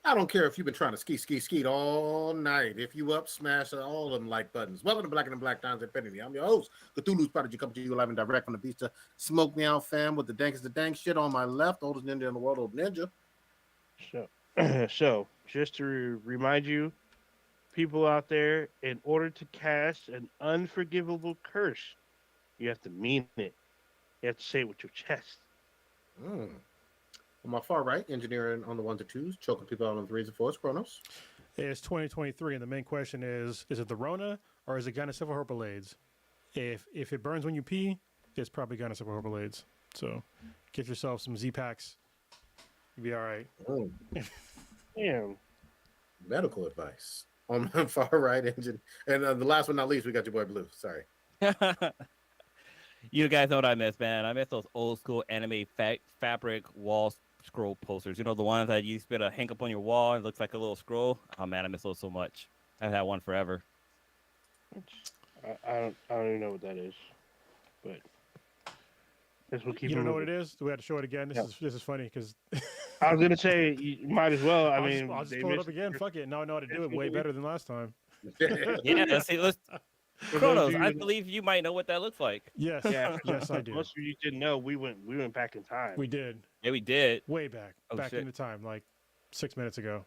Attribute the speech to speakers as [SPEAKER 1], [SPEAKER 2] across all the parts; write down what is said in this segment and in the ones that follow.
[SPEAKER 1] I don't care if you've been trying to skeet all night. If you up, smash all of them like buttons. Welcome to Black and Black Times Infinity. I'm your host, Cthulhu's Prodigy, coming to you live and direct from the beach to Smoke Me Out fam with the dank is the dank shit on my left, oldest ninja in the world, old ninja.
[SPEAKER 2] So, so just to remind you, people out there, in order to cast an unforgivable curse, you have to mean it. You have to say it with your chest.
[SPEAKER 1] Mm. On my far right, engineering on the ones and twos, choking people out on the threes and fours, Chronos.
[SPEAKER 3] It's 2023, and the main question is it the Rona or is it Gynocephalus herpes? If it burns when you pee, it's probably Gynocephalus herpes. So get yourself some Z packs. You'll be all right.
[SPEAKER 1] Mm.
[SPEAKER 2] Damn.
[SPEAKER 1] Medical advice. On my far right, engine. And the last but not least, we got your boy Blue. Sorry.
[SPEAKER 4] You guys know what I miss, man. I miss those old school anime fabric wall scroll posters. You know, the ones that you used to be able to hang up on your wall and it looks like a little scroll. Oh man, I miss those so much. I've had one forever.
[SPEAKER 2] I don't even know what that is, but this will keep.
[SPEAKER 3] You don't know what it is? Do we have to show it again? This is funny because
[SPEAKER 2] I was gonna say you might as well.
[SPEAKER 3] I'll just pull it up again. Fuck it. Now I know how to do it way better than last time.
[SPEAKER 4] Yeah, let's Chronos, I believe you might know what that looks like.
[SPEAKER 3] Yes, yes, I do.
[SPEAKER 2] Most of you didn't know we went back in time.
[SPEAKER 3] We did.
[SPEAKER 4] Yeah, we did.
[SPEAKER 3] Way back.
[SPEAKER 4] Oh,
[SPEAKER 3] back
[SPEAKER 4] shit.
[SPEAKER 3] in the time, like 6 minutes ago.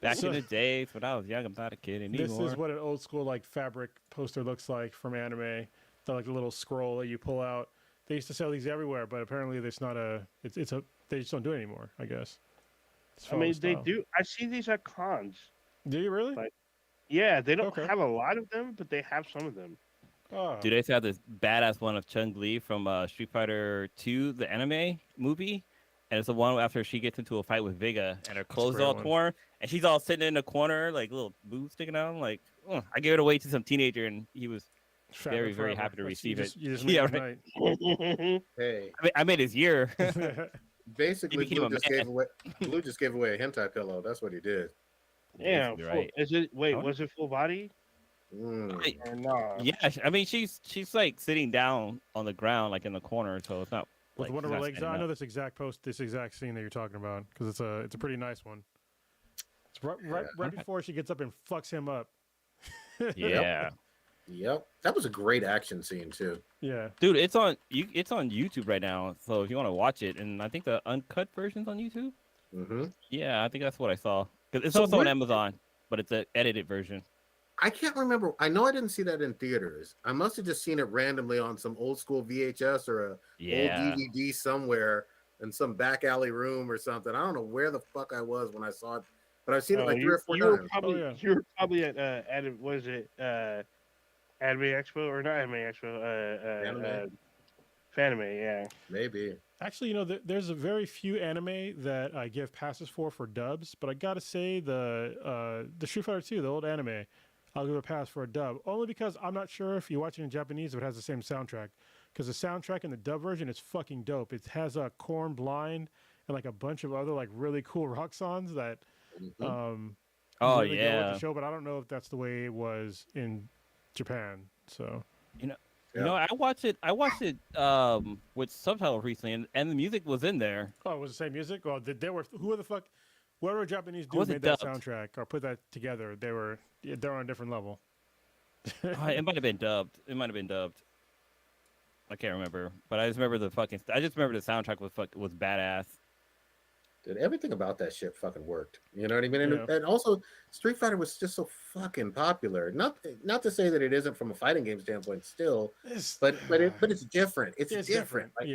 [SPEAKER 4] Back in the days when I was young, I'm not a kid anymore.
[SPEAKER 3] This is what an old school like fabric poster looks like from anime. The like little scroll that you pull out. They used to sell these everywhere, but apparently it's not a. It's a. They just don't do it anymore. I guess.
[SPEAKER 2] I mean, they do. I see these at cons.
[SPEAKER 3] Do you really?
[SPEAKER 2] Like, yeah, they don't have a lot of them, but they have some of them.
[SPEAKER 3] Oh.
[SPEAKER 4] Dude, they used to have this badass one of Chun Li from Street Fighter 2, the anime movie. And it's the one after she gets into a fight with Vega and her clothes all torn. And she's all sitting in the corner, like little boobs sticking out. I'm like, I gave it away to some teenager and he was very, very happy to receive it.
[SPEAKER 3] Yeah, right.
[SPEAKER 1] Hey.
[SPEAKER 4] I made his year.
[SPEAKER 1] Basically, Blue just gave away a hentai pillow. That's what he did.
[SPEAKER 2] Yeah,
[SPEAKER 4] right.
[SPEAKER 2] Is it? Wait, was it full body?
[SPEAKER 1] Mm.
[SPEAKER 2] Or not?
[SPEAKER 4] Yeah, I mean, she's like sitting down on the ground, like in the corner, so it's not.
[SPEAKER 3] With
[SPEAKER 4] like,
[SPEAKER 3] one of her legs. I know
[SPEAKER 4] up.
[SPEAKER 3] this exact scene that you're talking about because it's a pretty nice one. It's right before she gets up and fucks him up.
[SPEAKER 4] Yeah.
[SPEAKER 1] Yep, that was a great action scene too.
[SPEAKER 3] Yeah,
[SPEAKER 4] dude, it's on YouTube right now. So if you want to watch it, and I think the uncut version's on YouTube.
[SPEAKER 1] Mm-hmm.
[SPEAKER 4] Yeah, I think that's what I saw. Because it's also on Amazon, but it's an edited version.
[SPEAKER 1] I can't remember. I know I didn't see that in theaters. I must have just seen it randomly on some old school VHS or a old DVD somewhere in some back alley room or something. I don't know where the fuck I was when I saw it, but I've seen it like 3 or 4 times.
[SPEAKER 2] You were probably at what is it? Anime Expo or not Anime Expo? Fanime, yeah.
[SPEAKER 1] Maybe.
[SPEAKER 3] Actually, you know, there's a very few anime that I give passes for dubs, but I gotta say the Street Fighter 2, the old anime, I'll give a pass for a dub, only because I'm not sure if you watch it in Japanese if it has the same soundtrack, because the soundtrack in the dub version is fucking dope. It has a Korn Blind and like a bunch of other like really cool rock songs that really go with the show, but I don't know if that's the way it was in Japan. So
[SPEAKER 4] you know, I watched it with subtitles recently, and the music was in there.
[SPEAKER 3] Oh, it was the same music? Well, who the fuck, whatever Japanese dude made that soundtrack or put that together, they're on a different level.
[SPEAKER 4] It might have been dubbed. I can't remember, but I just remember the soundtrack was badass.
[SPEAKER 1] Dude, everything about that shit fucking worked. You know what I mean? And also, Street Fighter was just so fucking popular. Not to say that it isn't from a fighting game standpoint still, but it's different. It's different. Like,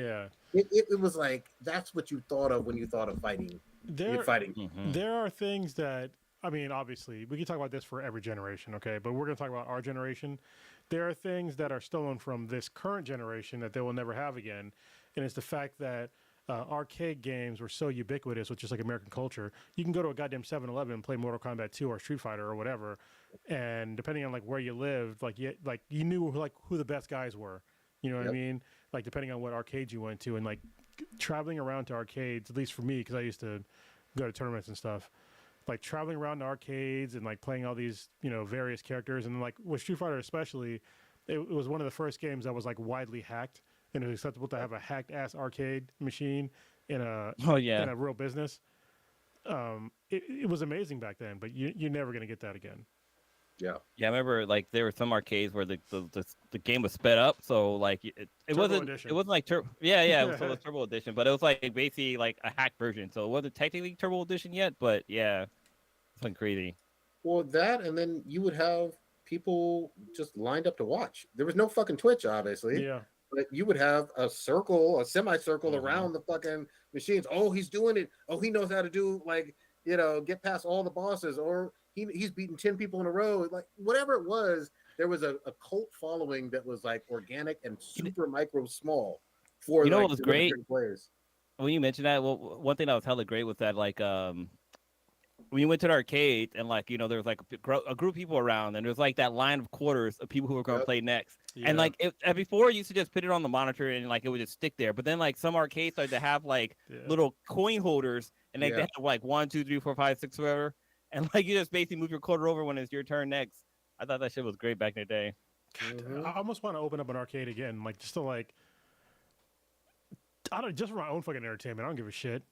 [SPEAKER 1] it was like that's what you thought of when you thought of fighting.
[SPEAKER 3] There are things that, I mean, obviously, we can talk about this for every generation, okay? But we're going to talk about our generation. There are things that are stolen from this current generation that they will never have again, and it's the fact that arcade games were so ubiquitous with just like American culture. You can go to a goddamn 7-Eleven and play Mortal Kombat 2 or Street Fighter or whatever, and depending on like where you lived, like you knew like who the best guys were. You know what I mean? Like depending on what arcades you went to, and like traveling around to arcades, at least for me, because I used to go to tournaments and stuff. Like traveling around to arcades and like playing all these, you know, various characters, and like with Street Fighter especially, it was one of the first games that was like widely hacked, and it was acceptable to have a hacked ass arcade machine in a real business. it was amazing back then, but you're never gonna get that again.
[SPEAKER 1] Yeah.
[SPEAKER 4] Yeah, I remember like there were some arcades where the game was sped up, so like it
[SPEAKER 3] Turbo
[SPEAKER 4] wasn't
[SPEAKER 3] edition.
[SPEAKER 4] like yeah, so it was Turbo Edition, but it was like basically like a hack version, so it wasn't technically Turbo Edition yet, but yeah, something crazy.
[SPEAKER 1] Well, that, and then you would have people just lined up to watch. There was no fucking Twitch, obviously,
[SPEAKER 3] Yeah.
[SPEAKER 1] but you would have a circle, a semicircle
[SPEAKER 4] Mhm.
[SPEAKER 1] around the fucking machines. Oh, he's doing it. Oh, he knows how to do, like, get past all the bosses, or he's beaten 10 people in a row. Like, whatever it was, there was a cult following that was like organic and super micro small for
[SPEAKER 4] You know
[SPEAKER 1] like
[SPEAKER 4] what was
[SPEAKER 1] the
[SPEAKER 4] great
[SPEAKER 1] players.
[SPEAKER 4] when you mentioned that? Well, one thing that was hella great was that like when you went to the arcade and like there was like a group of people around and there was like that line of quarters of people who were going to play next, and like before you used to just put it on the monitor and like it would just stick there, but then like some arcades started to have like little coin holders and like they have like 1, 2, 3, 4, 5, 6, whatever, and like you just basically move your quarter over when it's your turn next. I thought that shit was great back in the day.
[SPEAKER 3] I almost want to open up an arcade again, like just to like. I don't just for my own fucking entertainment. I don't give a shit,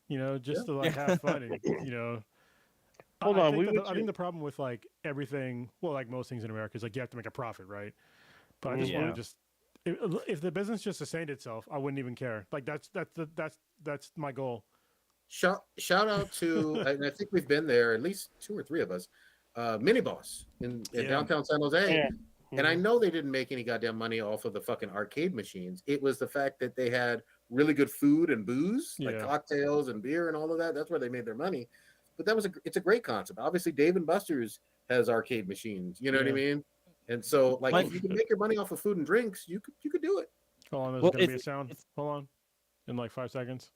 [SPEAKER 3] just to like have fun and
[SPEAKER 2] Hold on,
[SPEAKER 3] I think the problem with like everything, well, like most things in America, is like you have to make a profit, right? But I just want to if the business just sustained itself, I wouldn't even care. Like that's my goal.
[SPEAKER 1] Shout out to, and I think we've been there, at least 2 or 3 of us, Mini Boss in downtown San Jose.
[SPEAKER 2] Yeah.
[SPEAKER 1] And I know they didn't make any goddamn money off of the fucking arcade machines. It was the fact that they had really good food and booze, like cocktails and beer and all of that. That's where they made their money. But it's a great concept. Obviously, Dave and Buster's has arcade machines. You know what I mean? And so, like, if you can make your money off of food and drinks, you could do it.
[SPEAKER 3] Hold on, there's gonna be a sound. Hold on, in like 5 seconds.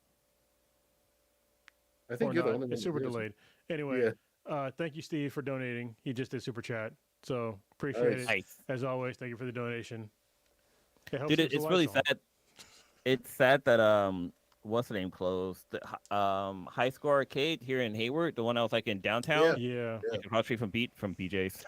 [SPEAKER 1] I think you're the only one.
[SPEAKER 3] It's super delayed. Anyway, thank you, Steve, for donating. He just did super chat, so appreciate it. As always, thank you for the donation.
[SPEAKER 4] Dude, it's really sad. It's sad that what's the name closed? The High Score Arcade here in Hayward, the one that was like in downtown. Like across the street from BJ's,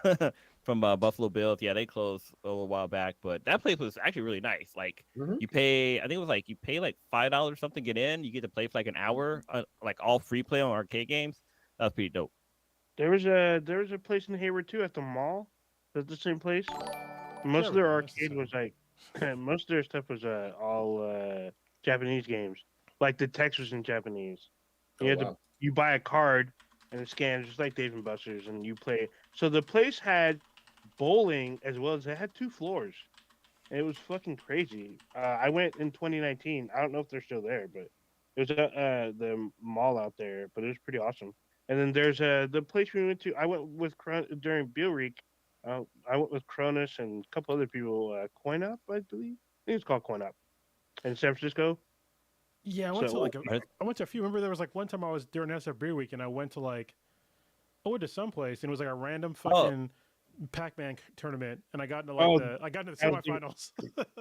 [SPEAKER 4] from Buffalo Bills. Yeah, they closed a little while back, but that place was actually really nice. Like you pay, I think it was like you pay like $5 something to get in. You get to play for like an hour, like all free play on arcade games. That was pretty dope.
[SPEAKER 2] There was a place in Hayward too at the mall. That's the same place. Most of their arcade was like, most of their stuff was all Japanese games. Like the text was in Japanese. You buy a card and it scans just like Dave and Buster's, and you play. So the place had bowling as well as it had 2 floors. And it was fucking crazy. I went in 2019. I don't know if they're still there, but it was the mall out there. But it was pretty awesome. And then there's the place we went to. I went with during Beer Week. I went with Cronus and a couple other people. Coin Up, I believe. I think it's called Coin Up in San Francisco.
[SPEAKER 3] Yeah, I went to a few. Remember, there was like one time I was during SF Beer Week, and I went to someplace, and it was like a random fucking Pac-Man tournament, and I got into the semifinals.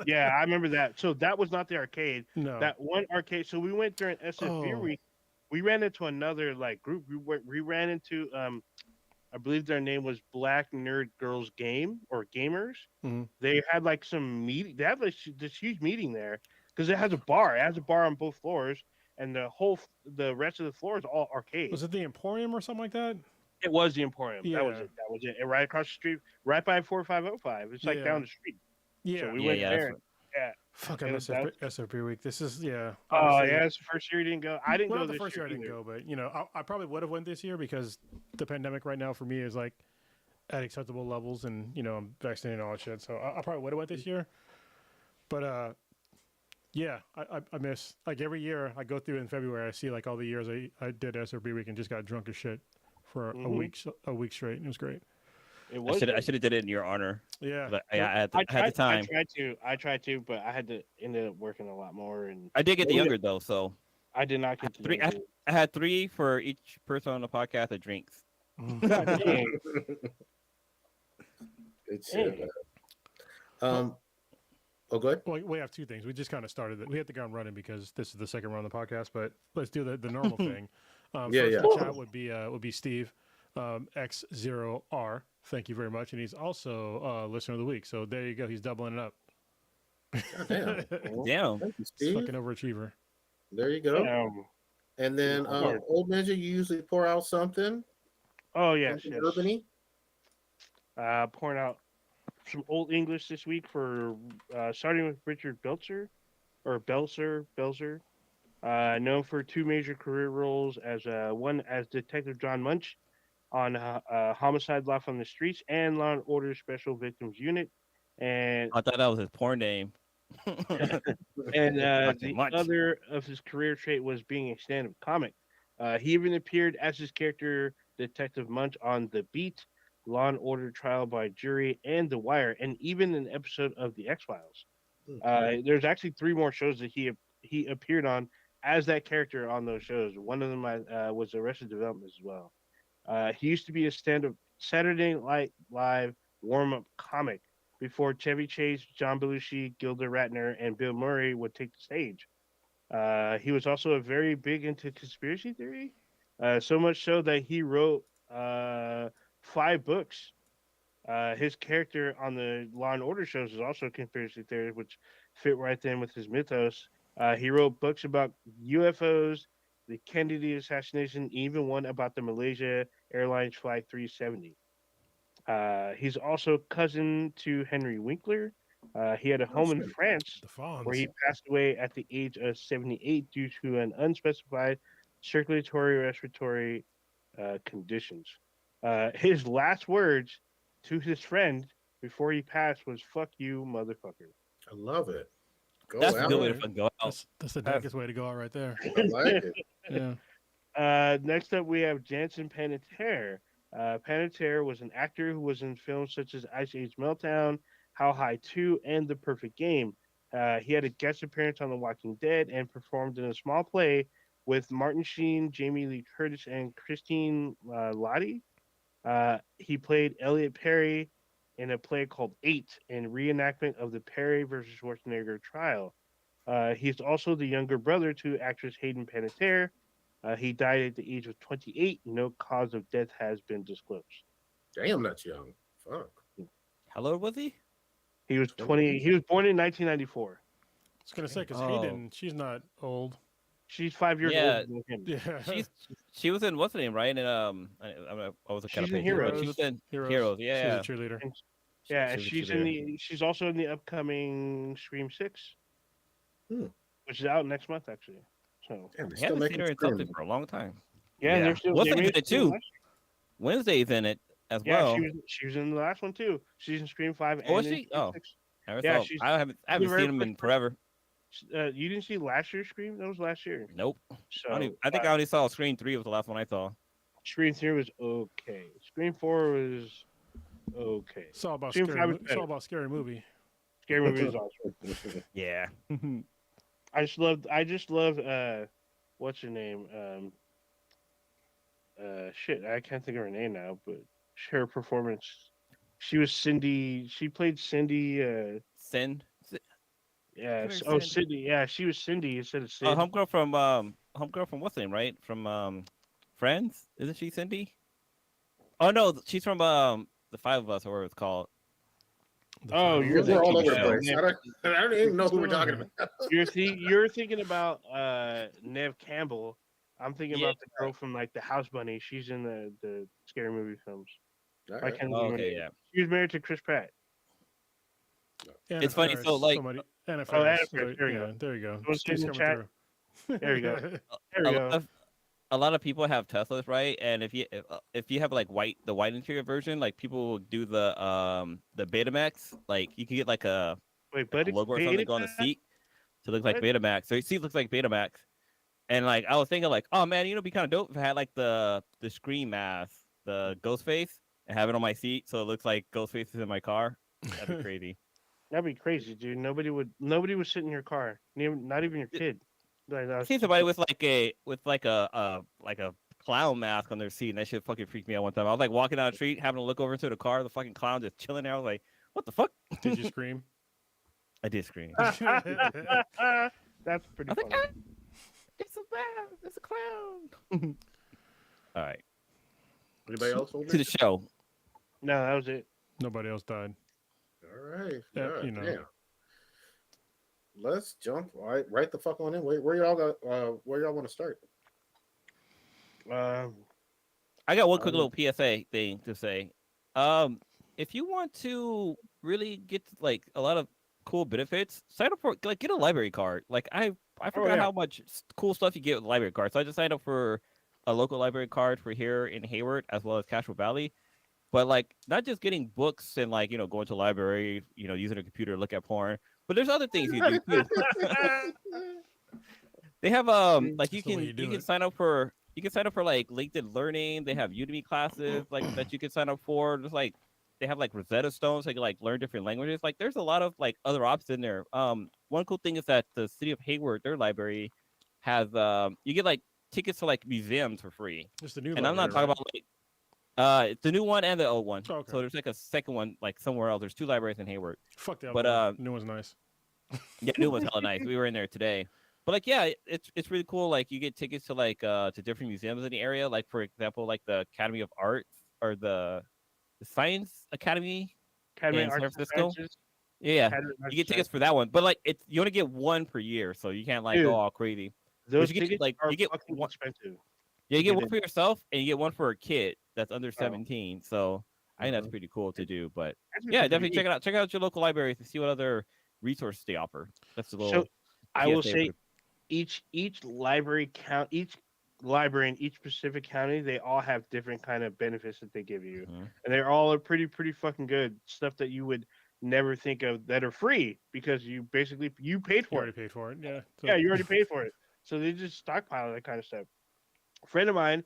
[SPEAKER 2] Yeah, I remember that. So that was not the arcade.
[SPEAKER 3] No,
[SPEAKER 2] that one arcade. So we went during SF Beer Week. We ran into another like group. We ran into I believe their name was Black Nerd Girls Game or Gamers.
[SPEAKER 3] Mm-hmm.
[SPEAKER 2] They had like some meeting. They had like this huge meeting there because it has a bar. It has a bar on both floors, and the rest of the floor is all arcade.
[SPEAKER 3] Was it the Emporium or something like that?
[SPEAKER 2] It was the Emporium.
[SPEAKER 3] Yeah.
[SPEAKER 2] That was it. That was it. And right across the street, right by 4505. It's like down the street.
[SPEAKER 3] Yeah.
[SPEAKER 2] So we went there. Yeah.
[SPEAKER 3] Fuck, I miss SFP week. This is
[SPEAKER 2] Oh yeah, it's the first year you didn't go. I didn't go
[SPEAKER 3] the
[SPEAKER 2] this
[SPEAKER 3] first year. I didn't go, but I probably would have went this year because the pandemic right now for me is like at acceptable levels, and I'm vaccinated and all that shit. So I probably would have went this year. But yeah, I miss, like, every year I go through in February. I see like all the years I did SRB week and just got drunk as shit for a week straight. And it was great.
[SPEAKER 2] I
[SPEAKER 4] should have did it in your honor.
[SPEAKER 3] Yeah,
[SPEAKER 4] I had the time.
[SPEAKER 2] I tried to, but I had to ended up working a lot more. And
[SPEAKER 4] I did get the younger though, so
[SPEAKER 2] I did not get
[SPEAKER 4] three. I had 3 for each person on the podcast that drinks.
[SPEAKER 1] It's oh, go ahead.
[SPEAKER 3] Well, we have 2 things. We just kind of started it. We hit the ground running because this is the second round of the podcast. But let's do the normal thing. First in the chat would be Steve X0R. Thank you very much, and he's also listener of the week. So there you go. He's doubling it up.
[SPEAKER 1] Damn.
[SPEAKER 4] Damn.
[SPEAKER 1] Thank you, Steve.
[SPEAKER 3] Fucking overachiever.
[SPEAKER 1] There you go. And then Old Ninja, you usually pour out something.
[SPEAKER 2] Oh yes,
[SPEAKER 1] something
[SPEAKER 2] yes.
[SPEAKER 1] Urbany.
[SPEAKER 2] Pouring out some old English this week for starting with Richard Belzer, known for two major career roles as one as Detective John Munch on Homicide: Life on the Streets and Law and Order Special Victims Unit, and
[SPEAKER 4] I thought that was his porn name.
[SPEAKER 2] and the other of his career trait was being a stand-up comic. He even appeared as his character Detective Munch on The Beat, Law and Order: Trial by Jury, and The Wire, and even an episode of The X-Files. There's actually 3 more shows that he appeared on as that character on those shows. One of them was Arrested Development as well. He used to be a stand-up Saturday Night Live warm-up comic before Chevy Chase, John Belushi, Gilda Radner, and Bill Murray would take the stage. He was also very big into conspiracy theory, so much so that he wrote 5 books. His character on the Law and Order shows is also a conspiracy theorist, which fit right in with his mythos. He wrote books about UFOs, the Kennedy assassination, even one about the Malaysia Airlines Flight 370. He's also cousin to Henry Winkler. He had a home in France where he passed away at the age of 78 due to an unspecified circulatory respiratory conditions. His last words to his friend before he passed was "fuck you, motherfucker."
[SPEAKER 1] I love it.
[SPEAKER 4] That's a good way to go out.
[SPEAKER 3] That's the darkest way to go out right there.
[SPEAKER 1] I like it.
[SPEAKER 3] Yeah.
[SPEAKER 2] Next up, we have Jansen Panettiere. Panettiere was an actor who was in films such as Ice Age Meltdown, How High 2, and The Perfect Game. He had a guest appearance on The Walking Dead and performed in a small play with Martin Sheen, Jamie Lee Curtis, and Christine Lottie. He played Elliot Perry in a play called 8 in reenactment of the Perry versus Schwarzenegger trial. He's also the younger brother to actress Hayden Panettiere. He died at the age of 28. No cause of death has been disclosed.
[SPEAKER 1] Damn, that's young. Fuck.
[SPEAKER 4] How old was he?
[SPEAKER 2] He was 20. He was born in 1994.
[SPEAKER 3] I was gonna say because Hayden, she's not old.
[SPEAKER 2] She's 5 years older than him.
[SPEAKER 3] Yeah.
[SPEAKER 4] She was in what's the name, right? And I was kind of
[SPEAKER 2] in Heroes.
[SPEAKER 4] She was in Heroes. Yeah,
[SPEAKER 3] She's a cheerleader.
[SPEAKER 2] She's also in the upcoming Scream 6, which is out next month actually. So
[SPEAKER 1] damn,
[SPEAKER 4] I haven't seen her in something for a long time.
[SPEAKER 2] Yeah, and they're still.
[SPEAKER 4] What's in it too? Wednesday's in it as well.
[SPEAKER 2] Yeah, she was in the last one too. She's in Scream 5.
[SPEAKER 4] Oh,
[SPEAKER 2] and
[SPEAKER 4] is she?
[SPEAKER 2] Oh,
[SPEAKER 4] 6. I haven't seen them in forever.
[SPEAKER 2] You didn't see last year's Scream? That was last year.
[SPEAKER 4] Nope.
[SPEAKER 2] So
[SPEAKER 4] I think I only saw Scream 3 was the last one I saw.
[SPEAKER 2] Scream 3 was okay. Scream 4 was okay.
[SPEAKER 3] It's all about
[SPEAKER 2] Scream
[SPEAKER 3] scary.
[SPEAKER 2] 5 was
[SPEAKER 3] It's all about scary movie.
[SPEAKER 2] Scary movie is awesome.
[SPEAKER 4] Yeah.
[SPEAKER 2] I just loved what's her name? Shit, I can't think of her name now, but her performance. She was Cindy. She played Cindy.
[SPEAKER 4] Sin.
[SPEAKER 2] Yeah. Cindy. Yeah, she was Cindy instead of Sid.
[SPEAKER 4] Homegirl from what's the name, right? From Friends. Isn't she Cindy? Oh no, she's from The Five of Us, or whatever it's called.
[SPEAKER 2] Oh,
[SPEAKER 1] you're all over the place. I don't even know who we're talking about.
[SPEAKER 2] You're thinking about Neve Campbell. I'm thinking about the girl from like the House Bunny. She's in the scary movie films.
[SPEAKER 1] Right.
[SPEAKER 4] Yeah.
[SPEAKER 2] She was married to Chris Pratt.
[SPEAKER 4] It's funny. So like,
[SPEAKER 3] Anna
[SPEAKER 2] Faris.
[SPEAKER 3] Faris.
[SPEAKER 2] There you go.
[SPEAKER 3] There you go.
[SPEAKER 2] She's coming through. There you go. There you go.
[SPEAKER 4] A lot of people have Teslas, right? And if you have like the white interior version, like people will do the Betamax. Like you can get like a logo or something on the seat to look like Betamax. So your seat looks like Betamax. And like I was thinking, like, oh man, it'd be kind of dope if I had like the Scream mask, the Ghostface, and have it on my seat so it looks like Ghostface is in my car. That'd be crazy.
[SPEAKER 2] That'd be crazy, dude. Nobody would sit in your car, not even your kid.
[SPEAKER 4] I seen somebody with like a clown mask on their seat, and that shit fucking freaked me out one time. I was like walking down the street, having to look over into the car, the fucking clown just chilling there. I was like, what the fuck?
[SPEAKER 3] Did you scream?
[SPEAKER 4] I did scream.
[SPEAKER 2] That's pretty funny.
[SPEAKER 4] Like, it's a clown. All right.
[SPEAKER 1] Anybody else?
[SPEAKER 4] To the show.
[SPEAKER 2] No, that was it.
[SPEAKER 3] Nobody else died.
[SPEAKER 1] All right.
[SPEAKER 3] Yeah,
[SPEAKER 1] Yeah. Let's jump right the fuck on in. Where y'all want to start?
[SPEAKER 4] I got one quick little PSA thing to say. If you want to really get like a lot of cool benefits, sign up for like get a library card. Like I forgot how much cool stuff you get with a library card. So I just signed up for a local library card for here in Hayward as well as Cashel Valley. But like not just getting books and like going to a library, using a computer to look at porn, but there's other things you do too. They have like you can sign up for like LinkedIn Learning. They have Udemy classes like that you can sign up for. Just like they have like Rosetta Stones, so you can like learn different languages. Like there's a lot of like other options in there. One cool thing is that the city of Hayward, their library has you get like tickets to like museums for free.
[SPEAKER 3] Just the new
[SPEAKER 4] and
[SPEAKER 3] library,
[SPEAKER 4] I'm not talking about like it's the new one and the old one. Oh, okay. So there's like a second one like somewhere else. There's 2 libraries in Hayward.
[SPEAKER 3] Fuck that. But new one's nice.
[SPEAKER 4] Yeah, new one's hella nice. We were in there today. But like, yeah, it's really cool. Like, you get tickets to like to different museums in the area. Like, for example, like the Academy of Arts or the Science Academy in San Francisco. Yeah, you get tickets for that one. But like, you only get one per year, so you can't like go all crazy.
[SPEAKER 2] Those tickets are fucking
[SPEAKER 4] one,
[SPEAKER 2] expensive.
[SPEAKER 4] Yeah, you get one for yourself, and you get one for a kid that's under 17. So I think that's pretty cool to do. But yeah, definitely check it out. Check out your local libraries to see what other resources they offer. That's a little.
[SPEAKER 2] So I will say, each library each library in each specific county, they all have different kind of benefits that they give you, and they're all pretty fucking good stuff that you would never think of that are free because you basically paid for it.
[SPEAKER 3] Already paid for it, yeah. So.
[SPEAKER 2] Yeah, you already paid for it, so they just stockpile that kind of stuff. A friend of mine,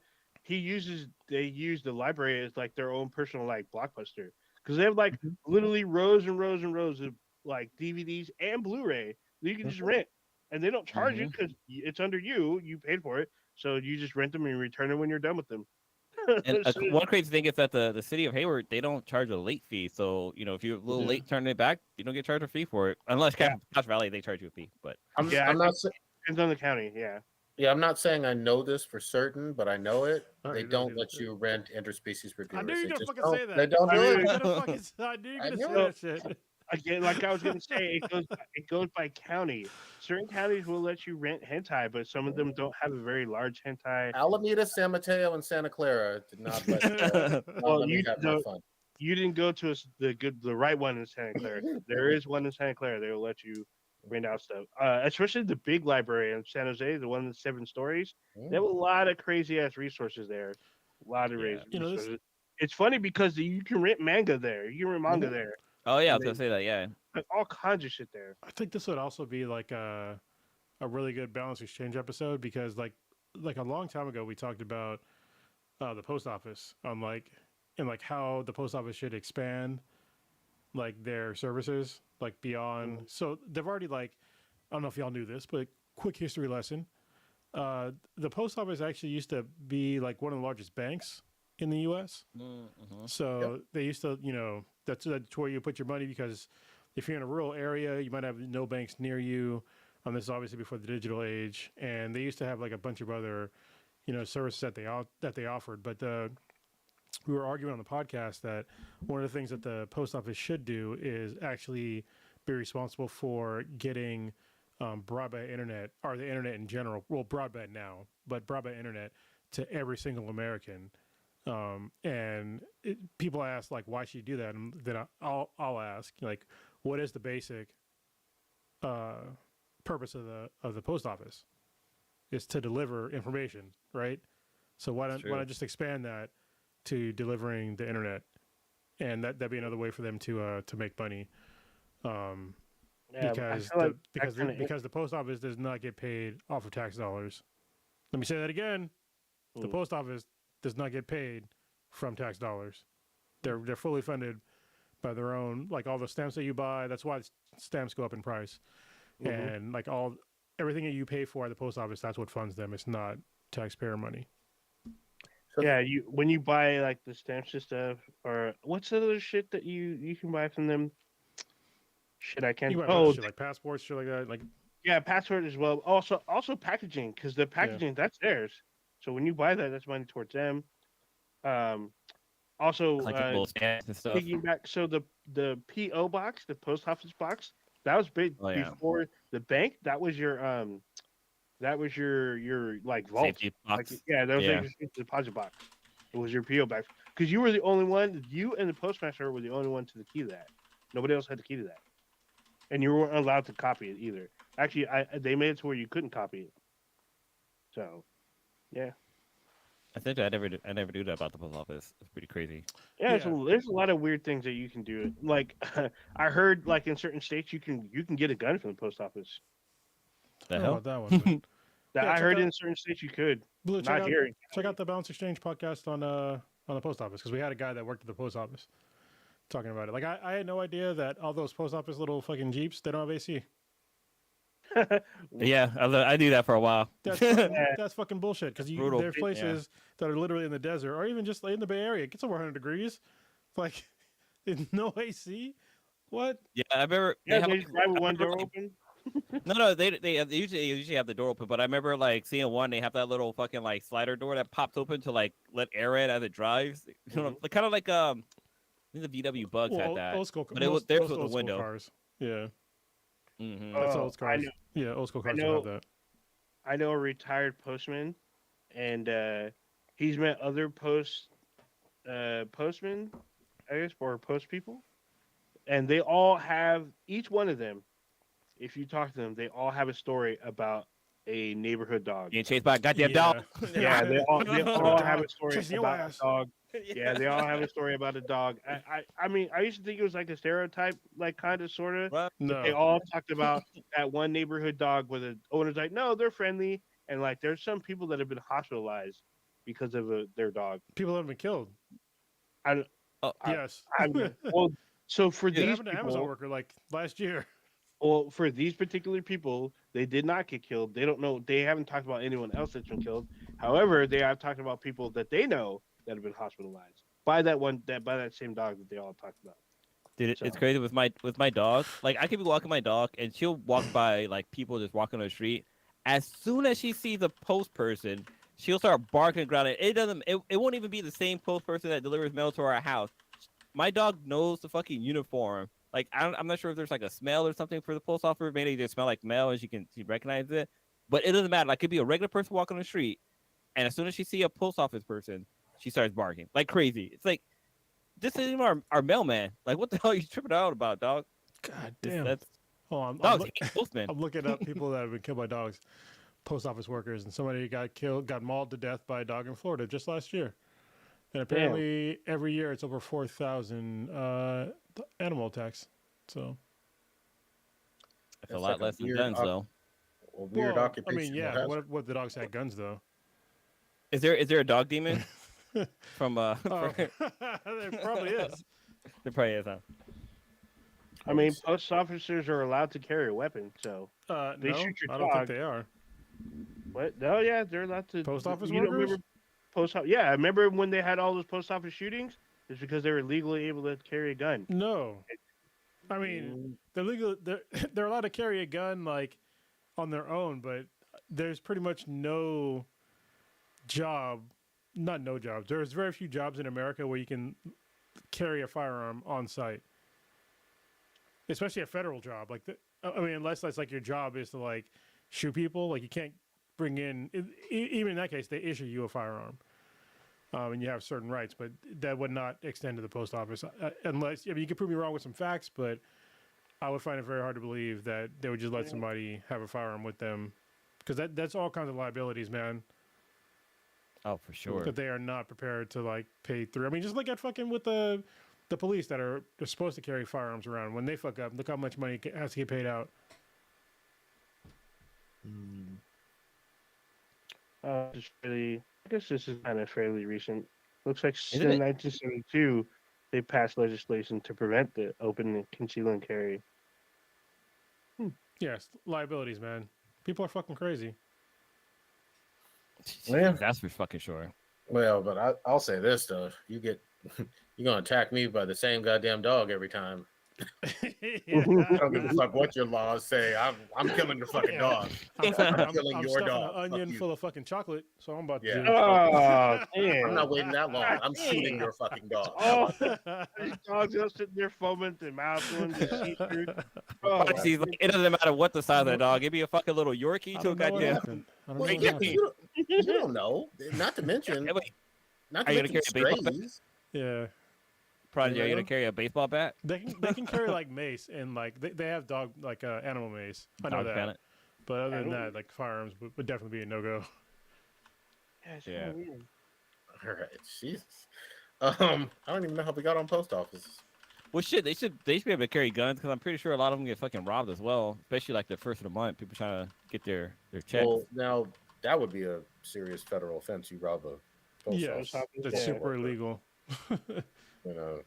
[SPEAKER 2] they use the library as like their own personal like Blockbuster because they have like literally rows and rows and rows of like DVDs and Blu-ray that you can just rent. And they don't charge you because it's under you. You paid for it, so you just rent them and return them when you're done with them.
[SPEAKER 4] And one crazy thing is that the city of Hayward, they don't charge a late fee. So if you're a little late turning it back, you don't get charged a fee for it. Unless Cache Valley, they charge you a fee. But
[SPEAKER 1] I'm not
[SPEAKER 2] depends on the county.
[SPEAKER 1] Yeah, I'm not saying I know this for certain, but I know it. They don't let you rent interspecies reviewers.
[SPEAKER 3] I knew you were gonna fucking say that.
[SPEAKER 1] They don't do it.
[SPEAKER 3] I knew you were gonna say that shit.
[SPEAKER 2] Again, like I was gonna say, it goes by county. Certain counties will let you rent hentai, but some of them don't have a very large hentai.
[SPEAKER 1] Alameda, San Mateo, and Santa Clara did not let.
[SPEAKER 2] Well, you didn't go to the right one in Santa Clara. There is one in Santa Clara. They will let you rent out stuff, especially the big library in San Jose, the one that's 7 stories. They have a lot of crazy ass resources there. A lot of resources. It's funny because you can rent manga there. You can rent manga there.
[SPEAKER 4] Oh yeah, I was gonna say that. Yeah,
[SPEAKER 2] like all kinds of shit there.
[SPEAKER 3] I think this would also be like a really good balance exchange episode because like a long time ago we talked about the post office and how the post office should expand like their services like beyond. So they've already I don't know if y'all knew this, but quick history lesson. The post office actually used to be like one of the largest banks in the U.S. So they used to, that's where you put your money because if you're in a rural area, you might have no banks near you. This is obviously before the digital age, and they used to have like a bunch of other, services that they offered. But we were arguing on the podcast that one of the things that the post office should do is actually be responsible for getting broadband internet or the internet in general. Well, broadband now, but broadband internet to every single American. And people ask why should you do that? And then I'll ask what is the basic purpose of the post office? Is to deliver information, right? So why don't just expand that to delivering the internet, and that'd be another way for them to make money. Because the post office does not get paid off of tax dollars. Let me say that again. The post office does not get paid from tax dollars. They're fully funded by their own, all the stamps that you buy. That's why stamps go up in price, and everything that you pay for at the post office, that's what funds them. It's not taxpayer money.
[SPEAKER 2] Yeah, when you buy the stamps and stuff, or what's the other shit that you can buy from them? Shit, I can't.
[SPEAKER 3] Shit like passports, shit like that.
[SPEAKER 2] Yeah, passport as well. Also packaging, because the packaging that's theirs. So when you buy that, that's money towards them. Also, taking back, so the PO box, the post office box, that was big before the bank. That was your that was your like vault.
[SPEAKER 4] Safety box.
[SPEAKER 2] Like, yeah, that was like your deposit box. It was your PO box because you were the only one. You and the postmaster were the only one to the key to that. Nobody else had the key to that, and you weren't allowed to copy it either. Actually, they made it to where you couldn't copy it. So, yeah.
[SPEAKER 4] Essentially, I never knew that about the post office. It's pretty crazy.
[SPEAKER 2] Yeah, so there's a lot of weird things that you can do. Like, I heard, like in certain states, you can get a gun from the post office.
[SPEAKER 4] The hell?
[SPEAKER 3] That one.
[SPEAKER 2] I heard in certain states you could.
[SPEAKER 3] Blue,
[SPEAKER 2] not here.
[SPEAKER 3] Check out the Balance Exchange podcast on the post office because we had a guy that worked at the post office talking about it. Like I had no idea that all those post office little fucking Jeeps, they don't have AC.
[SPEAKER 4] Yeah, I knew that for a while.
[SPEAKER 3] That's fucking bullshit because there's places that are literally in the desert or even just in the Bay Area. It gets over 100 degrees. Like, no AC? What?
[SPEAKER 4] Yeah, I remember.
[SPEAKER 2] Yeah, they just drive with one door open.
[SPEAKER 4] No, they usually have the door open, but I remember like seeing one. They have that little fucking like slider door that pops open to like let air in as it drives. You know, like kind of like I think the VW Bugs had that,
[SPEAKER 3] old school,
[SPEAKER 4] but it was there for the window.
[SPEAKER 3] Cars. Yeah,
[SPEAKER 4] that's
[SPEAKER 3] old cars. Old school cars have that.
[SPEAKER 2] I know a retired postman, and he's met other postmen, I guess, or post people, and they all have each one of them. If you talk to them, they all have a story about a neighborhood dog.
[SPEAKER 4] Getting chased by a goddamn dog.
[SPEAKER 2] Yeah, they all have a story about a dog. Yeah, they all have a story about a dog. I mean, I used to think it was like a stereotype, like kind of, sort of.
[SPEAKER 3] No.
[SPEAKER 2] They all talked about that one neighborhood dog where the owner's like, no, they're friendly. And like, there's some people that have been hospitalized because of their dog.
[SPEAKER 3] People have been killed. Yes.
[SPEAKER 2] Well, so for these
[SPEAKER 3] happened to Amazon worker like last year.
[SPEAKER 2] Well, for these particular people, they did not get killed. They don't know. They haven't talked about anyone else that's been killed. However, they have talked about people that they know that have been hospitalized by that same dog that they all talked about.
[SPEAKER 4] Dude, it's crazy with my dog. Like I could be walking my dog and she'll walk by like people just walking on the street. As soon as she sees a post person, she'll start barking and growling. It won't even be the same post person that delivers mail to our house. My dog knows the fucking uniform. Like I'm not sure if there's like a smell or something for the post office. Maybe they smell like mail and she recognizes it. But it doesn't matter. Like it could be a regular person walking on the street, and as soon as she see a post office person, she starts barking like crazy. It's like this isn't even our mailman. Like what the hell are you tripping out about, dog?
[SPEAKER 3] God damn.
[SPEAKER 4] That's
[SPEAKER 3] I'm looking up people that have been killed by dogs, post office workers, and somebody got mauled to death by a dog in Florida just last year. And apparently every year it's over 4,000 animal attacks. So
[SPEAKER 4] it's a lot less than guns, though.
[SPEAKER 1] Weird occupation.
[SPEAKER 3] I mean, yeah. What the dogs had guns though?
[SPEAKER 4] Is there a dog demon from?
[SPEAKER 3] There probably is.
[SPEAKER 4] There probably is, huh?
[SPEAKER 2] I mean, post officers are allowed to carry a weapon, so they shoot your dog.
[SPEAKER 3] I don't think they are.
[SPEAKER 2] What? No, yeah, they're allowed to.
[SPEAKER 3] Post office workers?
[SPEAKER 2] Yeah, I remember when they had all those post office shootings. It's because they were legally able to carry a gun.
[SPEAKER 3] No, I mean they're legal. They're allowed to carry a gun like on their own, but there's pretty much no job. Not no jobs. There's very few jobs in America where you can carry a firearm on site, especially a federal job. Like, I mean, unless that's like your job is to like shoot people. Like you can't bring in. Even in that case, they issue you a firearm. And you have certain rights, but that would not extend to the post office unless, you can prove me wrong with some facts, but I would find it very hard to believe that they would just let somebody have a firearm with them because that's all kinds of liabilities, man.
[SPEAKER 4] Oh, for sure.
[SPEAKER 3] That they are not prepared to like pay through. I mean, just look at fucking with the police that are supposed to carry firearms around. When they fuck up, look how much money has to get paid out.
[SPEAKER 2] Just really, I guess this is kind of fairly recent. Looks like in 1972, they passed legislation to prevent the open and conceal and carry.
[SPEAKER 3] Yes, liabilities, man. People are fucking crazy.
[SPEAKER 1] Yeah,
[SPEAKER 4] that's for fucking sure.
[SPEAKER 1] Well, but I'll say this though: you're gonna attack me by the same goddamn dog every time.
[SPEAKER 3] Yeah.
[SPEAKER 1] I don't give a fuck what your laws say. I'm killing your fucking
[SPEAKER 3] Yeah.
[SPEAKER 1] dog.
[SPEAKER 3] I'm
[SPEAKER 1] killing your
[SPEAKER 3] stuffing
[SPEAKER 1] dog.
[SPEAKER 3] an onion
[SPEAKER 1] Fuck you.
[SPEAKER 3] full of fucking chocolate, so I'm about to
[SPEAKER 1] Yeah.
[SPEAKER 3] do.
[SPEAKER 2] Oh, damn.
[SPEAKER 1] I'm not waiting that long.
[SPEAKER 2] God
[SPEAKER 1] I'm shooting
[SPEAKER 2] damn.
[SPEAKER 1] your fucking dog.
[SPEAKER 2] Oh, these dogs just sitting there foaming their mouth going to see through. Oh,
[SPEAKER 4] Probably sees, like, it doesn't matter what the size of the dog. It'd be a fucking little Yorkie
[SPEAKER 3] I
[SPEAKER 4] to a
[SPEAKER 3] don't know what
[SPEAKER 4] goddamn.
[SPEAKER 3] happened. I don't
[SPEAKER 1] Well,
[SPEAKER 3] know what
[SPEAKER 1] yeah,
[SPEAKER 3] happened.
[SPEAKER 1] you don't know. Not to mention,
[SPEAKER 4] Hey, wait,
[SPEAKER 1] not
[SPEAKER 4] are
[SPEAKER 1] to
[SPEAKER 4] you gonna
[SPEAKER 1] mention
[SPEAKER 4] carry a baseball bat?
[SPEAKER 1] strays.
[SPEAKER 3] Yeah.
[SPEAKER 4] Probably, are you
[SPEAKER 1] know?
[SPEAKER 4] gonna carry a baseball bat?
[SPEAKER 3] They can carry like mace and like they have dog like animal mace. I know
[SPEAKER 4] Dog
[SPEAKER 3] that.
[SPEAKER 4] pennant?
[SPEAKER 3] But other than that, like firearms would definitely be a no go.
[SPEAKER 2] Yeah, it's
[SPEAKER 4] Yeah.
[SPEAKER 2] kinda weird.
[SPEAKER 1] All right, Jesus. I don't even know how we got on post offices.
[SPEAKER 4] Well, shit, they should be able to carry guns because I'm pretty sure a lot of them get fucking robbed as well, especially like the first of the month. People trying to get their checks.
[SPEAKER 1] Well, now that would be a serious federal offense. You rob a post
[SPEAKER 3] Yes,
[SPEAKER 1] office.
[SPEAKER 3] that's
[SPEAKER 2] Yeah.
[SPEAKER 3] super illegal.
[SPEAKER 1] You know,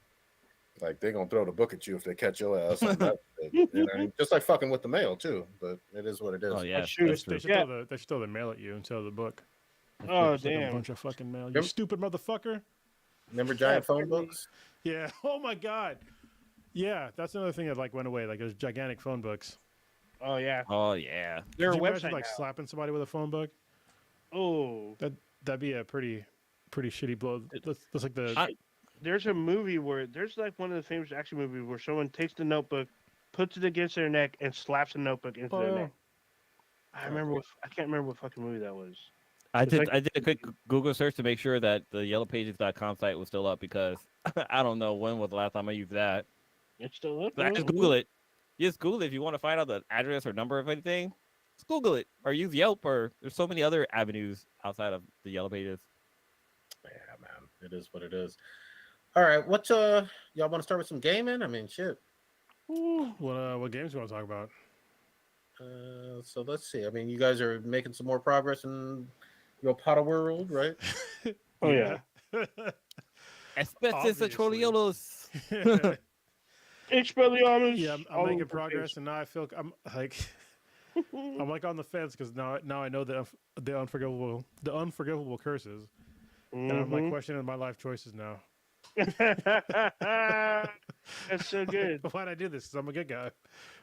[SPEAKER 1] like they're gonna throw the book at you if they catch your ass on that. You know, just like fucking with the mail too. But it is what it is.
[SPEAKER 4] Oh yeah,
[SPEAKER 2] true.
[SPEAKER 4] that's true.
[SPEAKER 3] They should throw the mail at you instead of the book.
[SPEAKER 2] Oh,
[SPEAKER 3] It's like a
[SPEAKER 2] damn.
[SPEAKER 3] bunch of fucking mail. You
[SPEAKER 1] Yep.
[SPEAKER 3] stupid motherfucker.
[SPEAKER 1] Remember giant phone
[SPEAKER 2] apparently-
[SPEAKER 1] books?
[SPEAKER 3] Yeah. Oh my god. Yeah, that's another thing that like went away. Like those gigantic phone books.
[SPEAKER 2] Oh, yeah.
[SPEAKER 4] Oh yeah.
[SPEAKER 2] They're a
[SPEAKER 3] Could you imagine
[SPEAKER 2] website
[SPEAKER 3] like
[SPEAKER 2] now.
[SPEAKER 3] slapping somebody with a phone book?
[SPEAKER 2] Oh.
[SPEAKER 3] That'd be a pretty shitty blow. That's like the
[SPEAKER 2] There's a movie there's like one of the famous action movies where someone takes the notebook, puts it against their neck, and slaps the notebook into their neck. I can't remember what fucking movie that was.
[SPEAKER 4] I
[SPEAKER 2] It's
[SPEAKER 4] did
[SPEAKER 2] like-
[SPEAKER 4] I did a quick Google search to make sure that the yellowpages.com site was still up because I don't know when was the last time I used that.
[SPEAKER 2] It's still up.
[SPEAKER 4] But I just Google it. You just Google it if you want to find out the address or number of anything. Just Google it or use Yelp or there's so many other avenues outside of the Yellow Pages.
[SPEAKER 1] Yeah, man. It is what it is. All right, what y'all want to start with some gaming? I mean, shit.
[SPEAKER 3] what games you want to talk about?
[SPEAKER 1] So let's see. I mean, you guys are making some more progress in your Potter world, right?
[SPEAKER 2] Oh, yeah.
[SPEAKER 4] Asbestos
[SPEAKER 3] Obviously.
[SPEAKER 4] Atroliolos.
[SPEAKER 2] Expelliarmus.
[SPEAKER 3] Yeah, I'm making progress, and now I feel I'm like I'm like on the fence because now I know the unforgivable curses, and I'm like questioning my life choices now.
[SPEAKER 2] That's so good.
[SPEAKER 3] Why'd I do this? 'Cause I'm a good guy,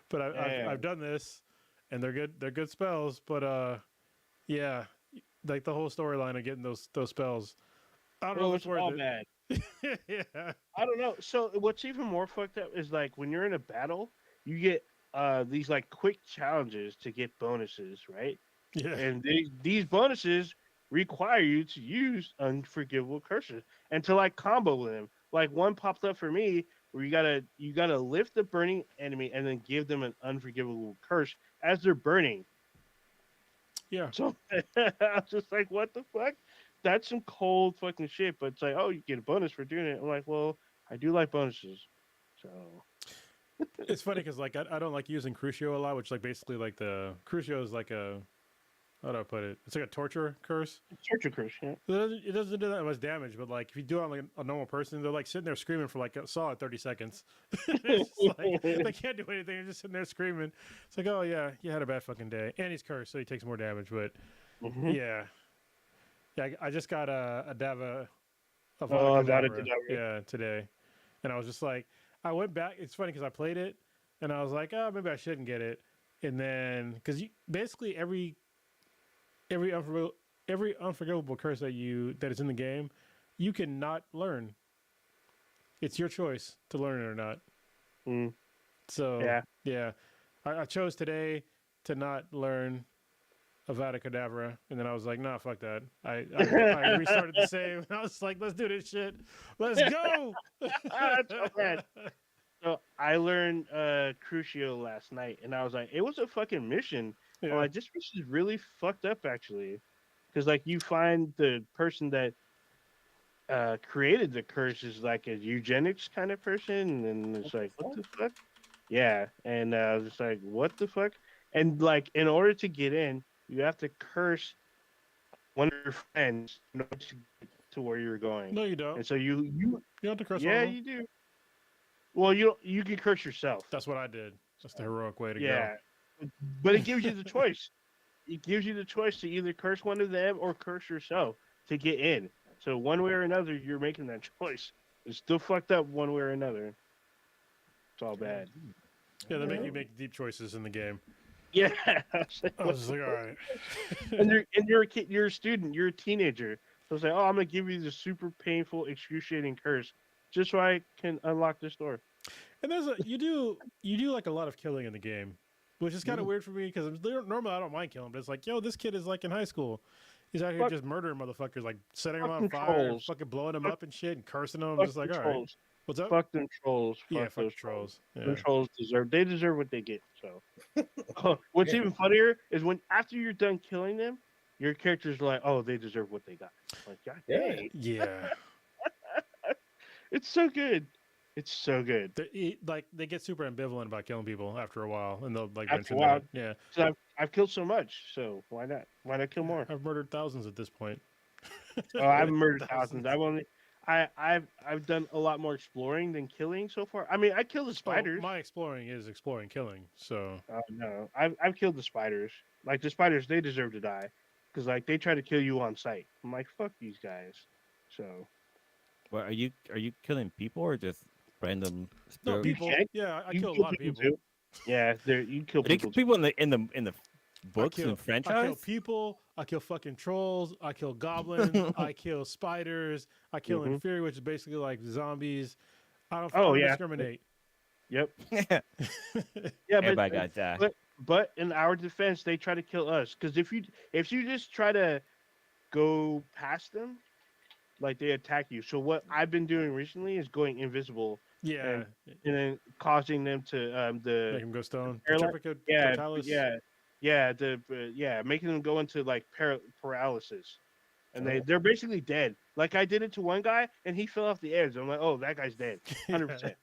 [SPEAKER 3] but I've done this, and they're good spells. But yeah, like the whole storyline of getting those spells. I don't know if
[SPEAKER 2] it's
[SPEAKER 3] it's worth
[SPEAKER 2] all
[SPEAKER 3] it.
[SPEAKER 2] bad.
[SPEAKER 3] Yeah.
[SPEAKER 2] I don't know. So what's even more fucked up is like when you're in a battle, you get these like quick challenges to get bonuses, right?
[SPEAKER 3] Yeah.
[SPEAKER 2] And these bonuses require you to use unforgivable curses and to like combo them. Like one popped up for me where you gotta lift the burning enemy and then give them an unforgivable curse as they're burning.
[SPEAKER 3] Yeah.
[SPEAKER 2] So I was just like, what the fuck? That's some cold fucking shit. But it's like, oh, you get a bonus for doing it. I'm like, well, I do like bonuses. So
[SPEAKER 3] It's funny because like I don't like using Crucio a lot, which like basically like the Crucio is like a how do I put it? It's like a torture curse.
[SPEAKER 2] torture curse, yeah.
[SPEAKER 3] It doesn't do that much damage, but like if you do it on like a normal person, they're like sitting there screaming for like a solid 30 seconds. It's just like, they can't do anything. They're just sitting there screaming. It's like, oh yeah, you had a bad fucking day, and he's cursed, so he takes more damage. But yeah, I just got a Dava. Yeah, today, and I was just like, I went back. It's funny because I played it, and I was like, oh, maybe I shouldn't get it. And then because basically every unforgivable curse that is in the game, you cannot learn. It's your choice to learn it or not. So yeah, I chose today to not learn Avada Kedavra, and then I was like, nah, fuck that. I restarted the save, and I was like, let's do this shit. Let's go.
[SPEAKER 2] So bad. So I learned Crucio last night, and I was like, it was a fucking mission.
[SPEAKER 3] Yeah.
[SPEAKER 2] I'm like, this mission is really fucked up, actually, because like you find the person that created the curse is like a eugenics kind of person, and it's like, what the fuck? Yeah, and I was just like, what the fuck? And like, in order to get in, you have to curse one of your friends in order to get to where you're going.
[SPEAKER 3] No, you don't.
[SPEAKER 2] And so you
[SPEAKER 3] You have to curse one
[SPEAKER 2] yeah,
[SPEAKER 3] of them.
[SPEAKER 2] you do. Well, you can curse yourself.
[SPEAKER 3] That's what I did. That's the heroic way to
[SPEAKER 2] Yeah, but it gives you the choice. It gives you the choice to either curse one of them or curse yourself to get in. So one way or another, you're making that choice. It's still fucked up one way or another. It's all bad.
[SPEAKER 3] Yeah, they make you make deep choices in the game.
[SPEAKER 2] Yeah.
[SPEAKER 3] I was just like, all right.
[SPEAKER 2] and you're a kid, you're a student, you're a teenager. So it's like, oh, I'm gonna give you the super painful, excruciating curse just so I can unlock this door.
[SPEAKER 3] And there's you do like a lot of killing in the game, which is kind of weird for me because normally I don't mind killing, but it's like, yo, this kid is like in high school. He's out here just murdering motherfuckers, like setting them on fire, and fucking blowing them up and shit, and cursing them. I'm just like, all right, what's up?
[SPEAKER 2] Fuck them trolls.
[SPEAKER 3] Yeah,
[SPEAKER 2] fuck
[SPEAKER 3] fuck
[SPEAKER 2] those
[SPEAKER 3] trolls. Yeah.
[SPEAKER 2] Them trolls deserve what they get. So, what's even funnier is when after you're done killing them, your characters are like, oh, they deserve what they got. Like, God dang.
[SPEAKER 3] Yeah.
[SPEAKER 2] It's so good. It's so good.
[SPEAKER 3] They get super ambivalent about killing people after a while, and they'll like
[SPEAKER 2] After
[SPEAKER 3] mention
[SPEAKER 2] a while,
[SPEAKER 3] that. Yeah.
[SPEAKER 2] So I've killed so much, so why not? Why not kill more?
[SPEAKER 3] I've murdered thousands at this point.
[SPEAKER 2] Oh, I've murdered thousands. I've done a lot more exploring than killing so far. I mean, I killed the spiders.
[SPEAKER 3] My exploring is exploring killing. So.
[SPEAKER 2] Oh no, I've killed the spiders. Like the spiders, they deserve to die, because like they try to kill you on sight. I'm like, fuck these guys. So.
[SPEAKER 4] Well, are you killing people or just random?
[SPEAKER 3] No, people. Yeah, I kill a lot of people. Too.
[SPEAKER 2] Yeah, you kill people.
[SPEAKER 4] People in the books and franchise.
[SPEAKER 3] I kill people. I kill fucking trolls. I kill goblins. I kill spiders. I kill inferi, which is basically like zombies. I don't discriminate.
[SPEAKER 2] Yep.
[SPEAKER 4] Yeah, everybody got that.
[SPEAKER 2] But in our defense, they try to kill us because if you just try to go past them, like they attack you. So what I've been doing recently is going invisible.
[SPEAKER 3] Yeah,
[SPEAKER 2] and then causing them to
[SPEAKER 3] make them go stone.
[SPEAKER 2] Making them go into like paralysis, and they're basically dead. Like I did it to one guy, and he fell off the edge. I'm like, oh, that guy's dead, 100%,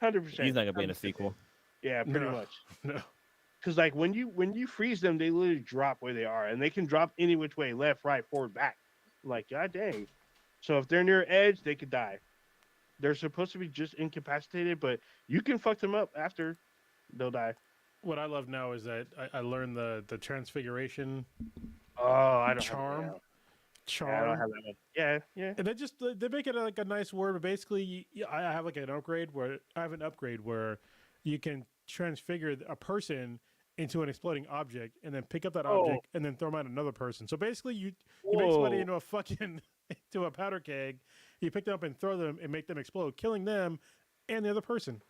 [SPEAKER 2] 100%.
[SPEAKER 4] He's not gonna be in a sequel.
[SPEAKER 2] Yeah, pretty much.
[SPEAKER 3] No,
[SPEAKER 2] because like when you freeze them, they literally drop where they are, and they can drop any which way, left, right, forward, back. I'm like, god dang. So if they're near edge, they could die. They're supposed to be just incapacitated, but you can fuck them up after they'll die.
[SPEAKER 3] What I love now is that I learned the transfiguration.
[SPEAKER 2] Oh, I don't
[SPEAKER 3] charm.
[SPEAKER 2] Have
[SPEAKER 3] charm.
[SPEAKER 2] Yeah, I don't have that one. Yeah.
[SPEAKER 3] And they make it like a nice word, but basically, I have like an upgrade where you can transfigure a person into an exploding object, and then pick up that object, and then throw them at another person. So basically, you make somebody into a fucking into a powder keg. You pick them up and throw them and make them explode, killing them and the other person.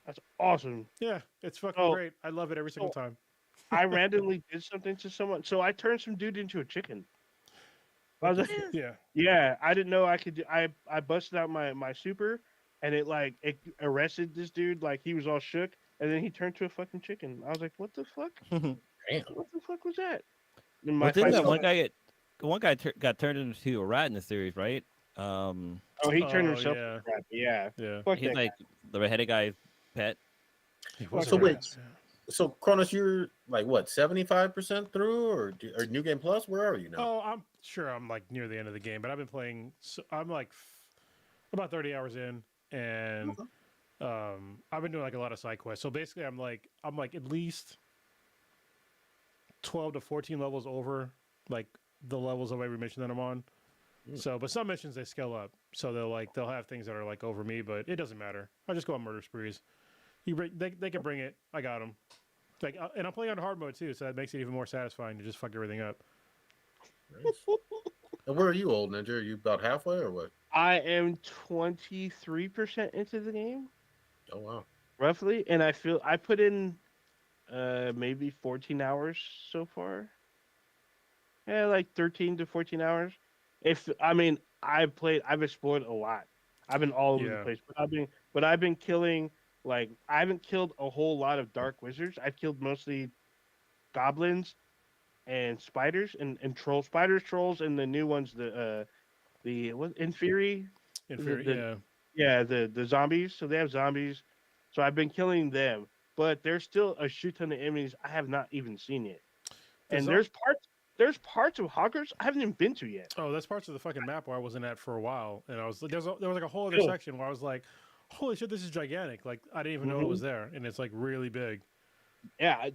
[SPEAKER 2] That's awesome.
[SPEAKER 3] Yeah, it's fucking great. I love it every single time.
[SPEAKER 2] I randomly did something to someone, so I turned some dude into a chicken. I was like, yeah. I didn't know I could. I busted out my super, and it arrested this dude. Like he was all shook, and then he turned to a fucking chicken. I was like, what the fuck?
[SPEAKER 1] Damn.
[SPEAKER 2] What the fuck was that?
[SPEAKER 4] Well, didn't that one guy got turned into a rat in the series, right?
[SPEAKER 2] He turned himself into a rat. Yeah. Fuck
[SPEAKER 4] He's like the redheaded guy's pet.
[SPEAKER 1] So wait, so Cronus, you're like what, 75% through, or New Game Plus? Where are you now?
[SPEAKER 3] Oh, I'm sure I'm like near the end of the game, but I've been playing. So I'm like about 30 hours in, and I've been doing like a lot of side quests. So basically, I'm like at least 12 to 14 levels over like the levels of every mission that I'm on. So, but some missions they scale up, so they'll have things that are like over me, but it doesn't matter. I just go on murder sprees. They can bring it. I got them. Like, and I'm playing on hard mode too, so that makes it even more satisfying to just fuck everything up.
[SPEAKER 1] Nice. And where are you, old ninja? Are you about halfway or what?
[SPEAKER 2] I am 23% into the game.
[SPEAKER 1] Oh wow.
[SPEAKER 2] Roughly, and I put in maybe 14 hours so far. Yeah, like 13 to 14 hours. I've explored a lot. I've been all over the place, but I've been killing. Like, I haven't killed a whole lot of dark wizards. I've killed mostly goblins and spiders and trolls. Spiders, trolls, and the new ones, the inferi. The zombies. So they have zombies. So I've been killing them, but there's still a shit ton of enemies I have not even seen yet. And there's parts of Hogwarts I haven't even been to yet.
[SPEAKER 3] Oh, that's parts of the fucking map where I wasn't at for a while, and there was like a whole other section where I was like, holy shit, this is gigantic. Like, I didn't even know it was there, and it's like really big.
[SPEAKER 2] Yeah,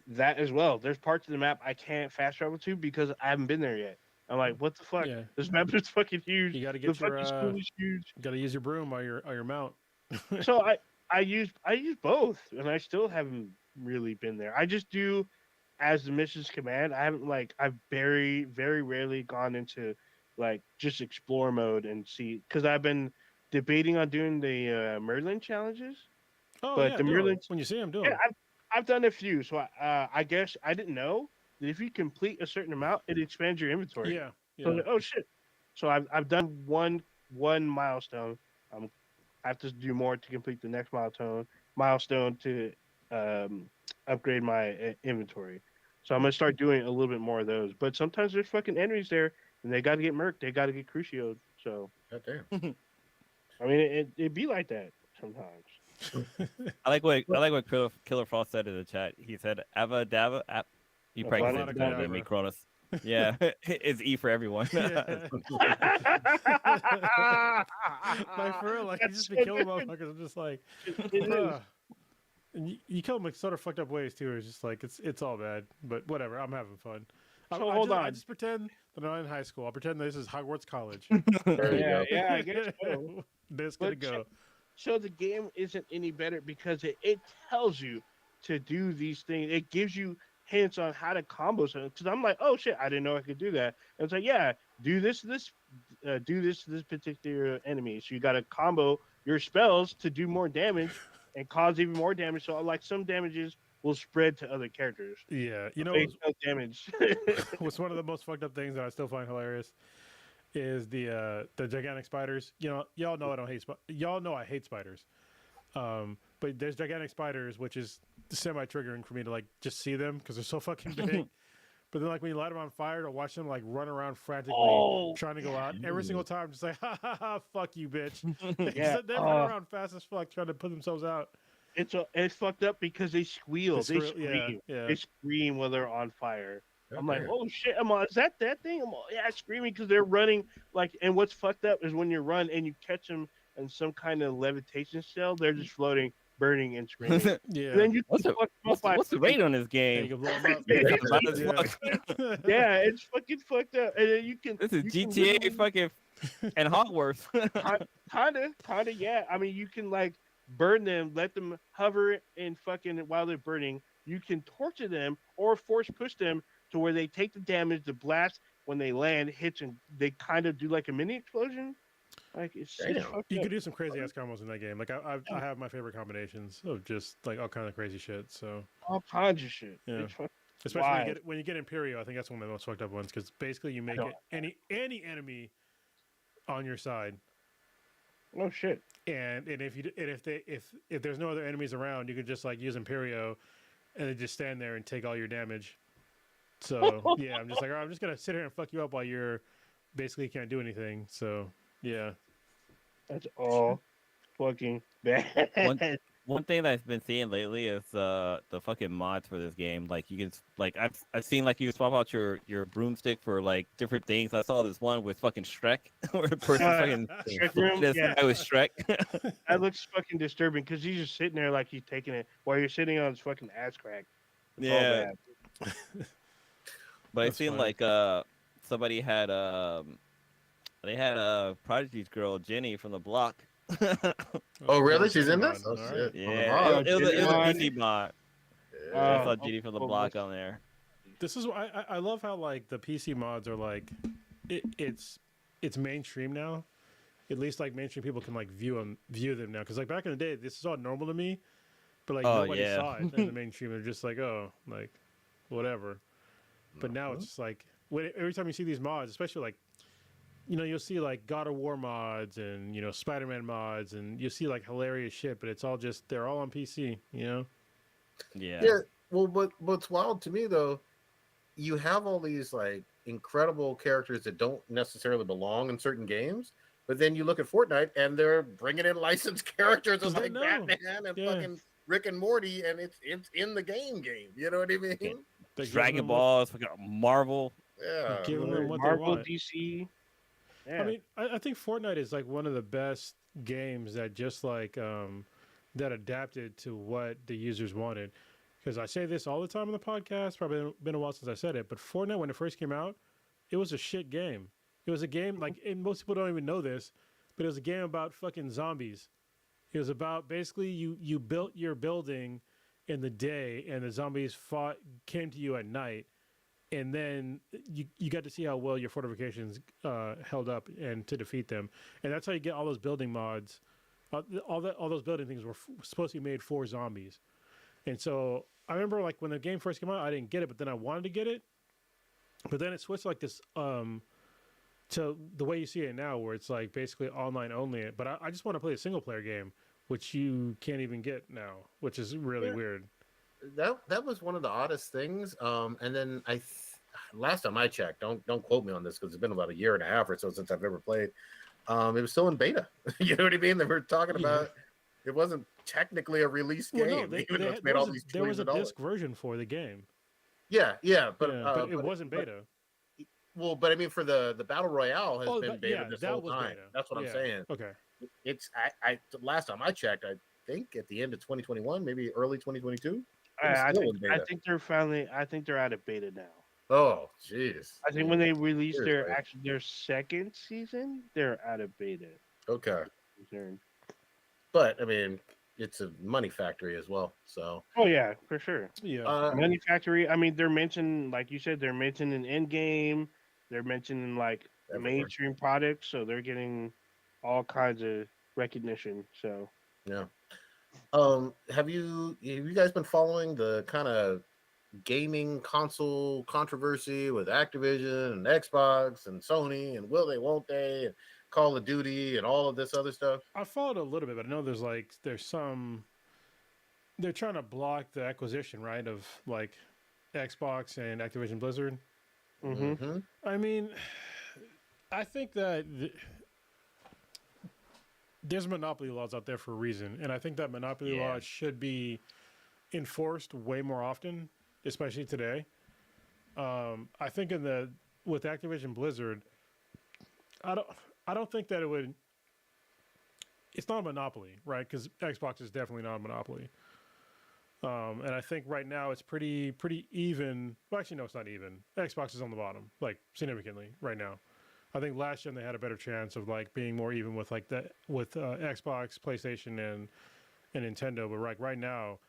[SPEAKER 2] that as well. There's parts of the map I can't fast travel to because I haven't been there yet. I'm like, what the fuck? Yeah. This map is fucking huge.
[SPEAKER 3] You got to get
[SPEAKER 2] school is huge.
[SPEAKER 3] You got to use your broom or your mount.
[SPEAKER 2] So I use both, and I still haven't really been there. I just do as the missions command. I haven't I've very rarely gone into like just explore mode and see because I've been debating on doing the Merlin challenges,
[SPEAKER 3] Oh
[SPEAKER 2] but
[SPEAKER 3] yeah,
[SPEAKER 2] the
[SPEAKER 3] do 'em.
[SPEAKER 2] Merlin
[SPEAKER 3] When you see them, do
[SPEAKER 2] yeah,
[SPEAKER 3] them.
[SPEAKER 2] I've done a few. So I guess I didn't know that if you complete a certain amount, it expands your inventory.
[SPEAKER 3] Yeah,
[SPEAKER 2] So I'm
[SPEAKER 3] yeah.
[SPEAKER 2] like, oh shit. So I've done one milestone. I have to do more to complete the next milestone to um, upgrade my inventory. So I'm gonna start doing a little bit more of those. But sometimes there's fucking enemies there, and they got to get murked. They got to get crucioed. So
[SPEAKER 1] God damn.
[SPEAKER 2] I mean, it be like that sometimes.
[SPEAKER 4] I like what Killer Frost said in the chat. He said Ava Dava. You probably
[SPEAKER 2] Avada
[SPEAKER 4] said it
[SPEAKER 3] Avada
[SPEAKER 4] better than me,
[SPEAKER 3] Kedavra.
[SPEAKER 4] Cronus. Yeah, it's E for everyone.
[SPEAKER 3] Yeah. Like for real, like you
[SPEAKER 2] That's
[SPEAKER 3] just be
[SPEAKER 2] so
[SPEAKER 3] killing
[SPEAKER 2] good.
[SPEAKER 3] motherfuckers. I'm just like,
[SPEAKER 2] It is.
[SPEAKER 3] bruh. And you kill them like sort of fucked up ways too. It's just like it's all bad. But whatever. I'm having fun.
[SPEAKER 2] So hold
[SPEAKER 3] I
[SPEAKER 2] on.
[SPEAKER 3] just pretend that I'm in high school. I'll pretend this is Hogwarts College.
[SPEAKER 1] There you go.
[SPEAKER 2] Yeah, I guess so.
[SPEAKER 3] This gonna
[SPEAKER 2] But
[SPEAKER 3] go.
[SPEAKER 2] so the game isn't any better because it tells you to do these things. It gives you hints on how to combo something. Because I'm like, oh shit, I didn't know I could do that. And it's like, yeah, do do this particular enemy. So you got to combo your spells to do more damage and cause even more damage. So like some damages will spread to other characters.
[SPEAKER 3] Yeah, you know,
[SPEAKER 2] Base no damage.
[SPEAKER 3] what's one of the most fucked up things that I still find hilarious is the gigantic spiders. You know, y'all know I don't hate y'all know I hate spiders. But there's gigantic spiders, which is semi-triggering for me to like just see them because they're so fucking big. But then, like when you light them on fire, to watch them like run around frantically
[SPEAKER 2] Oh,
[SPEAKER 3] trying to go out every single time, just like ha ha ha, fuck you, bitch.
[SPEAKER 2] yeah.
[SPEAKER 3] They run around fast as fuck trying to put themselves out.
[SPEAKER 2] It's fucked up because they squeal. They
[SPEAKER 3] Yeah,
[SPEAKER 2] scream.
[SPEAKER 3] yeah,
[SPEAKER 2] They scream when they're on fire.
[SPEAKER 1] God
[SPEAKER 2] I'm like,
[SPEAKER 1] damn.
[SPEAKER 2] oh shit! Is that thing? Yeah, screaming because they're running. Like, and what's fucked up is when you run and you catch them in some kind of levitation cell, they're just floating, burning, and screaming. And
[SPEAKER 3] yeah.
[SPEAKER 2] then you can fuck them up by
[SPEAKER 4] what's the rate on this
[SPEAKER 3] Yeah,
[SPEAKER 4] game?
[SPEAKER 3] you can blow them up.
[SPEAKER 4] It's bad as
[SPEAKER 3] Yeah.
[SPEAKER 4] fuck.
[SPEAKER 2] yeah, it's fucking fucked up. And then
[SPEAKER 4] This is
[SPEAKER 2] you can
[SPEAKER 4] GTA
[SPEAKER 2] literally-
[SPEAKER 4] fucking and Hogwarts.
[SPEAKER 2] kinda, yeah. I mean, you can like burn them, let them hover and fucking while they're burning. You can torture them or force push them to where they take the damage. The blast when they land hits and they kind of do like a mini explosion. Like it's
[SPEAKER 1] Damn.
[SPEAKER 2] fucked
[SPEAKER 3] You
[SPEAKER 2] up.
[SPEAKER 3] could do some crazy ass combos in that game. Like I have my favorite combinations of just like all kind of crazy shit. So
[SPEAKER 2] All kinds of shit.
[SPEAKER 3] Yeah.
[SPEAKER 2] It's fucking
[SPEAKER 3] especially
[SPEAKER 2] wild.
[SPEAKER 3] when you get Imperio, I think that's one of the most fucked up ones because basically you make it any enemy on your side,
[SPEAKER 2] Oh shit.
[SPEAKER 3] and if there's no other enemies around, you can just like use Imperio, and then just stand there and take all your damage. So yeah, I'm just like, all right, I'm just gonna sit here and fuck you up while you're basically can't do anything. So yeah,
[SPEAKER 2] That's all fucking bad.
[SPEAKER 4] One thing that I've been seeing lately is the fucking mods for this game. Like you can like I've seen like you can swap out your broomstick for like different things. I saw this one with fucking Shrek, where the person fucking
[SPEAKER 2] Shrek room?
[SPEAKER 4] this
[SPEAKER 2] Yeah.
[SPEAKER 4] guy was Shrek.
[SPEAKER 2] That looks fucking disturbing because he's just sitting there like he's taking it while you're sitting on his fucking ass crack. It's all
[SPEAKER 4] Yeah.
[SPEAKER 2] bad.
[SPEAKER 4] But I
[SPEAKER 3] That's
[SPEAKER 4] seen
[SPEAKER 3] funny.
[SPEAKER 4] like somebody had they had a Prodigy's girl Jenny from the block.
[SPEAKER 1] Oh, really?
[SPEAKER 3] That's
[SPEAKER 1] She's in
[SPEAKER 3] mod.
[SPEAKER 1] this? Oh,
[SPEAKER 3] All
[SPEAKER 1] shit.
[SPEAKER 3] right.
[SPEAKER 4] Yeah, it was a
[SPEAKER 2] Jenny
[SPEAKER 4] PC mod.
[SPEAKER 1] Yeah.
[SPEAKER 4] I saw Jenny from the block on there.
[SPEAKER 3] This is why I love how like the PC mods are like it's mainstream now. At least like mainstream people can like view them now because like back in the day this is all normal to me, but like nobody
[SPEAKER 4] yeah.
[SPEAKER 3] saw it in the mainstream. They're just like oh like whatever. But now it's just like every time you see these mods, especially like you know you'll see like God of War mods and you know Spider-Man mods and you'll see like hilarious shit, but it's all just they're all on PC. You know.
[SPEAKER 4] Yeah.
[SPEAKER 1] Yeah. Well, what's wild to me though, you have all these like incredible characters that don't necessarily belong in certain games, but then you look at Fortnite and they're bringing in licensed characters
[SPEAKER 3] Because
[SPEAKER 1] like
[SPEAKER 3] they know.
[SPEAKER 1] Batman and
[SPEAKER 3] Yeah.
[SPEAKER 1] fucking Rick and Morty, and it's in the game. You know what I mean?
[SPEAKER 4] Yeah.
[SPEAKER 3] They're giving
[SPEAKER 4] Dragon
[SPEAKER 3] them
[SPEAKER 4] Balls, fucking Marvel.
[SPEAKER 1] Yeah.
[SPEAKER 3] giving them what they
[SPEAKER 2] Marvel,
[SPEAKER 3] want.
[SPEAKER 2] DC. Yeah.
[SPEAKER 3] I mean, I think Fortnite is like one of the best games that just like that adapted to what the users wanted. Because I say this all the time on the podcast. Probably been a while since I said it, but Fortnite when it first came out, it was a shit game. It was a game like, and most people don't even know this, but it was a game about fucking zombies. It was about basically you built your building in the day, and the zombies came to you at night, and then you got to see how well your fortifications held up and to defeat them, and that's how you get all those building mods. All those building things were supposed to be made for zombies, and so I remember like when the game first came out, I didn't get it, but then I wanted to get it, but then it switched like this to the way you see it now, where it's like basically online only. But I just want to play a single player game, which you can't even get now, which is really weird.
[SPEAKER 1] That was one of the oddest things. And then last time I checked, don't quote me on this because it's been about a year and a half or so since I've ever played. It was still in beta. You know what I mean? They were talking about it wasn't technically a release game.
[SPEAKER 3] No, there was a disc version for the game.
[SPEAKER 1] Yeah, but
[SPEAKER 3] it wasn't beta.
[SPEAKER 1] But I mean, for the battle royale has been beta this whole time.
[SPEAKER 3] Beta.
[SPEAKER 1] That's what I'm saying.
[SPEAKER 3] Okay.
[SPEAKER 1] It's I last time I checked, I think at the end of 2021, maybe early 2022.
[SPEAKER 2] I think they're out of beta now.
[SPEAKER 1] Oh, jeez.
[SPEAKER 2] I think when they released their second season, they're out of beta.
[SPEAKER 1] Okay. But I mean, it's a money factory as well. So.
[SPEAKER 2] Oh yeah, for sure.
[SPEAKER 3] Yeah.
[SPEAKER 2] Money factory. I mean, they're mentioned, like you said, they're mentioned in Endgame. They're mentioned in like mainstream products, so they're getting all kinds of recognition. So.
[SPEAKER 1] Yeah. Have you guys been following the kind of gaming console controversy with Activision and Xbox and Sony and will they, won't they, and Call of Duty and all of this other stuff?
[SPEAKER 3] I followed a little bit, but I know there's some. They're trying to block the acquisition, right, of like Xbox and Activision Blizzard.
[SPEAKER 2] Mm-hmm.
[SPEAKER 3] I mean, I think that there's monopoly laws out there for a reason, and I think that monopoly laws should be enforced way more often, especially today. I think with Activision Blizzard, I don't think that it would. It's not a monopoly, right? Because Xbox is definitely not a monopoly. And I think right now it's pretty even. Well, actually, no, it's not even. Xbox is on the bottom, like significantly right now. I think last gen they had a better chance of like being more even with like that with Xbox, PlayStation, and Nintendo. But right now,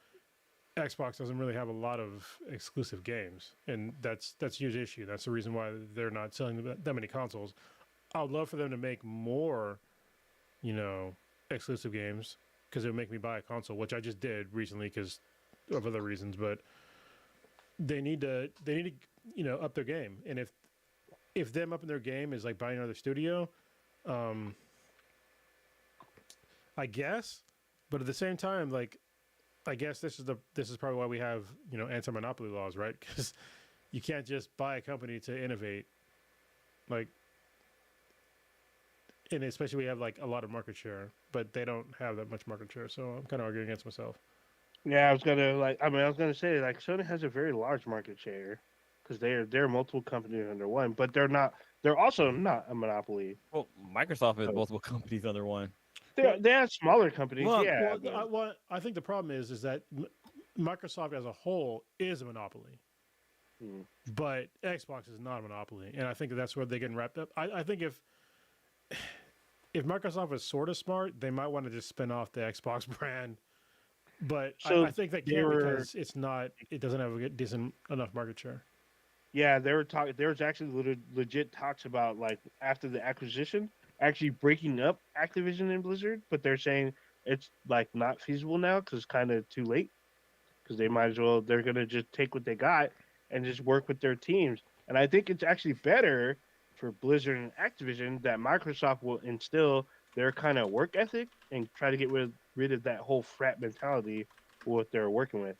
[SPEAKER 3] Xbox doesn't really have a lot of exclusive games, and that's a huge issue. That's the reason why they're not selling that many consoles. I would love for them to make more, exclusive games because it would make me buy a console, which I just did recently because of other reasons. But they need to up their game, and if them upping their game is like buying another studio, I guess. But at the same time, like, I guess this is probably why we have anti-monopoly laws, right? Because you can't just buy a company to innovate, like, and especially we have like a lot of market share, but they don't have that much market share. So I'm kind of arguing against myself.
[SPEAKER 2] Yeah, I was gonna say like Sony has a very large market share because they're multiple companies under one, but they're also not a monopoly.
[SPEAKER 4] Well, Microsoft is multiple companies under one.
[SPEAKER 2] They have smaller companies.
[SPEAKER 3] I think the problem is that Microsoft as a whole is a monopoly, but Xbox is not a monopoly, and I think that's where they're getting wrapped up. I think if Microsoft is sort of smart, they might want to just spin off the Xbox brand. But I think they can't because it doesn't have a decent enough market share.
[SPEAKER 2] Yeah, there was actually legit talks about like after the acquisition actually breaking up Activision and Blizzard, but they're saying it's like not feasible now because it's kind of too late. Because they're gonna just take what they got and just work with their teams. And I think it's actually better for Blizzard and Activision that Microsoft will instill their kind of work ethic and try to get rid of that whole frat mentality what they're working with.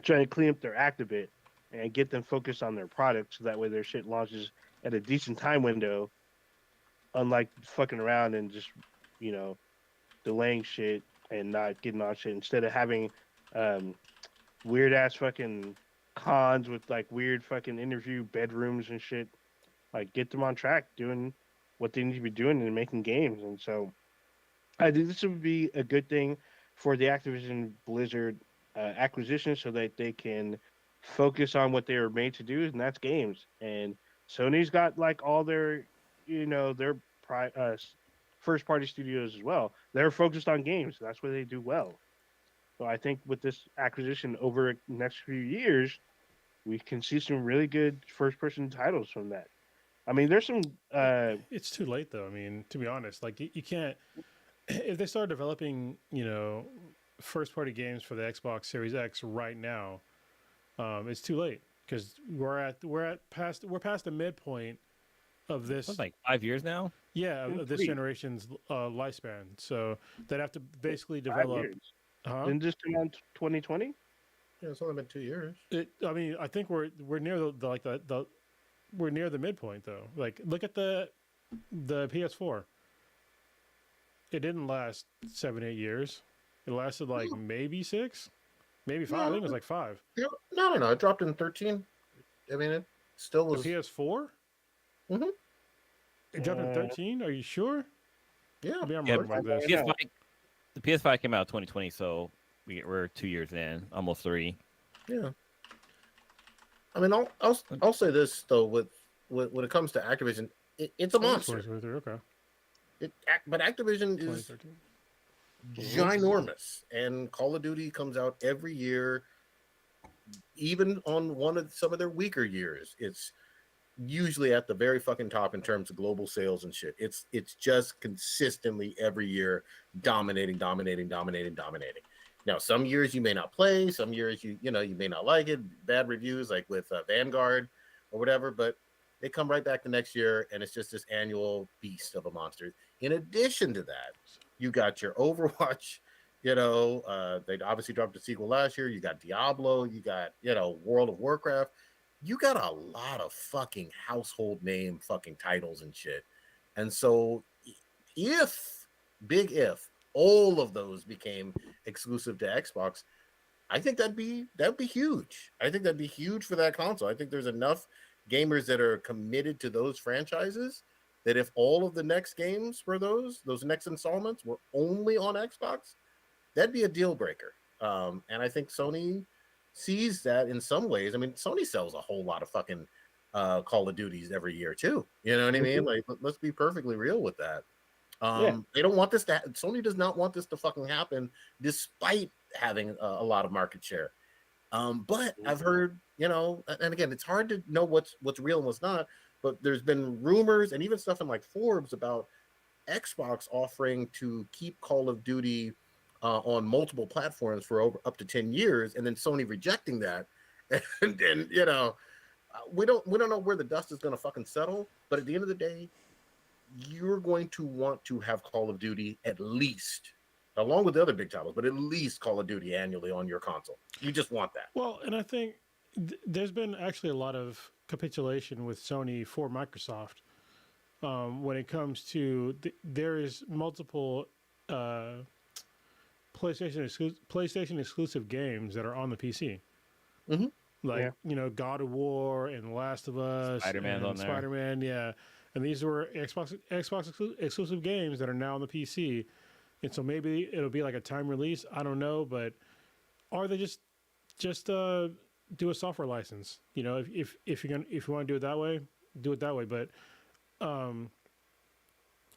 [SPEAKER 2] Trying to clean up their act a bit and get them focused on their product so that way their shit launches at a decent time window, unlike fucking around and just, delaying shit and not getting on shit instead of having weird ass fucking cons with like weird fucking interview bedrooms and shit. Like get them on track doing what they need to be doing and making games. And so I think this would be a good thing for the Activision Blizzard acquisition so that they can focus on what they were made to do, and that's games. And Sony's got like all their, first party studios as well. They're focused on games. That's where they do well. So I think with this acquisition over the next few years, we can see some really good first person titles from that. I mean, there's some.
[SPEAKER 3] It's too late though. I mean, to be honest, like you can't if they start developing, first party games for the Xbox Series X right now, it's too late because we're past the midpoint of this.
[SPEAKER 4] That's like 5 years now.
[SPEAKER 3] Yeah, of this generation's lifespan. So they'd have to basically develop.
[SPEAKER 2] Didn't this come out 2020?
[SPEAKER 1] Yeah, it's only been 2 years.
[SPEAKER 3] I mean, I think we're near the we're near the midpoint though. Like, look at the PS4. It didn't last 7-8 years. It lasted like maybe 6, maybe 5. I think it was like 5.
[SPEAKER 1] No. It dropped in 13. I mean, it still was.
[SPEAKER 3] The PS4.
[SPEAKER 1] Mm-hmm.
[SPEAKER 3] It dropped in 13. Are you sure?
[SPEAKER 1] Yeah.
[SPEAKER 3] I mean, I'm wrong about this.
[SPEAKER 4] The PS5 came out 2020, so we're 2 years in, almost 3.
[SPEAKER 1] Yeah. I mean, I'll say this though, when it comes to Activision, it's a monster.
[SPEAKER 3] Okay.
[SPEAKER 1] But Activision is ginormous, and Call of Duty comes out every year. Even on some of their weaker years, it's usually at the very fucking top in terms of global sales and shit. It's just consistently every year dominating. Now, some years you may not play, some years you may not like it, bad reviews like with Vanguard or whatever, but they come right back the next year, and it's just this annual beast of a monster. In addition to that, you got your Overwatch. They obviously dropped a sequel last year. You got Diablo. You got World of Warcraft. You got a lot of fucking household name fucking titles and shit. And so, if all of those became exclusive to Xbox, I think that'd be huge. I think that'd be huge for that console. I think there's enough gamers that are committed to those franchises that if all of the next games were those next installments were only on Xbox, that'd be a deal breaker. And I think Sony sees that in some ways. I mean, Sony sells a whole lot of fucking Call of Duties every year too. You know what I mean? Like, let's be perfectly real with that. They don't want this to. Sony does not want this to fucking happen, despite having a lot of market share. But I've heard, and again, it's hard to know what's real and what's not. But there's been rumors and even stuff in like Forbes about Xbox offering to keep Call of Duty on multiple platforms for up to 10 years, and then Sony rejecting that. And we don't know where the dust is going to fucking settle. But at the end of the day, you're going to want to have Call of Duty at least, along with the other big titles, but at least Call of Duty annually on your console. You just want that.
[SPEAKER 3] Well, and I think there's been actually a lot of capitulation with Sony for Microsoft when it comes to there is multiple PlayStation exclusive games that are on the PC.
[SPEAKER 1] Mm-hmm.
[SPEAKER 3] Like, God of War and Last of Us,
[SPEAKER 4] Spider-Man's on there.
[SPEAKER 3] Spider-Man, yeah. And these were Xbox exclusive games that are now on the PC. And so maybe it'll be like a time release. I don't know, but or they just do a software license. If you want to do it that way, do it that way. But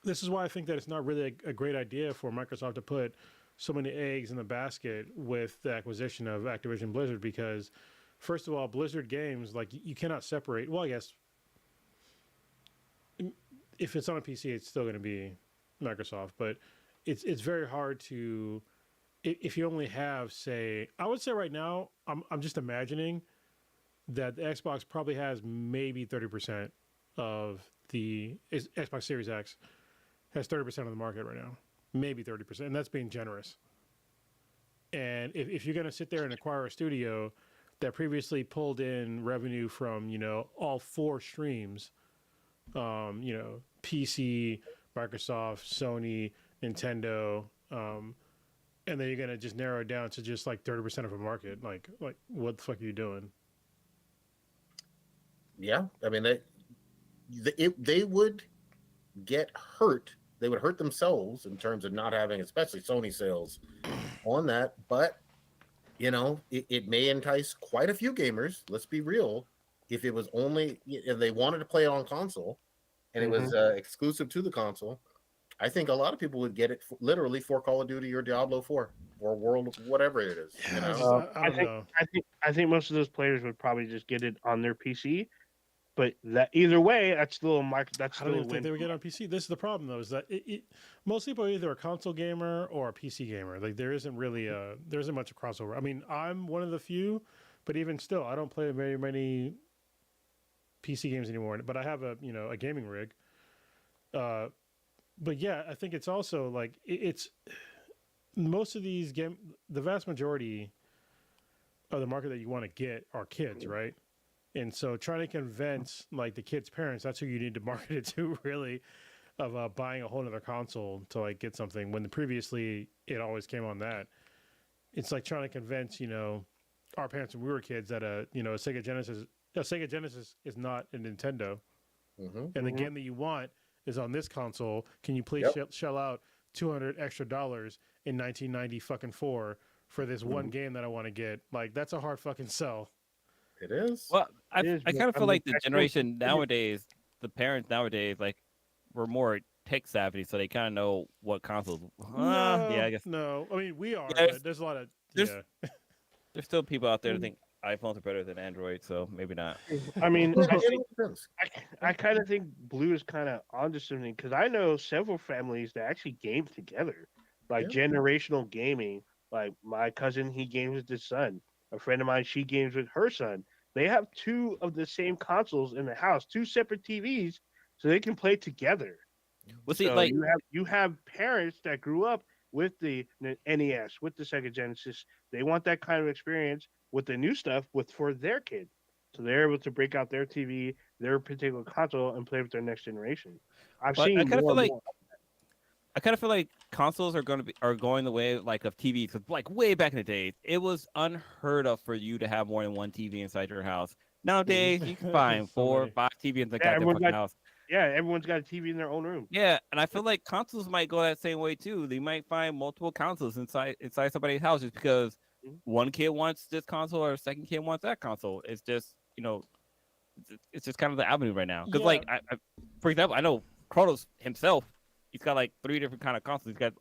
[SPEAKER 3] this is why I think that it's not really a great idea for Microsoft to put so many eggs in the basket with the acquisition of Activision Blizzard, because first of all, Blizzard games, like, you cannot separate. Well, I guess if it's on a PC, it's still going to be Microsoft, but it's very hard to, if you only have, say, I would say right now, I'm just imagining that the Xbox probably has maybe 30% of the Xbox Series X has 30% of the market right now, maybe 30%, and that's being generous. And if you're going to sit there and acquire a studio that previously pulled in revenue from, all 4 streams, PC, Microsoft, Sony, Nintendo, and then you're gonna just narrow it down to just like 30% of a market. Like what the fuck are you doing?
[SPEAKER 1] Yeah, I mean, they would get hurt. They would hurt themselves in terms of not having, especially Sony sales on that. But it may entice quite a few gamers. Let's be real. If it was only if they wanted to play it on console, and it was exclusive to the console, I think a lot of people would get it literally for Call of Duty or Diablo 4 or World, whatever it is. You know,
[SPEAKER 3] I don't know.
[SPEAKER 2] I think most of those players would probably just get it on their PC. But that either way, that's still a market. That's
[SPEAKER 3] I don't
[SPEAKER 2] still a
[SPEAKER 3] even think
[SPEAKER 2] win.
[SPEAKER 3] they would get on PC. This is the problem, though, is that most people are either a console gamer or a PC gamer. Like there isn't really there isn't much crossover. I mean, I'm one of the few, but even still, I don't play very many PC games anymore. But I have a gaming rig. But yeah, I think it's also like it's most of these the vast majority of the market that you want to get are kids, right? And so trying to convince like the kids' parents, that's who you need to market it to, really, of buying a whole other console to like get something when previously it always came on that. It's like trying to convince, our parents when we were kids that a Sega Genesis is not a Nintendo. And the game that you want is on this console. Can you please shell out $200 extra in 1990 fucking 4 for this one game that I want to get? Like that's a hard fucking sell.
[SPEAKER 1] it is.
[SPEAKER 4] Well, I kind of feel like the generation nowadays, the parents nowadays, like, we're more tech savvy, so they kind of know what consoles. Yeah, I guess.
[SPEAKER 3] No, I mean we are,
[SPEAKER 4] Yeah,
[SPEAKER 3] but there's a lot of
[SPEAKER 4] there's still people out there that think iPhones are better than Android, so maybe not.
[SPEAKER 2] I mean,
[SPEAKER 1] It
[SPEAKER 2] I kind of think Blue is kind of onto something because I know several families that actually game together, like generational gaming. Like my cousin, he games with his son. A friend of mine, she games with her son. They have two of the same consoles in the house, two separate TVs, so they can play together.
[SPEAKER 4] Well, see,
[SPEAKER 2] So
[SPEAKER 4] like,
[SPEAKER 2] you have parents that grew up with the NES, with the Sega Genesis. They want that kind of experience with the new stuff for their kid. So they're able to break out their TV, their particular console, and play with their next generation. I've
[SPEAKER 4] but
[SPEAKER 2] seen
[SPEAKER 4] I kind of
[SPEAKER 2] more
[SPEAKER 4] feel
[SPEAKER 2] and
[SPEAKER 4] like
[SPEAKER 2] more.
[SPEAKER 4] consoles are going the way like of TVs. Cause like way back in the days, it was unheard of for you to have more than one TV inside your house. Nowadays, you can find
[SPEAKER 3] So
[SPEAKER 4] 4 or
[SPEAKER 3] many.
[SPEAKER 4] 5 TVs in the
[SPEAKER 2] Yeah,
[SPEAKER 4] goddamn fucking house.
[SPEAKER 2] Yeah, everyone's got a TV in their own room.
[SPEAKER 4] Yeah, and I feel like consoles might go that same way too. They might find multiple consoles inside somebody's house just because
[SPEAKER 2] Mhm.
[SPEAKER 4] one kid wants this console or a second kid wants that console. It's just it's just kind of the avenue right now. Because
[SPEAKER 3] Yeah.
[SPEAKER 4] like for example, I know Kronos himself. He's got like 3 different kind of consoles. He's got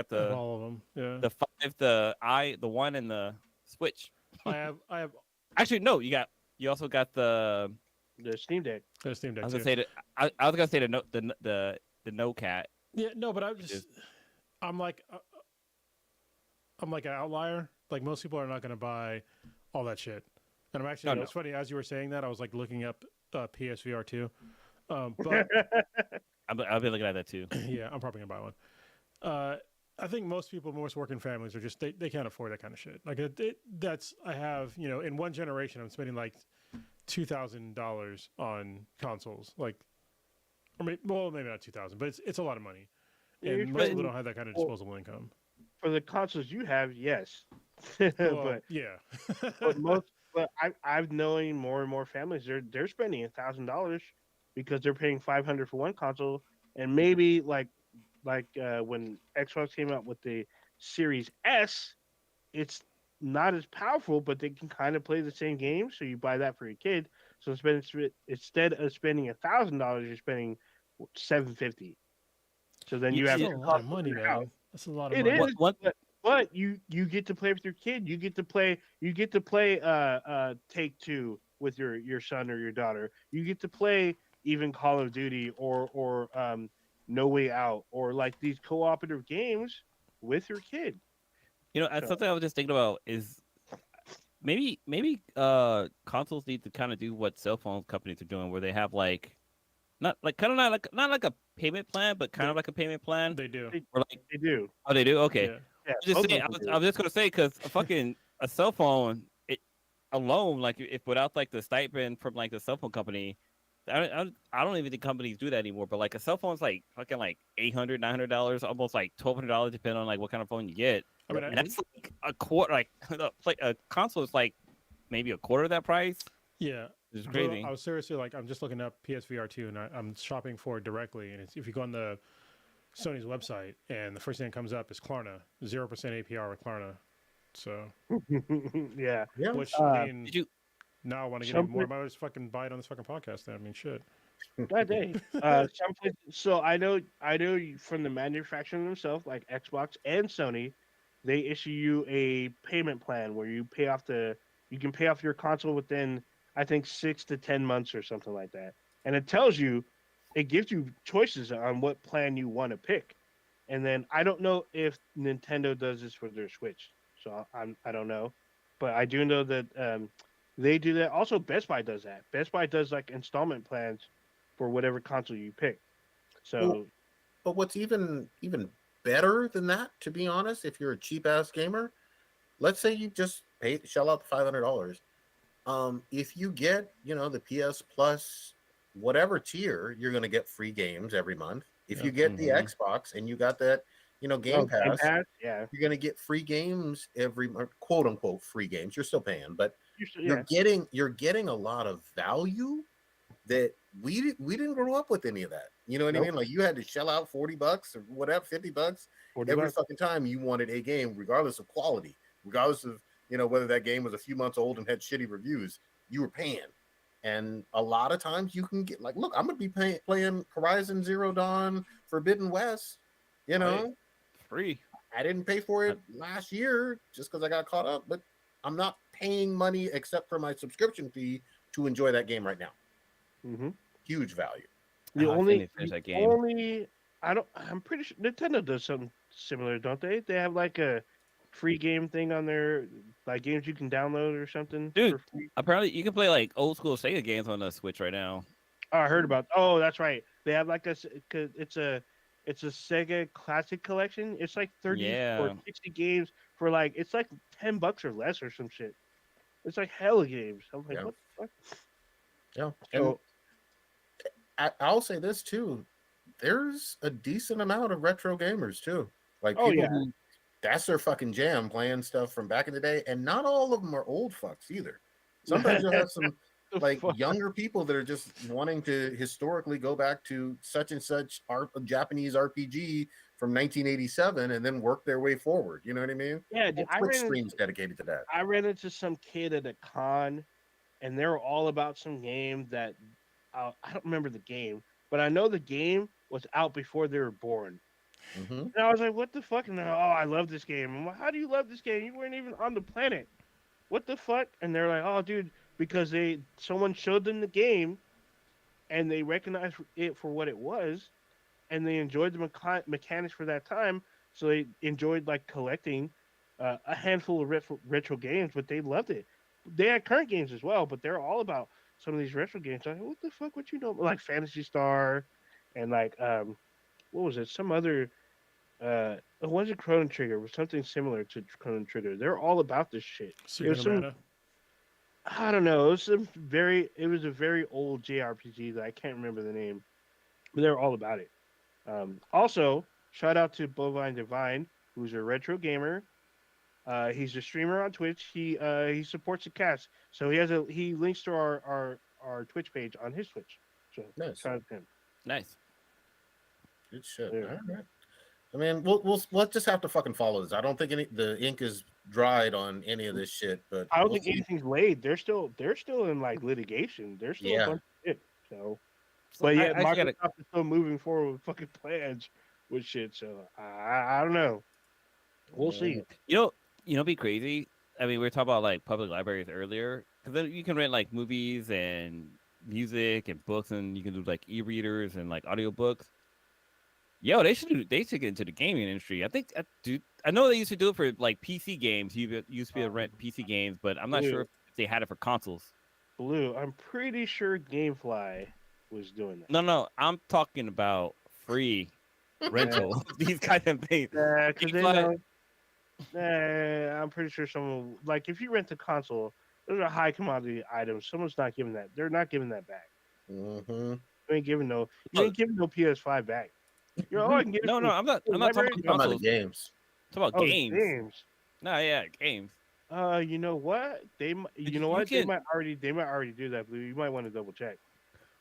[SPEAKER 4] the
[SPEAKER 3] all of them. Yeah.
[SPEAKER 4] the 5, the 1, and the Switch.
[SPEAKER 3] I have
[SPEAKER 4] Actually, no, you also got the
[SPEAKER 2] Steam Deck.
[SPEAKER 3] the Steam Deck.
[SPEAKER 4] I was
[SPEAKER 3] too.
[SPEAKER 4] gonna say I was gonna say the No Cat.
[SPEAKER 3] Yeah, no, but I'm like I'm like an outlier. Like most people are not going to buy all that shit. And I'm actually it's funny as you were saying that I was like looking up PSVR 2. But
[SPEAKER 4] I'll be looking at that too.
[SPEAKER 3] yeah, I'm probably gonna buy one. I think most people, most working families, are just they can't afford that kind of shit. Like I have in one generation I'm spending like $2,000 on consoles. Like, or maybe not 2,000, but it's a lot of money. And most people don't have that kind of disposable income.
[SPEAKER 2] For the consoles you have, yes,
[SPEAKER 3] Well,
[SPEAKER 2] but
[SPEAKER 3] yeah,
[SPEAKER 2] but I've known more and more families they're spending $1,000 because they're paying $500 for one console, and maybe like when Xbox came out with the Series S, it's not as powerful, but they can kind of play the same game. So you buy that for your kid. So instead of spending $1,000, you're spending $750. So then you have
[SPEAKER 3] a lot of money, man. That's a lot of money.
[SPEAKER 2] It is, but you get to play with your kid. You get to play Take Two with your son or your daughter. You get to play even Call of Duty or No Way Out or like these cooperative games with your kid.
[SPEAKER 4] Something I was just thinking about is maybe consoles need to kind of do what cell phone companies are doing, where they have like not like a payment plan, but kind of like a payment plan.
[SPEAKER 3] They do.
[SPEAKER 4] Or like
[SPEAKER 2] They do.
[SPEAKER 4] Oh, they do. Okay.
[SPEAKER 2] Yeah,
[SPEAKER 4] I was just gonna say because a cell phone it alone, like if without like the stipend from like the cell phone company, I don't even think companies do that anymore. But like a cell phone's like fucking like $800, $900, almost like $1,200, depending on like what kind of phone you get.
[SPEAKER 3] I mean,
[SPEAKER 4] and that's like a quarter. Like a console is like maybe a quarter of that price.
[SPEAKER 3] Yeah,
[SPEAKER 4] it's crazy.
[SPEAKER 3] I was seriously like, I'm just looking up PSVR 2, and I'm shopping for it directly. And if you go on the Sony's website, and the first thing that comes up is Klarna, 0% APR with Klarna. So
[SPEAKER 2] yeah,
[SPEAKER 3] which I mean,
[SPEAKER 4] did you?
[SPEAKER 3] now I want to get even more. I might just fucking buy it on this fucking podcast. Then I mean, shit.
[SPEAKER 2] That day. So I know from the manufacturer themselves, like Xbox and Sony, they issue you a payment plan where you can pay off your console within I think 6 to 10 months or something like that, and it gives you choices on what plan you want to pick, and then I don't know if Nintendo does this for their Switch, so I don't know, but I do know that they do that. Also, Best Buy does that. Best Buy does like installment plans for whatever console you pick.
[SPEAKER 1] Well,
[SPEAKER 2] So
[SPEAKER 1] but what's even better than that, to be honest, if you're a cheap ass gamer, let's say you just shell out the $500. If you get, the PS Plus whatever tier, you're going to get free games every month. If you get the Xbox and you got that, Game Pass,
[SPEAKER 2] yeah,
[SPEAKER 1] you're going to get free games every month, quote unquote free games. You're still paying, but
[SPEAKER 2] yeah.
[SPEAKER 1] you're getting a lot of value that we didn't grow up with any of that. You know what I mean? Like you had to shell out $40 or whatever, $50 every fucking time you wanted a game, regardless of quality, regardless of whether that game was a few months old and had shitty reviews. You were paying, and a lot of times you can get like, look, I'm gonna be playing Horizon Zero Dawn Forbidden West.
[SPEAKER 4] Free.
[SPEAKER 1] I didn't pay for it last year just because I got caught up, but I'm not paying money except for my subscription fee to enjoy that game right now.
[SPEAKER 2] Mm-hmm.
[SPEAKER 1] Huge value.
[SPEAKER 2] I'm pretty sure Nintendo does something similar, don't they? They have like a free game thing on their like games you can download or something.
[SPEAKER 4] Dude,
[SPEAKER 2] for free.
[SPEAKER 4] apparently you can play like old school Sega games on the Switch right now.
[SPEAKER 2] Oh, I heard about. Oh, that's right. They have like it's a Sega Classic Collection. It's like 30 or 60 games for like it's like $10 or less or some shit. It's like hella games. I'm like, what the fuck?
[SPEAKER 1] Yeah. So, I'll say this too. There's a decent amount of retro gamers too. Like people who that's their fucking jam, playing stuff from back in the day, and not all of them are old fucks either. Sometimes you'll have some like younger people that are just wanting to historically go back to such and such Japanese RPG from 1987 and then work their way forward. You know what I mean?
[SPEAKER 2] Yeah,
[SPEAKER 1] Twitch streams dedicated to that.
[SPEAKER 2] I ran into some kid at a con, and they were all about some game that I don't remember the game, but I know the game was out before they were born.
[SPEAKER 1] Mm-hmm.
[SPEAKER 2] And I was like, what the fuck? And they're like, oh, I love this game. I'm like, how do you love this game? You weren't even on the planet. What the fuck? And they're like, oh, dude, because someone showed them the game and they recognized it for what it was and they enjoyed the mechanics for that time. So they enjoyed like collecting a handful of retro games, but they loved it. They had current games as well, but they're all about some of these retro games. Like, what the fuck? What you know? Like Phantasy Star and like, what was it? Some other, it wasn't Chrono Trigger. It was something similar to Chrono Trigger. They're all about this shit. I don't know. It was a very old JRPG that I can't remember the name, but they're all about it. Also, shout out to Bovine Divine, who's a retro gamer. He's a streamer on Twitch. He supports the cast, so he links to our Twitch page on his Twitch. So
[SPEAKER 1] nice.
[SPEAKER 2] Shout out to him.
[SPEAKER 4] Nice.
[SPEAKER 1] Good shit. Yeah. All right. I mean, we'll just have to fucking follow this. I don't think the ink is dried on any of this shit, but
[SPEAKER 2] I don't think anything's laid. They're still in like litigation. They're still a bunch of shit. So but yeah, Microsoft is still moving forward with fucking plans with shit. So I don't know. We'll see.
[SPEAKER 4] Be crazy. I mean, we were talking about like public libraries earlier, because then you can rent like movies and music and books, and you can do like e-readers and like audiobooks. Yo, they should get into the gaming industry. I know they used to do it for like PC games. You used to be able to rent PC games, but I'm not sure if they had it for consoles.
[SPEAKER 2] Blue, I'm pretty sure GameFly was doing that.
[SPEAKER 4] No, I'm talking about free rental. These kind of things.
[SPEAKER 2] I'm pretty sure someone like if you rent a console, those are high commodity items. Someone's not giving that. They're not giving that back.
[SPEAKER 1] Mm-hmm.
[SPEAKER 2] You ain't giving no PS5 back.
[SPEAKER 4] I'm not talking about
[SPEAKER 1] games.
[SPEAKER 4] I'm talking about games. No, yeah, games.
[SPEAKER 2] You know what? They might already do that, Blue. You might want to double check.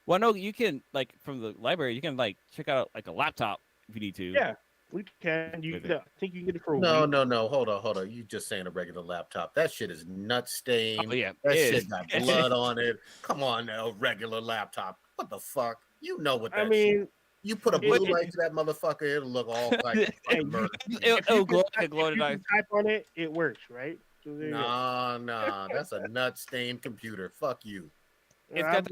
[SPEAKER 4] Well, no, you can like from the library. You can like check out like a laptop if you need to.
[SPEAKER 2] Yeah, we can. I think you can get it for a week.
[SPEAKER 1] No. Hold on. You just saying a regular laptop? That shit is nut stained.
[SPEAKER 4] Oh, yeah,
[SPEAKER 1] that shit got blood on it. Come on now, regular laptop. What the fuck? You know what that
[SPEAKER 2] I mean,
[SPEAKER 1] shit. You put a blue light to that motherfucker, it'll look all like fucking murder.
[SPEAKER 4] It'll glow like a glow in the dark.
[SPEAKER 2] Type on it, it works, right? So
[SPEAKER 1] Nah, that's a nut stained computer. Fuck you.
[SPEAKER 4] It's got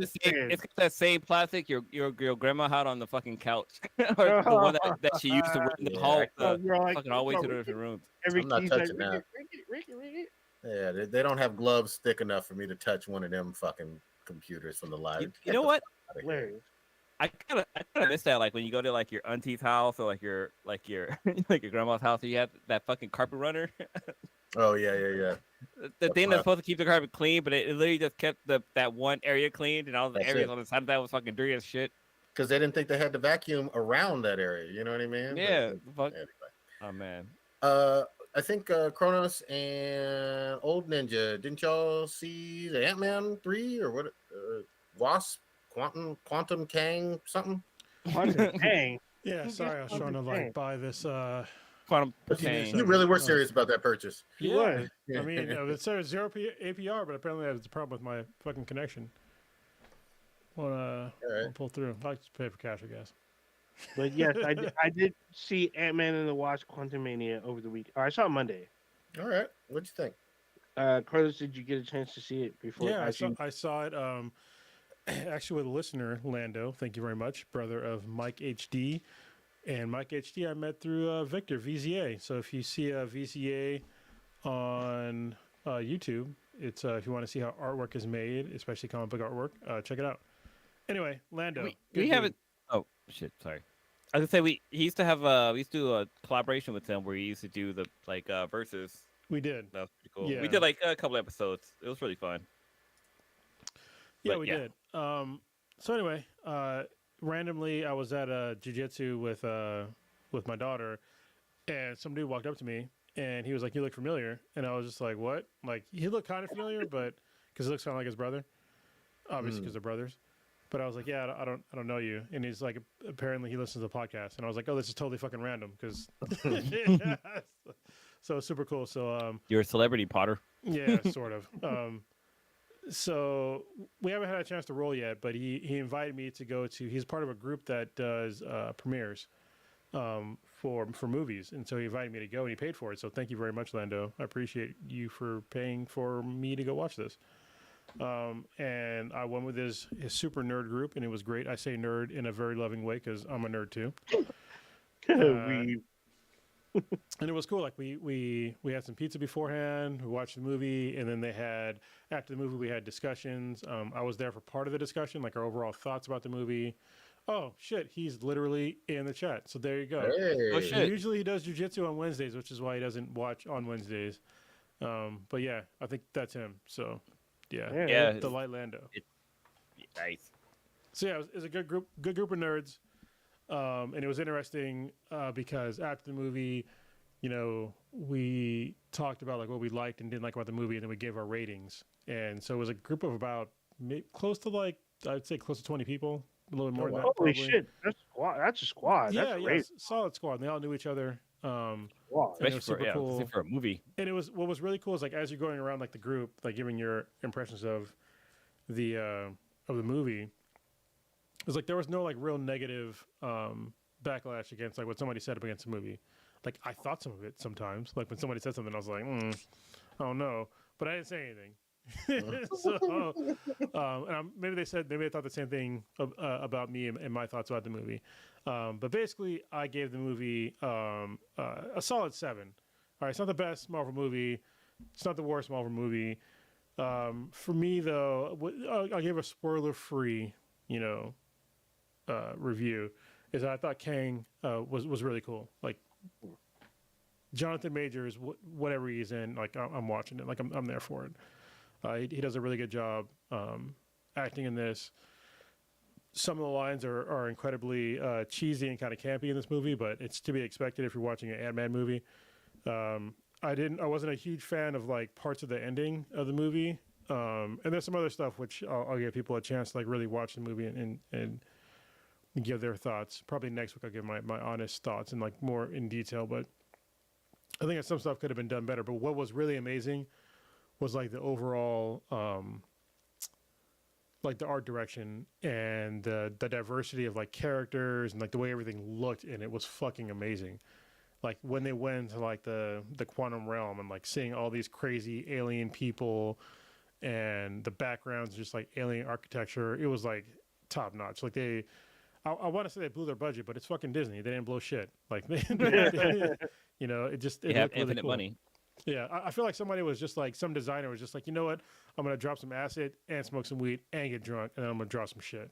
[SPEAKER 4] that same plastic your grandma had on the fucking couch, or the one that she used to run the fucking hallway to the different rooms.
[SPEAKER 1] I'm not touching that. Yeah, they don't have gloves thick enough for me to touch one of them fucking computers from the live.
[SPEAKER 4] You know what? I kind of miss that. Like when you go to like your auntie's house or like your like your grandma's house, and you have that fucking carpet runner.
[SPEAKER 1] Oh yeah.
[SPEAKER 4] The thing that's supposed to keep the carpet clean, but it literally just kept that one area clean, and all the areas on the side of that was fucking dirty as shit.
[SPEAKER 1] Because they didn't think they had to vacuum around that area. You know what I mean?
[SPEAKER 4] Yeah.
[SPEAKER 1] But, anyway.
[SPEAKER 4] Oh man.
[SPEAKER 1] I think Kronos and Old Ninja. Didn't y'all see the Ant-Man 3 or what? Wasp, Quantum Kang, something.
[SPEAKER 2] Quantum Kang.
[SPEAKER 3] Yeah, sorry, I was trying to like buy this.
[SPEAKER 4] Quantum Kang.
[SPEAKER 1] You really were serious about that purchase.
[SPEAKER 3] You was. I mean, it says 0 APR, but apparently that's a problem with my fucking connection. I'll pull through. I just pay for cash, I guess.
[SPEAKER 2] But yes, I did see Ant-Man and the Wasp: Quantumania over the week. Or I saw it Monday.
[SPEAKER 1] All right, what'd you think?
[SPEAKER 2] Carlos, did you get a chance to see it before?
[SPEAKER 3] Yeah, I saw it. Actually, with a listener, Lando. Thank you very much, brother of Mike HD. And Mike HD, I met through Victor VZA. So if you see VZA on YouTube, it's if you want to see how artwork is made, especially comic book artwork, check it out. Anyway, Lando.
[SPEAKER 4] We haven't. Oh shit! Sorry. I was gonna say he used to have we used to do a collaboration with him where he used to do the verses.
[SPEAKER 3] We did.
[SPEAKER 4] That was pretty cool.
[SPEAKER 3] Yeah.
[SPEAKER 4] We did like a couple episodes. It was really fun.
[SPEAKER 3] Yeah, we did. So anyway, randomly I was at a jiu-jitsu with my daughter, and some dude walked up to me and he was like, "You look familiar," and I was just like, "What?" Like he looked kind of familiar, but because he looks kind of like his brother, obviously because they're brothers. But I was like, "Yeah, I don't know you," and he's like, "Apparently he listens to the podcast," and I was like, "Oh, this is totally fucking random," because so super cool. So
[SPEAKER 4] you're a celebrity, Potter.
[SPEAKER 3] Yeah, sort of. So we haven't had a chance to roll yet, but he invited me to go to. He's part of a group that does premieres for movies, and so he invited me to go, and he paid for it. So thank you very much, Lando. I appreciate you for paying for me to go watch this. And I went with his super nerd group, and it was great. I say nerd in a very loving way because I'm a nerd too. And it was cool. Like we had some pizza beforehand. We watched the movie, and then they had after the movie we had discussions. I was there for part of the discussion, like our overall thoughts about the movie. Oh shit, he's literally in the chat. So there you go.
[SPEAKER 1] Hey.
[SPEAKER 4] Oh shit.
[SPEAKER 3] Usually he does jujitsu on Wednesdays, which is why he doesn't watch on Wednesdays. But yeah, I think that's him. So yeah, the Light Lando.
[SPEAKER 4] Nice.
[SPEAKER 3] So yeah, it was a good group of nerds. And it was interesting because after the movie, you know, we talked about like what we liked and didn't like about the movie, and then we gave our ratings. And so it was a group of about close to like I'd say close to 20 people, a little bit more than that.
[SPEAKER 2] Holy shit, that's a squad.
[SPEAKER 3] Yeah,
[SPEAKER 2] that's great.
[SPEAKER 3] Solid squad. And they all knew each other.
[SPEAKER 2] Wow,
[SPEAKER 3] it was super cool
[SPEAKER 4] for a movie.
[SPEAKER 3] And it was what was really cool is like as you're going around like the group, like giving your impressions of the movie. It's like there was no like real negative backlash against like what somebody said up against the movie. Like I thought some of it sometimes. Like when somebody said something, I was like, oh no, but I didn't say anything. So and maybe they thought the same thing about me and my thoughts about the movie. But basically, I gave the movie a solid 7. All right, it's not the best Marvel movie. It's not the worst Marvel movie. For me though, I'll give a spoiler-free, review is I thought Kang was really cool. Like Jonathan Majors, whatever he's in, like I'm watching it, like I'm there for it. He does a really good job acting in this. Some of the lines are incredibly cheesy and kind of campy in this movie, but it's to be expected if you're watching an Ant-Man movie. I wasn't a huge fan of like parts of the ending of the movie, and there's some other stuff which I'll give people a chance to like really watch the movie and give their thoughts. Probably next week I'll give my honest thoughts and like more in detail, but I think that some stuff could have been done better. But what was really amazing was like the overall like the art direction and the diversity of like characters and like the way everything looked in it was fucking amazing. Like when they went into like the quantum realm and like seeing all these crazy alien people and the backgrounds just like alien architecture, it was like top notch. Like I want to say they blew their budget, but it's fucking Disney. They didn't blow shit. Like you know, it just
[SPEAKER 4] They
[SPEAKER 3] it
[SPEAKER 4] have
[SPEAKER 3] looked really
[SPEAKER 4] infinite
[SPEAKER 3] cool.
[SPEAKER 4] money.
[SPEAKER 3] Yeah, I feel like somebody was just like some designer was just like, you know what, I'm gonna drop some acid and smoke some weed and get drunk, and then I'm gonna draw some shit,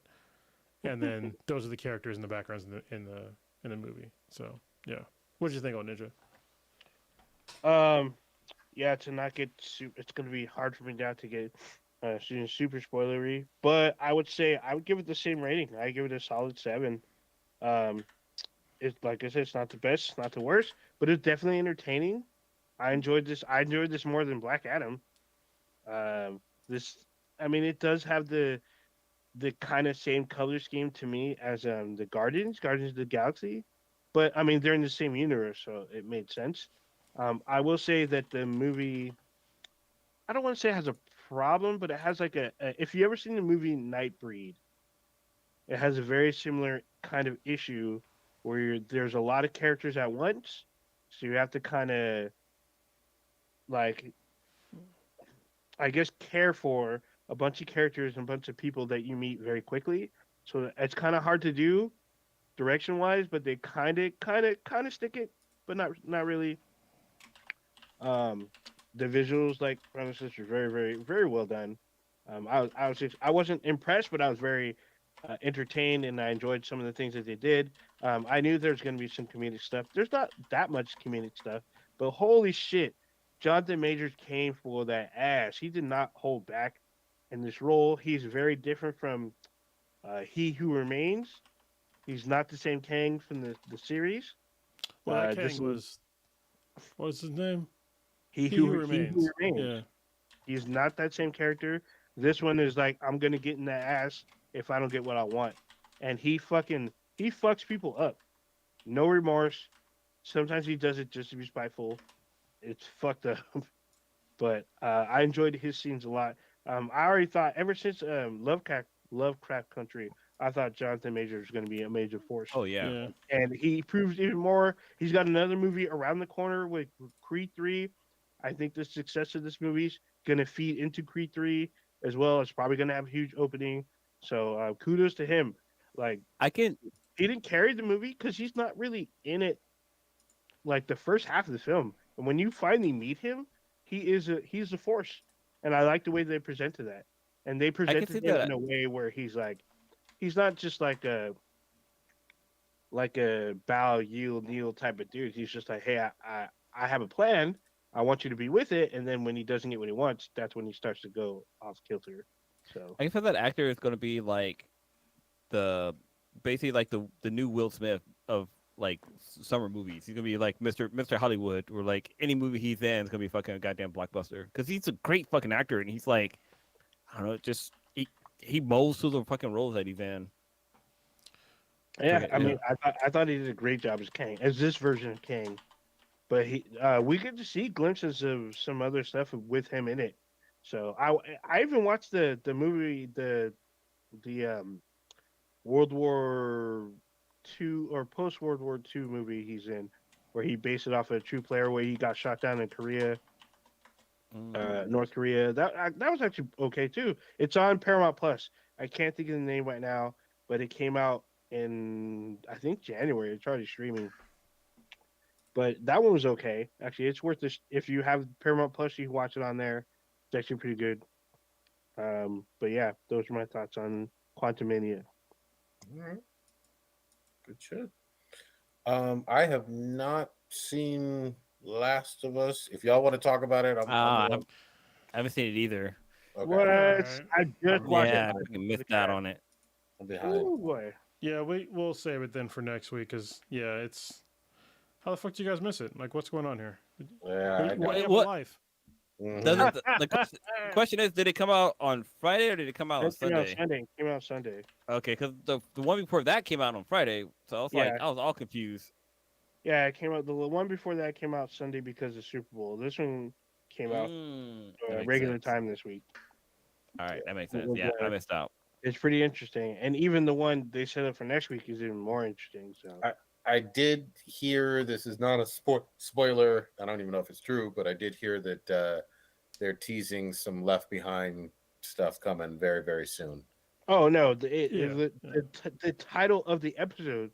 [SPEAKER 3] and then those are the characters in the backgrounds in the movie. So yeah, what did you think on Ninja?
[SPEAKER 2] Yeah, to not get it's gonna be hard for me now to get super spoilery, but I would say I would give it the same rating. I give it a solid 7. Um, it's like I said, it's not the best, it's not the worst, but it's definitely entertaining. I enjoyed this. I enjoyed this more than Black Adam. This, I mean, it does have the kind of same color scheme to me as the Guardians of the Galaxy, but I mean they're in the same universe, so it made sense. I will say that the movie, I don't want to say it has a problem, but it has like if you ever seen the movie Nightbreed, it has a very similar kind of issue where there's a lot of characters at once, so you have to kind of like, I guess, care for a bunch of characters and a bunch of people that you meet very quickly. So it's kind of hard to do direction wise, but they kind of stick it, but not really. Um, the visuals, like Brothers and Sisters, very very well done. I wasn't impressed, but I was very entertained, and I enjoyed some of the things that they did. I knew there's going to be some comedic stuff. There's not that much comedic stuff, but holy shit, Jonathan Majors came for that ass. He did not hold back in this role. He's very different from He Who Remains. He's not the same Kang from the series.
[SPEAKER 3] Well, that
[SPEAKER 2] This
[SPEAKER 3] Kang
[SPEAKER 2] is
[SPEAKER 3] was what was his name?
[SPEAKER 2] He
[SPEAKER 3] He Who
[SPEAKER 2] He Who
[SPEAKER 3] Remains.
[SPEAKER 2] Remains.
[SPEAKER 3] Yeah.
[SPEAKER 2] He's not that same character. This one is like, I'm gonna get in that ass if I don't get what I want, and he fucks people up. No remorse. Sometimes he does it just to be spiteful. It's fucked up. But I enjoyed his scenes a lot. I already thought ever since Lovecraft Country, I thought Jonathan Majors was going to be a major force.
[SPEAKER 4] Oh yeah.
[SPEAKER 3] Yeah.
[SPEAKER 2] And he proves even more. He's got another movie around the corner with Creed 3. I think the success of this movie is going to feed into Creed 3 as well. It's probably going to have a huge opening. So kudos to him. Like,
[SPEAKER 4] I can.
[SPEAKER 2] he didn't carry the movie because he's not really in it like the first half of the film. And when you finally meet him, he's a force. And I like the way they presented that. And they
[SPEAKER 4] I can see
[SPEAKER 2] presented him
[SPEAKER 4] that.
[SPEAKER 2] in a way where he's not just like a bow, yield, kneel type of dude. He's just like, hey, I have a plan. I want you to be with it. And then when he doesn't get what he wants, that's when he starts to go off kilter. So
[SPEAKER 4] I can feel that actor is going to be like the basically like the new Will Smith of like summer movies. He's gonna be like Mr. Hollywood, or like any movie he's in is gonna be fucking a goddamn blockbuster because he's a great fucking actor, and he's like, I don't know, just he molds to the fucking roles that he's in.
[SPEAKER 2] yeah, I mean, I thought he did a great job as Kang, as this version of Kang. But we get to see glimpses of some other stuff with him in it. So I even watched the movie, the World War II or post World War II movie he's in, where he based it off of a true player where he got shot down in Korea, North Korea. That was actually okay too. It's on Paramount Plus. I can't think of the name right now, but it came out in, I think, January. It's already streaming. But that one was okay. Actually, it's worth this. If you have Paramount Plus, you can watch it on there. It's actually pretty good. But yeah, those are my thoughts on Quantumania.
[SPEAKER 1] All right. Good shit. I have not seen Last of Us. If y'all want to talk about it,
[SPEAKER 4] I haven't seen it either.
[SPEAKER 1] Okay.
[SPEAKER 2] What?
[SPEAKER 3] Right.
[SPEAKER 2] I just watched
[SPEAKER 4] Yeah,
[SPEAKER 2] it.
[SPEAKER 4] I fucking missed out on it.
[SPEAKER 1] I'm behind.
[SPEAKER 2] Oh boy.
[SPEAKER 3] Yeah, we'll save it then for next week because yeah, it's how the fuck do you guys miss it? Like, what's going on here?
[SPEAKER 1] Yeah,
[SPEAKER 3] Why do you have
[SPEAKER 4] What?
[SPEAKER 3] a life?
[SPEAKER 4] Doesn't the question is, did it come out on Friday or did it come out on
[SPEAKER 2] It came out
[SPEAKER 4] Sunday?
[SPEAKER 2] Sunday. Came out Sunday.
[SPEAKER 4] Okay, because the one before that came out on Friday, so I was like,
[SPEAKER 2] Yeah.
[SPEAKER 4] I was all confused.
[SPEAKER 2] Yeah, it came out. The one before that came out Sunday because of Super Bowl. This one came out
[SPEAKER 4] That makes
[SPEAKER 2] regular
[SPEAKER 4] sense.
[SPEAKER 2] time this week.
[SPEAKER 4] All right, that makes
[SPEAKER 2] We'll
[SPEAKER 4] sense. Yeah,
[SPEAKER 2] go
[SPEAKER 4] I missed out.
[SPEAKER 2] It's pretty interesting, and even the one they set up for next week is even more interesting. So
[SPEAKER 1] I did hear, this is not a spoiler. I don't even know if it's true, but I did hear that they're teasing some Left Behind stuff coming very, very soon.
[SPEAKER 2] oh no, the title of the episode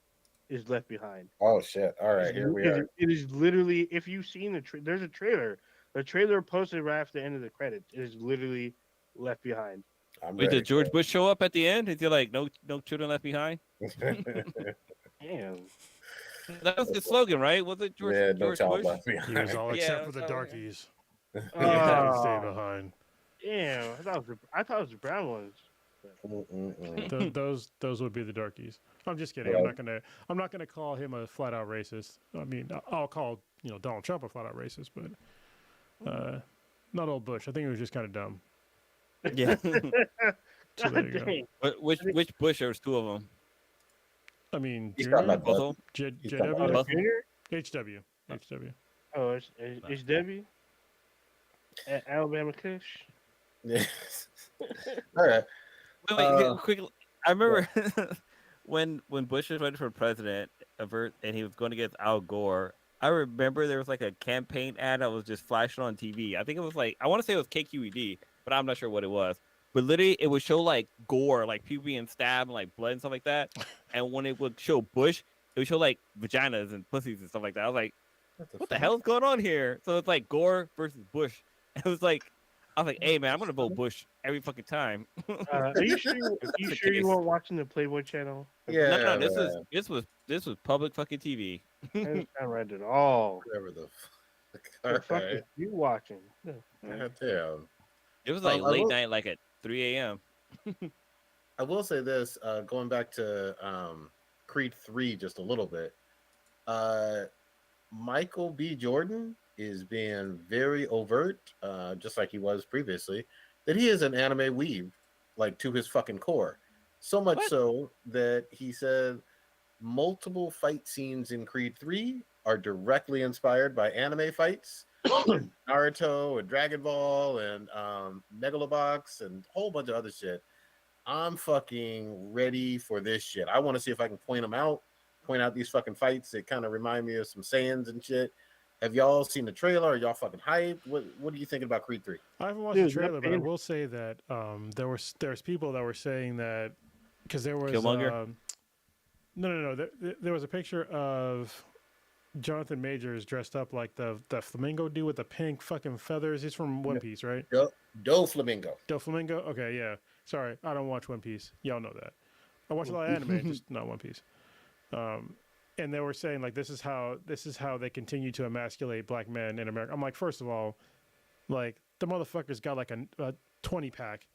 [SPEAKER 2] is Left Behind.
[SPEAKER 1] Oh shit! All right, here we are.
[SPEAKER 2] It is literally, if you've seen there's a trailer. The trailer posted right after the end of the credits. It is literally Left Behind.
[SPEAKER 1] I'm
[SPEAKER 4] Wait,
[SPEAKER 1] ready.
[SPEAKER 4] did George Bush show up at the end? Is he like, no children left behind?
[SPEAKER 2] Damn.
[SPEAKER 4] That was the slogan, right? Was it George
[SPEAKER 1] Yeah, no
[SPEAKER 4] George
[SPEAKER 1] child
[SPEAKER 4] Bush?
[SPEAKER 1] left
[SPEAKER 3] He was
[SPEAKER 1] behind.
[SPEAKER 3] all
[SPEAKER 4] Yeah,
[SPEAKER 3] except for the
[SPEAKER 4] so-
[SPEAKER 3] darkies.
[SPEAKER 4] Yeah.
[SPEAKER 3] Stay
[SPEAKER 2] Oh,
[SPEAKER 3] behind.
[SPEAKER 2] damn. I thought it was the brown ones.
[SPEAKER 3] Those would be the darkies. I'm just kidding.
[SPEAKER 1] Yeah.
[SPEAKER 3] I'm not gonna call him a flat out racist. I mean, I'll call Donald Trump a flat out racist, but not old Bush. I think he was just kind of dumb.
[SPEAKER 4] Yeah.
[SPEAKER 3] So there you go.
[SPEAKER 2] Dang.
[SPEAKER 4] Which Bush? There's two of them.
[SPEAKER 3] I mean,
[SPEAKER 1] He's
[SPEAKER 3] Junior,
[SPEAKER 1] got like
[SPEAKER 4] Both of them.
[SPEAKER 1] He's got
[SPEAKER 3] JW,
[SPEAKER 4] both.
[SPEAKER 2] Junior?
[SPEAKER 3] HW.
[SPEAKER 2] Oh, it's Debbie at Alabama Kush.
[SPEAKER 1] Yes. All right.
[SPEAKER 4] Wait, quick. I remember when Bush was running for president, and he was going against Al Gore. I remember there was like a campaign ad that was just flashing on TV. I think it was like, I want to say it was KQED, but I'm not sure what it was. But literally, it would show like gore, like people being stabbed, and like blood and stuff like that. And when it would show Bush, it would show like vaginas and pussies and stuff like that. I was like, what the hell is going on here? So it's like Gore versus Bush. It was like, I was like, hey man, I'm gonna vote Bush every fucking time.
[SPEAKER 2] Are you sure? You sure you weren't watching the Playboy channel?
[SPEAKER 1] Yeah.
[SPEAKER 4] No, this was public fucking TV.
[SPEAKER 2] That's not right at all.
[SPEAKER 1] Whatever the fuck.
[SPEAKER 2] The
[SPEAKER 1] All
[SPEAKER 2] fuck
[SPEAKER 1] right.
[SPEAKER 2] is you watching?
[SPEAKER 1] God damn.
[SPEAKER 4] It was like
[SPEAKER 1] I
[SPEAKER 4] late
[SPEAKER 1] will-
[SPEAKER 4] night, like at 3 a.m.
[SPEAKER 1] I will say this, going back to Creed 3 just a little bit. Michael B. Jordan is being very overt, just like he was previously, that he is an anime weeb, like to his fucking core. So much so that he said multiple fight scenes in Creed 3 are directly inspired by anime fights. Naruto and Dragon Ball and Megalobox and a whole bunch of other shit. I'm fucking ready for this shit. I want to see if I can point out these fucking fights that kind of remind me of some Saiyans and shit. Have y'all seen the trailer? Are y'all fucking hyped? What are you thinking about Creed 3?
[SPEAKER 3] I haven't watched the trailer, but I will say that there's people that were saying that because there was
[SPEAKER 4] Killmonger?
[SPEAKER 3] No. There was a picture of Jonathan Majors dressed up like the flamingo dude with the pink fucking feathers. He's from One Piece, right?
[SPEAKER 1] Doflamingo.
[SPEAKER 3] Doflamingo? Okay, yeah. Sorry, I don't watch One Piece. Y'all know that. I watch a lot of anime, just not One Piece. And they were saying like this is how they continue to emasculate black men in America. I'm like, first of all, like the motherfucker's got like a 20 pack.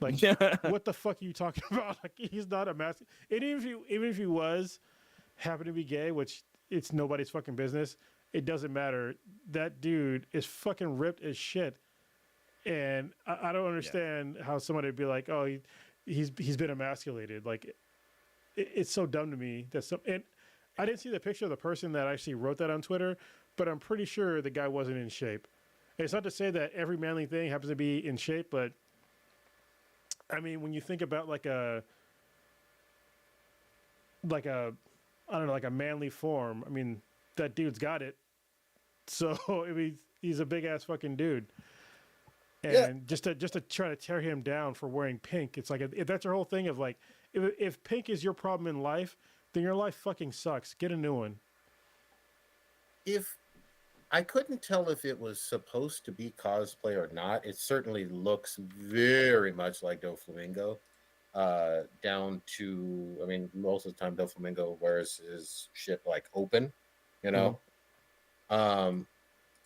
[SPEAKER 3] Like, what the fuck are you talking about? Like, he's not emasculating. Even if he was happen to be gay, which it's nobody's fucking business. It doesn't matter. That dude is fucking ripped as shit. And I don't understand how somebody would be like, oh, he's been emasculated. Like, it's so dumb to me. And I didn't see the picture of the person that actually wrote that on Twitter, but I'm pretty sure the guy wasn't in shape. And it's not to say that every manly thing happens to be in shape, but I mean, when you think about like a I don't know, like a manly form, I mean, that dude's got it. So I mean, he's a big ass fucking dude. And just to try to tear him down for wearing pink, it's like if that's your whole thing of like, if pink is your problem in life, then your life fucking sucks. Get a new one.
[SPEAKER 1] If I couldn't tell if it was supposed to be cosplay or not, it certainly looks very much like Doflamingo. Down to, I mean, most of the time Doflamingo wears his shit like open, you know.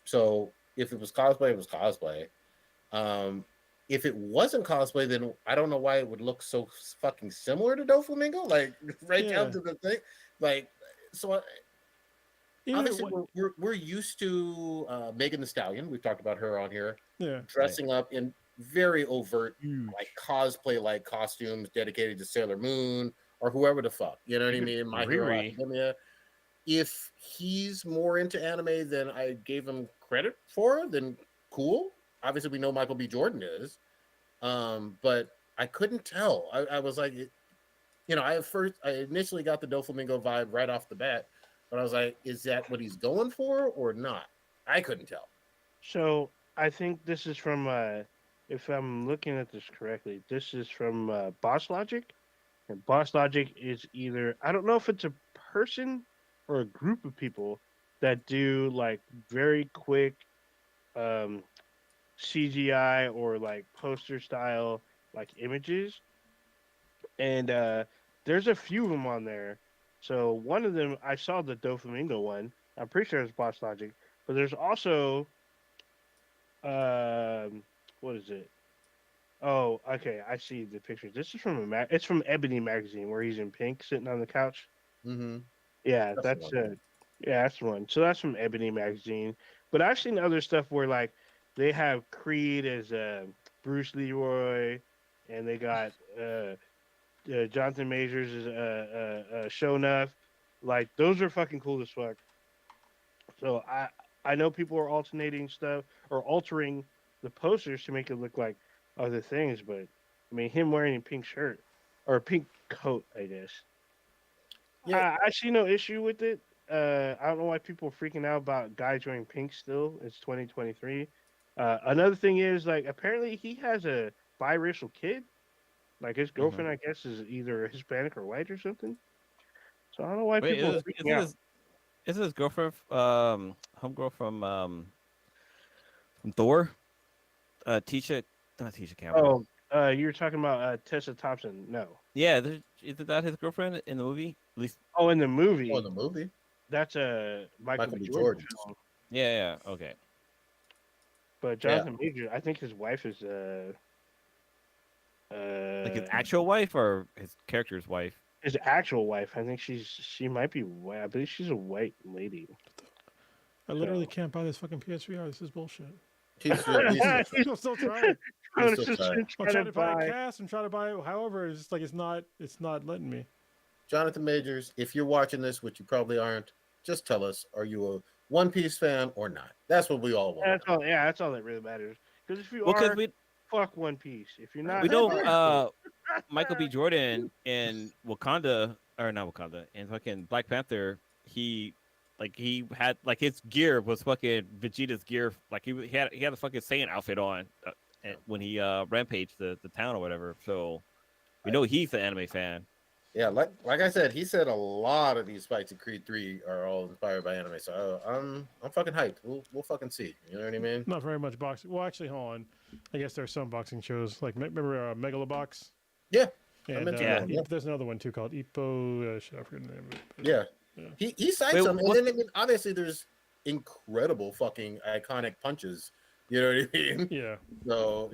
[SPEAKER 1] So if it was cosplay, it was cosplay. If it wasn't cosplay, then I don't know why it would look so fucking similar to Doflamingo, like down to the thing, like so. Obviously, we're used to Megan Thee Stallion. We've talked about her on here, dressing up in very overt, like cosplay-like costumes dedicated to Sailor Moon or whoever the fuck, you know what I mean? My Hero Academia. If he's more into anime than I gave him credit for, then cool. Obviously, we know Michael B. Jordan is, but I couldn't tell. I was like, I initially got the Doflamingo vibe right off the bat, but I was like, is that what he's going for or not? I couldn't tell.
[SPEAKER 2] So I think this is from, if I'm looking at this correctly, this is from Boss Logic. And Boss Logic is either, I don't know if it's a person or a group of people that do like very quick CGI or like poster style like images. And there's a few of them on there. So one of them, I saw the Doflamingo one. I'm pretty sure it's Boss Logic. But there's also, what is it? Oh, okay. I see the picture. This is from it's from Ebony magazine where he's in pink sitting on the couch.
[SPEAKER 1] Mm-hmm.
[SPEAKER 2] Yeah, that's yeah, that's one. So that's from Ebony magazine. But I've seen other stuff where like they have Creed as Bruce Leroy, and they got Jonathan Majors as Shonuff. Like those are fucking cool as fuck. So I know people are alternating stuff or altering the posters to make it look like other things, but I mean him wearing a pink shirt or a pink coat, I guess.
[SPEAKER 1] Yeah.
[SPEAKER 2] I see no issue with it. I don't know why people are freaking out about guys wearing pink still. It's 2023. Another thing is like apparently he has a biracial kid. Like his girlfriend, I guess, is either Hispanic or white or something. So I don't know why people are freaking out.
[SPEAKER 4] Is his girlfriend, homegirl from Thor? Tisha, not Tisha Campbell.
[SPEAKER 2] Oh, you were talking about Tessa Thompson. No.
[SPEAKER 4] Yeah, is that his girlfriend in the movie? At least.
[SPEAKER 2] Oh, in the movie.
[SPEAKER 1] Oh, in the movie.
[SPEAKER 2] That's a Michael B. Jordan film.
[SPEAKER 4] Yeah, okay.
[SPEAKER 2] But Jonathan Major, I think his wife is
[SPEAKER 4] like his actual wife or his character's wife?
[SPEAKER 2] His actual wife. I think she might be white. I believe she's a white lady.
[SPEAKER 3] I literally can't buy this fucking PSVR. This is bullshit.
[SPEAKER 1] I'm
[SPEAKER 3] still trying.
[SPEAKER 2] I'm
[SPEAKER 3] trying to buy a cast. I'm trying to buy it. However, it's just like it's not letting me.
[SPEAKER 1] Jonathan Majors, if you're watching this, which you probably aren't, just tell us: are you a One Piece fan or not? That's what we all want.
[SPEAKER 2] That's all. Yeah, that's all that really matters. Because if you are, fuck One Piece. If you're not,
[SPEAKER 4] we know Michael B. Jordan in Wakanda, or not Wakanda, in fucking Black Panther. He had like his gear was fucking Vegeta's gear. Like he had a fucking Saiyan outfit on when he rampaged the town or whatever. So we know he's an anime fan.
[SPEAKER 1] Yeah, like I said, he said a lot of these fights in Creed 3 are all inspired by anime. So I'm fucking hyped. We'll fucking see. You know what I mean?
[SPEAKER 3] Not very much boxing. Well, actually, hold on. I guess there's some boxing shows. Like remember Megalobox?
[SPEAKER 1] Yeah.
[SPEAKER 3] And there's another one too called Ippo. I forget the name of it. But,
[SPEAKER 1] yeah. He cites them, and then obviously there's incredible fucking iconic punches. You know what I mean?
[SPEAKER 3] Yeah.
[SPEAKER 1] So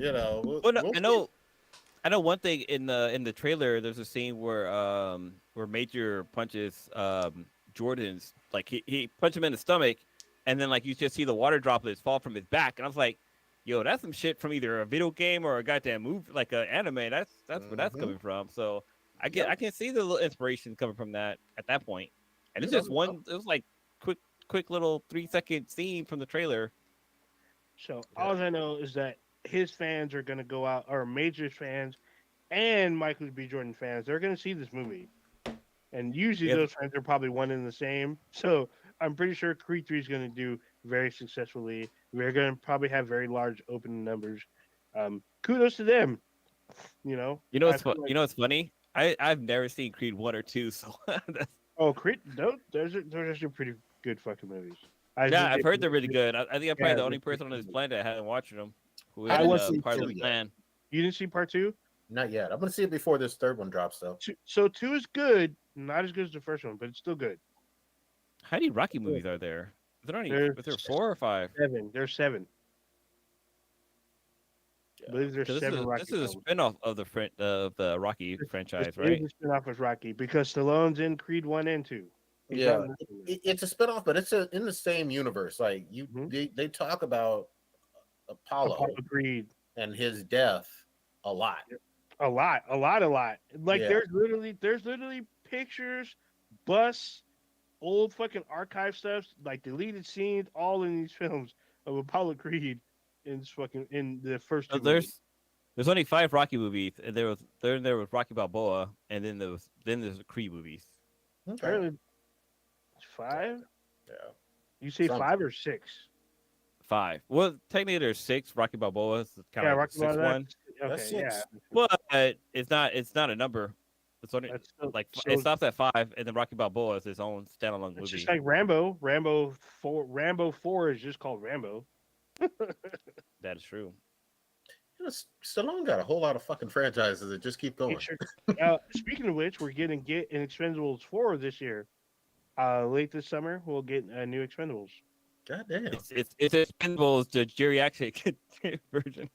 [SPEAKER 4] I know one thing in the trailer. There's a scene where Major punches Jordan's, like he punched him in the stomach, and then like you just see the water droplets fall from his back, and I was like, yo, that's some shit from either a video game or a goddamn movie, like an anime. That's where that's coming from. So I can see the little inspiration coming from that at that point. And it's just one. It was like quick little 3-second scene from the trailer.
[SPEAKER 2] So all I know is that his fans are gonna go out, or Major's fans, and Michael B. Jordan fans. They're gonna see this movie, and usually those fans are probably one and the same. So I'm pretty sure Creed 3 is gonna do very successfully. We're gonna probably have very large opening numbers. Kudos to them. You know
[SPEAKER 4] what's funny? I've never seen Creed 1 or 2, so that's...
[SPEAKER 2] Creed, those are actually pretty good fucking movies.
[SPEAKER 4] I've heard they're really good. I think I'm probably the only person on this planet that hasn't watched them.
[SPEAKER 1] I wasn't
[SPEAKER 4] part of the plan.
[SPEAKER 2] You didn't see part 2?
[SPEAKER 1] Not yet. I'm gonna see it before this third one drops, though.
[SPEAKER 2] So 2 is good, not as good as the first one, but it's still good.
[SPEAKER 4] How many Rocky movies are there? Is there 4 or 5?
[SPEAKER 2] 7. There's 7. I believe there's 7 Rocky.
[SPEAKER 4] This is a spinoff of the Rocky franchise, right?
[SPEAKER 2] It's a spinoff of Rocky because Stallone's in Creed 1 and 2.
[SPEAKER 1] It's a spinoff, but it's in the same universe. Like they talk about Apollo
[SPEAKER 2] Creed
[SPEAKER 1] and his death a lot. Like there's literally pictures, busts, old fucking archive stuff, like deleted scenes, all in these films of Apollo Creed in the first.
[SPEAKER 4] There's only 5 Rocky movies, and there was Rocky Balboa, and then there's the Creed movies.
[SPEAKER 1] Okay.
[SPEAKER 2] Apparently, 5.
[SPEAKER 1] Yeah.
[SPEAKER 2] You say 5 or 6?
[SPEAKER 4] 5. Well, technically there's 6. Rocky Balboa is kind of like the 6th one.
[SPEAKER 2] Okay,
[SPEAKER 1] That's
[SPEAKER 2] yeah.
[SPEAKER 1] 6.
[SPEAKER 4] But it's not a number. It's only
[SPEAKER 2] Still,
[SPEAKER 4] like
[SPEAKER 2] so
[SPEAKER 4] it stops at 5, and then Rocky Balboa is its own standalone
[SPEAKER 2] it's
[SPEAKER 4] movie.
[SPEAKER 2] just like Rambo. Rambo 4 is just called Rambo.
[SPEAKER 4] That is true.
[SPEAKER 1] You know, Stallone got a whole lot of fucking franchises that just keep going.
[SPEAKER 2] Speaking of which, we're getting in Expendables 4 this year. Late this summer, we'll get a new Expendables.
[SPEAKER 1] God damn.
[SPEAKER 4] It's Expendables, the geriatric version.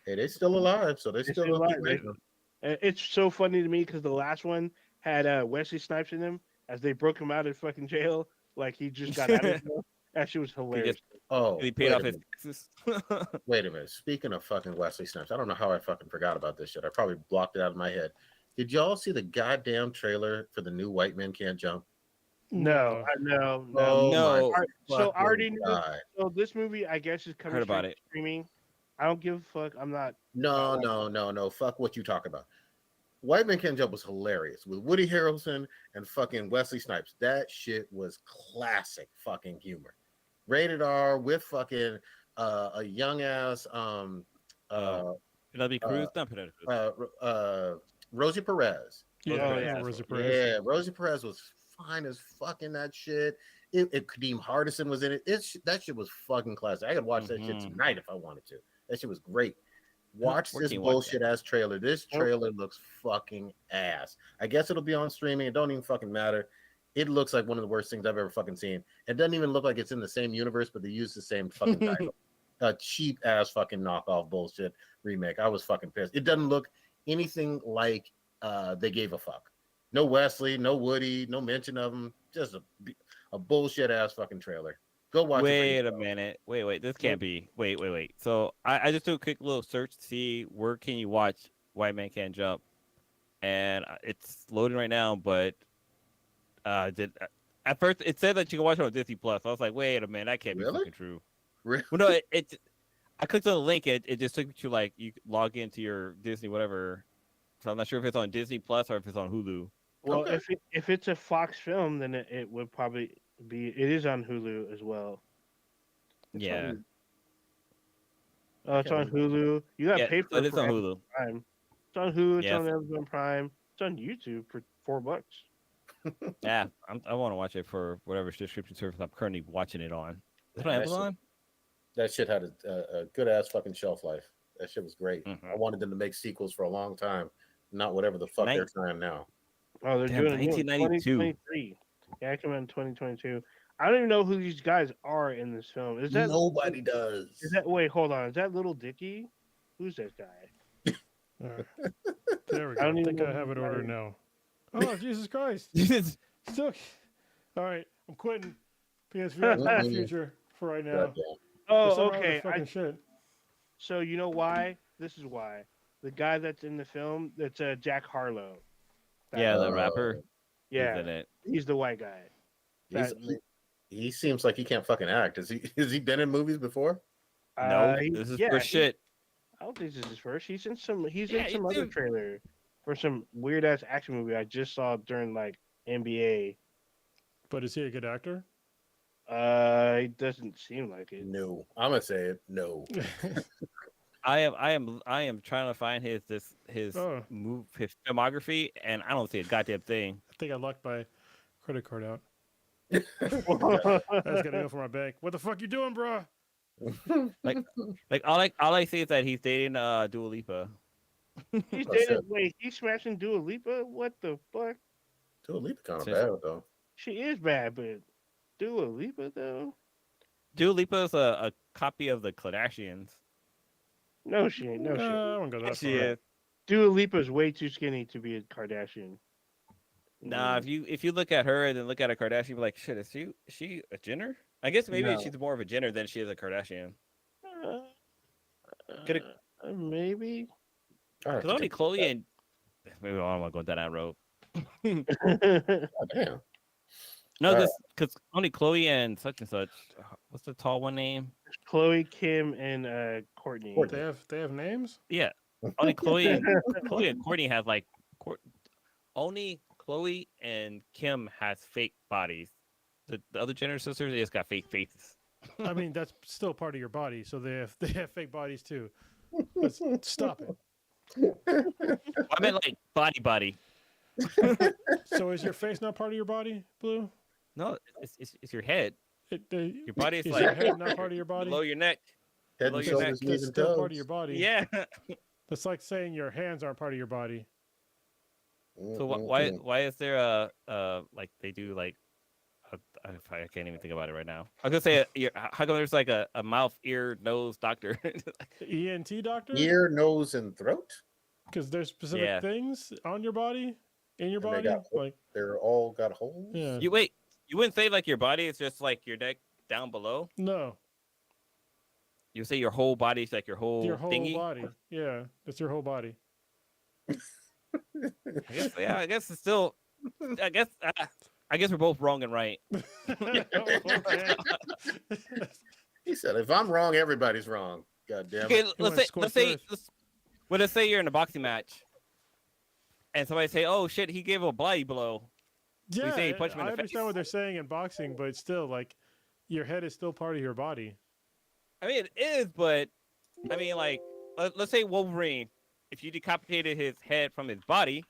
[SPEAKER 1] Hey, they still alive, so they still gonna keep making them.
[SPEAKER 2] It's so funny to me because the last one had Wesley Snipes in him as they broke him out of fucking jail, like he just got out of jail. That shit was hilarious.
[SPEAKER 4] He paid off his taxes.
[SPEAKER 1] Wait a minute. Speaking of fucking Wesley Snipes, I don't know how I fucking forgot about this shit. I probably blocked it out of my head. Did y'all see the goddamn trailer for the new White Men Can't Jump?
[SPEAKER 2] No.
[SPEAKER 1] Oh
[SPEAKER 4] No.
[SPEAKER 1] my
[SPEAKER 2] So I already knew.
[SPEAKER 1] God.
[SPEAKER 2] So this movie, I guess, is coming straight to streaming. I don't give a fuck. I'm not.
[SPEAKER 1] No. Fuck what you talk about. White Men Can't Jump was hilarious with Woody Harrelson and fucking Wesley Snipes. That shit was classic fucking humor. Rated R with fucking a young ass
[SPEAKER 4] Penelope Cruz, not Penelope Cruz.
[SPEAKER 1] Rosie Perez.
[SPEAKER 3] Rosie Perez.
[SPEAKER 1] Yeah, Rosie Perez was fine as fucking that shit. Kadeem Hardison was in it. That shit was fucking classic. I could watch that shit tonight if I wanted to. That shit was great. Watch this bullshit ass trailer. This trailer looks fucking ass. I guess it'll be on streaming. It don't even fucking matter. It looks like one of the worst things I've ever fucking seen. It doesn't even look like it's in the same universe, but they use the same fucking title. A cheap ass fucking knockoff bullshit remake. I was fucking pissed. It doesn't look anything like they gave a fuck. No Wesley, no Woody, no mention of him. Just a bullshit ass fucking trailer. Go watch it.
[SPEAKER 4] Wait a minute. Wait. This can't be. Wait. So I just did a quick little search to see where can you watch White Man Can't Jump, and it's loading right now. But at first it said that you can watch it on Disney Plus. I was like, wait a minute, that can't be fucking true.
[SPEAKER 1] Really?
[SPEAKER 4] Well, no, I clicked on the link. It just took me to like you log into your Disney whatever. So I'm not sure if it's on Disney Plus or if it's on Hulu.
[SPEAKER 2] Well, if it's a Fox film, then it would probably be. It is on Hulu as well. It's on Hulu. You got to pay for it.
[SPEAKER 4] It's on Hulu.
[SPEAKER 2] Prime. It's on Hulu. It's on Amazon Prime. It's on YouTube for $4.
[SPEAKER 4] Yeah, I want to watch it for whatever subscription service I'm currently watching it on. Is it on Amazon?
[SPEAKER 1] That shit had a good ass fucking shelf life. That shit was great.
[SPEAKER 4] Mm-hmm.
[SPEAKER 1] I wanted them to make sequels for a long time, not whatever the fuck they're trying now.
[SPEAKER 2] Oh, they're doing it in 2023. Yeah, it came out in 2022. I don't even know who these guys are in this film. Is that
[SPEAKER 1] nobody does?
[SPEAKER 2] Wait, hold on. Is that Little Dicky? Who's that guy?
[SPEAKER 3] Right. There we go. I think I have it ordered now. Oh, Jesus Christ! Still. All right, I'm quitting. PSVR is not the future for right now.
[SPEAKER 2] Oh, okay.
[SPEAKER 3] Shit.
[SPEAKER 2] So you know why? This is why. The guy that's in the film, that's Jack Harlow.
[SPEAKER 4] The rapper.
[SPEAKER 2] Yeah, he's the white guy.
[SPEAKER 1] He seems like he can't fucking act. Has he been in movies before?
[SPEAKER 4] No, this is for shit.
[SPEAKER 2] I don't think this is his first. He's in some other trailer for some weird ass action movie I just saw during like NBA.
[SPEAKER 3] But is he a good actor?
[SPEAKER 2] He doesn't seem like it.
[SPEAKER 1] No, I'm gonna say it. No.
[SPEAKER 4] I am trying to find his filmography, and I don't see a goddamn thing.
[SPEAKER 3] I think I locked my credit card out. I was gonna go for my bank. What the fuck you doing, bro?
[SPEAKER 4] like all I see is that he's dating Dua Lipa.
[SPEAKER 2] He's dating. Wait, he's smashing Dua Lipa? What the fuck?
[SPEAKER 1] Dua Lipa kind of bad though.
[SPEAKER 2] She is bad, but Dua Lipa though.
[SPEAKER 4] Dua Lipa is a copy of the Kardashians.
[SPEAKER 2] No, she ain't. No, she ain't.
[SPEAKER 3] I won't go that
[SPEAKER 4] She is.
[SPEAKER 2] Dua Lipa is way too skinny to be a Kardashian.
[SPEAKER 4] Nah, if you look at her and then look at a Kardashian, you're like, shit, is she a Jenner? I guess maybe she's more of a Jenner than she is a Kardashian.
[SPEAKER 2] Maybe.
[SPEAKER 4] Because only Chloe and maybe I don't want to go down that road.
[SPEAKER 1] Oh, damn.
[SPEAKER 4] No, because only Chloe and such and such. What's the tall one name?
[SPEAKER 2] Chloe, Kim, and Courtney.
[SPEAKER 3] They have names?
[SPEAKER 4] Yeah. Only Chloe and Courtney have like only Chloe and Kim has fake bodies. The other Jenner sisters, they just got fake faces.
[SPEAKER 3] I mean, that's still part of your body, so they have fake bodies too. But stop it.
[SPEAKER 4] I meant like body.
[SPEAKER 3] So is your face not part of your body, Blue?
[SPEAKER 4] No, it's your head. Your body is
[SPEAKER 3] is
[SPEAKER 4] like
[SPEAKER 3] your head not part of your body?
[SPEAKER 4] below your neck.
[SPEAKER 1] Head
[SPEAKER 4] Below
[SPEAKER 1] and
[SPEAKER 4] your neck.
[SPEAKER 1] shoulders, knees
[SPEAKER 3] That's
[SPEAKER 1] and
[SPEAKER 3] still
[SPEAKER 1] toes.
[SPEAKER 3] part of your body.
[SPEAKER 4] Yeah.
[SPEAKER 3] That's like saying your hands aren't part of your body.
[SPEAKER 4] So why is there a like they do like I can't even think about it right now. I was gonna say how come there's like a mouth, ear, nose doctor?
[SPEAKER 3] ENT doctor?
[SPEAKER 1] Ear, nose, and throat.
[SPEAKER 3] Because there's specific things on your body, in your
[SPEAKER 1] And
[SPEAKER 3] body. Like
[SPEAKER 1] they're all got holes.
[SPEAKER 3] Yeah.
[SPEAKER 4] You wouldn't say like your body is just like your neck down below.
[SPEAKER 3] No,
[SPEAKER 4] You say your whole body is like your whole thingy.
[SPEAKER 3] body. Yeah, that's your whole body.
[SPEAKER 4] I guess it's still. I guess we're both wrong and right.
[SPEAKER 1] He said, "If I'm wrong, everybody's wrong." God damn it.
[SPEAKER 4] Okay, let's say you're in a boxing match, and somebody say, "Oh shit, he gave a body blow."
[SPEAKER 3] Yeah,
[SPEAKER 4] say he punched him in
[SPEAKER 3] I
[SPEAKER 4] the
[SPEAKER 3] understand
[SPEAKER 4] face.
[SPEAKER 3] what they're saying in boxing, but it's still like your head is still part of your body.
[SPEAKER 4] I mean, it is, but I mean, like, let's say Wolverine, if you decapitated his head from his body,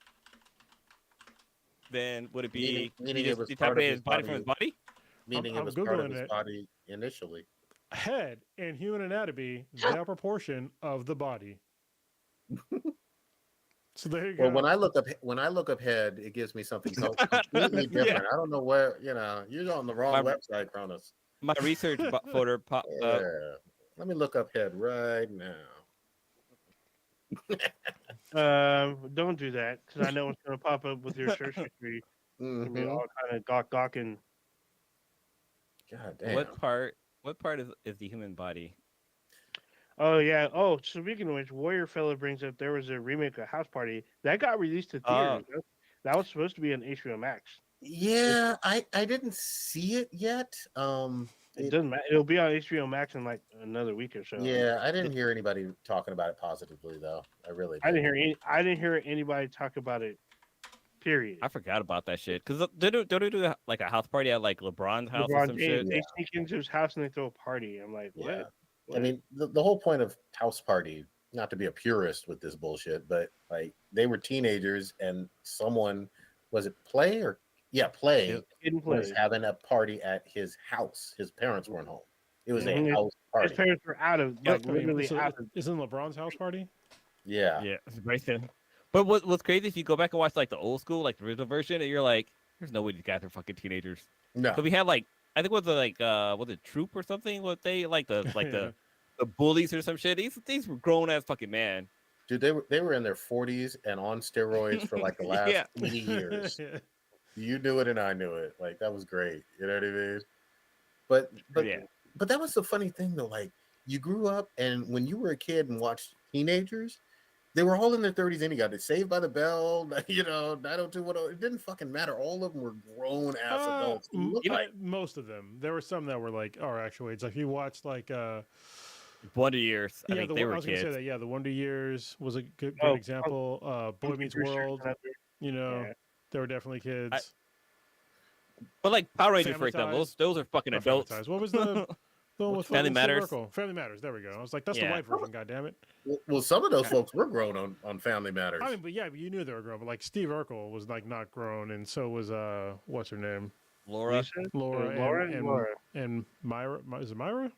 [SPEAKER 4] then would it be
[SPEAKER 1] Meaning
[SPEAKER 4] he
[SPEAKER 1] it
[SPEAKER 4] just
[SPEAKER 1] was part of
[SPEAKER 4] decapitated
[SPEAKER 1] his
[SPEAKER 4] his body from his body?
[SPEAKER 1] Meaning
[SPEAKER 3] I'm
[SPEAKER 1] it was part of
[SPEAKER 3] Googling
[SPEAKER 1] his
[SPEAKER 3] it.
[SPEAKER 1] body initially.
[SPEAKER 3] Head in human anatomy, the upper portion of the body. So there you go.
[SPEAKER 1] Well, when I look up head, it gives me something so completely different. I don't know where, you're on the wrong website, Cronus.
[SPEAKER 4] My research folder popped up.
[SPEAKER 1] Let me look up head right now.
[SPEAKER 2] Don't do that because I know it's going to pop up with your search history.
[SPEAKER 1] Mm-hmm.
[SPEAKER 2] All kind of gawking.
[SPEAKER 1] God damn.
[SPEAKER 4] What part is the human body?
[SPEAKER 2] Oh yeah. Oh, speaking of which, Warrior Fella brings up there was a remake of House Party that got released to theaters. That was supposed to be on HBO Max.
[SPEAKER 1] Yeah, I didn't see it yet.
[SPEAKER 2] It doesn't matter. It'll be on HBO Max in like another week or so.
[SPEAKER 1] Yeah, I didn't hear anybody talking about it positively though. I really didn't.
[SPEAKER 2] I didn't hear anybody talk about it. Period.
[SPEAKER 4] I forgot about that shit because they do like a house party at like LeBron's house or some shit.
[SPEAKER 2] They sneak into his house and they throw a party. I'm like, what?
[SPEAKER 1] Yeah. I mean, the whole point of House Party, not to be a purist with this bullshit, but like they were teenagers and someone was Play was having a party at his house. His parents weren't home. It was a house party.
[SPEAKER 2] His parents were out of literally out of.
[SPEAKER 3] Isn't LeBron's house party?
[SPEAKER 1] Yeah.
[SPEAKER 4] Yeah, it's right there. But what's crazy if you go back and watch like the old school, like the original version, and you're like, there's no way these guys are fucking teenagers.
[SPEAKER 1] No.
[SPEAKER 4] So we had like I think was it Troop or something? What they like the the bullies or some shit? These were grown ass fucking man.
[SPEAKER 1] Dude, they were in their 40s and on steroids for like the last 80 years. You knew it and I knew it. Like that was great. You know what I mean? But that was the funny thing though. Like you grew up and when you were a kid and watched teenagers, they were all in their 30s and you got it. Saved by the Bell, 90210. It didn't fucking matter. All of them were grown ass adults.
[SPEAKER 3] Most of them. There were some that were like our actual age. Like if you watched like
[SPEAKER 4] Wonder Years. I think they were
[SPEAKER 3] I was
[SPEAKER 4] kids.
[SPEAKER 3] gonna say that. Yeah, the Wonder Years was a good example. Boy Meets World. They were definitely kids.
[SPEAKER 4] But like Power Rangers,
[SPEAKER 3] Family
[SPEAKER 4] for example,
[SPEAKER 3] Ties.
[SPEAKER 4] those are fucking adults.
[SPEAKER 3] What was the one with
[SPEAKER 4] Family Matters?
[SPEAKER 3] Steve Urkel? Family Matters. There we go. I was like, that's the white version. God damn it.
[SPEAKER 1] Well, some of those folks were grown on Family Matters.
[SPEAKER 3] I mean, but you knew they were grown. But like Steve Urkel was like not grown, and so was what's her name?
[SPEAKER 4] Laura
[SPEAKER 3] and Myra. Is it Myra?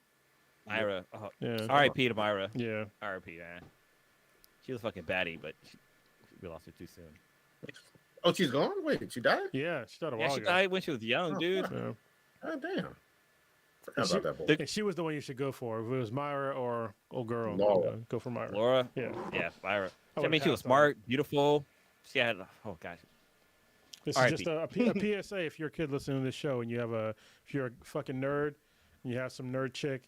[SPEAKER 4] Myra. Oh,
[SPEAKER 3] yeah.
[SPEAKER 4] R.I.P. to Myra.
[SPEAKER 3] Yeah.
[SPEAKER 4] R.I.P. Man. She was fucking baddie, but we lost her too soon.
[SPEAKER 1] Oh, she's gone? Wait, she died?
[SPEAKER 3] Yeah, she died a while ago.
[SPEAKER 4] She died when she was young, dude.
[SPEAKER 3] Yeah.
[SPEAKER 1] Oh, damn. Forgot about that boy.
[SPEAKER 3] And she was the one you should go for. If it was Myra or old girl, go for Myra.
[SPEAKER 4] Laura?
[SPEAKER 3] Yeah.
[SPEAKER 4] Yeah, Myra.
[SPEAKER 3] I
[SPEAKER 4] mean, she was smart, beautiful. She had, oh, gosh.
[SPEAKER 3] This is just a PSA if you're a kid listening to this show and if you're a fucking nerd and you have some nerd chick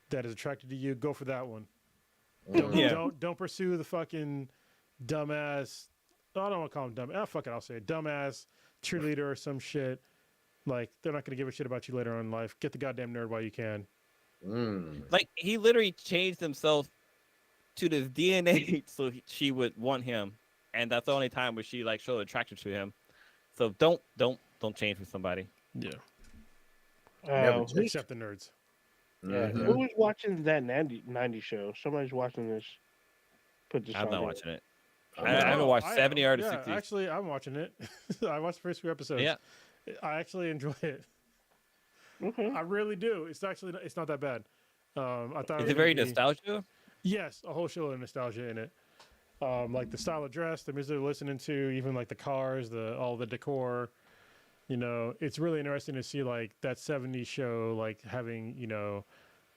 [SPEAKER 3] that is attracted to you, go for that one. Don't pursue the fucking dumbass. I don't want to call him dumb. Fuck it, I'll say it. Dumbass cheerleader or some shit. Like they're not gonna give a shit about you later on in life. Get the goddamn nerd while you can.
[SPEAKER 4] Like he literally changed himself to this DNA so she would want him, and that's the only time where she like showed attraction to him. So don't change for somebody.
[SPEAKER 3] Yeah.
[SPEAKER 1] Never
[SPEAKER 3] Except the nerds.
[SPEAKER 2] Yeah.
[SPEAKER 1] Mhm.
[SPEAKER 2] Who was watching that 90 show? Somebody's watching this. Put this
[SPEAKER 4] I'm
[SPEAKER 2] on
[SPEAKER 4] not
[SPEAKER 2] there.
[SPEAKER 4] watching it.
[SPEAKER 1] I'm
[SPEAKER 4] I
[SPEAKER 1] not.
[SPEAKER 4] haven't watched
[SPEAKER 3] I
[SPEAKER 4] 70
[SPEAKER 3] am.
[SPEAKER 4] or the
[SPEAKER 3] Yeah,
[SPEAKER 4] 60.
[SPEAKER 3] actually, I'm watching it. I watched the first few episodes.
[SPEAKER 4] Yeah.
[SPEAKER 3] I actually enjoy it.
[SPEAKER 2] Okay.
[SPEAKER 3] I really do. It's not that bad. I thought
[SPEAKER 4] Is
[SPEAKER 3] was
[SPEAKER 4] it very
[SPEAKER 3] gonna be-
[SPEAKER 4] nostalgia?
[SPEAKER 3] Yes, a whole show of nostalgia in it. Like the style of dress, the music they're listening to, even like the cars, all the decor. You know, it's really interesting to see like that '70s show, like having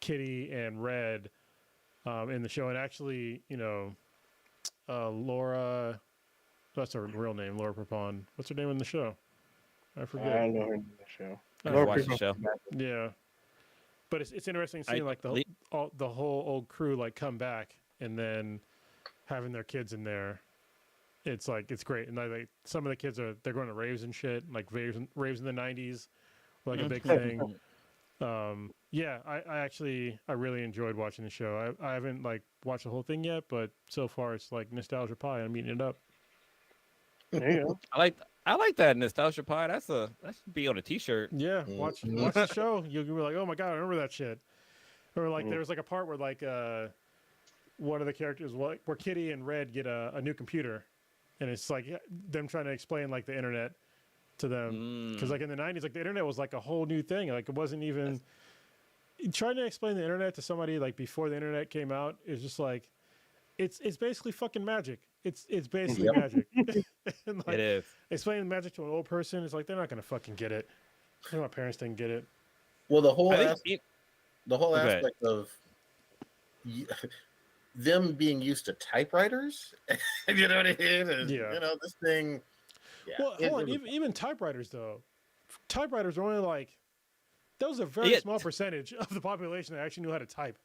[SPEAKER 3] Kitty and Red in the show, and actually Laura. That's her real name, Laura Prepon. What's her name in the show? I
[SPEAKER 2] I
[SPEAKER 3] forget.
[SPEAKER 2] don't know her in the show.
[SPEAKER 3] I
[SPEAKER 4] Never
[SPEAKER 2] Laura
[SPEAKER 4] watched the
[SPEAKER 2] Prepon-
[SPEAKER 4] show.
[SPEAKER 3] Yeah, but it's interesting seeing like the whole old crew like come back and then having their kids in there. It's great, and like some of the kids they're going to raves and shit, like raves in the '90s, were, like a big thing. Yeah, I really enjoyed watching the show. I haven't like watched the whole thing yet, but so far it's like nostalgia pie. I'm eating it up.
[SPEAKER 2] There you go.
[SPEAKER 4] I like that nostalgia pie. That should be on a T-shirt.
[SPEAKER 3] Yeah, watch the show. You'll be like, oh my god, I remember that shit. Or like there was like a part where like one of the characters where Kitty and Red get a new computer, and it's like them trying to explain like the internet to them because like in the '90s, like the internet was like a whole new thing. Like it wasn't even trying to explain the internet to somebody like before the internet came out is just like it's basically fucking magic. It's basically magic. And, like,
[SPEAKER 4] It is.
[SPEAKER 3] explaining magic to an old person is like they're not gonna fucking get it. I know my parents didn't get it.
[SPEAKER 1] Well, the whole
[SPEAKER 4] I think
[SPEAKER 1] aspect of them being used to typewriters, you know what I mean? And,
[SPEAKER 3] Yeah.
[SPEAKER 1] You know, this thing. Yeah,
[SPEAKER 3] Well, hold on. Even typewriters though, typewriters are only like that was a very
[SPEAKER 4] Yeah.
[SPEAKER 3] small percentage of the population that actually knew how to type.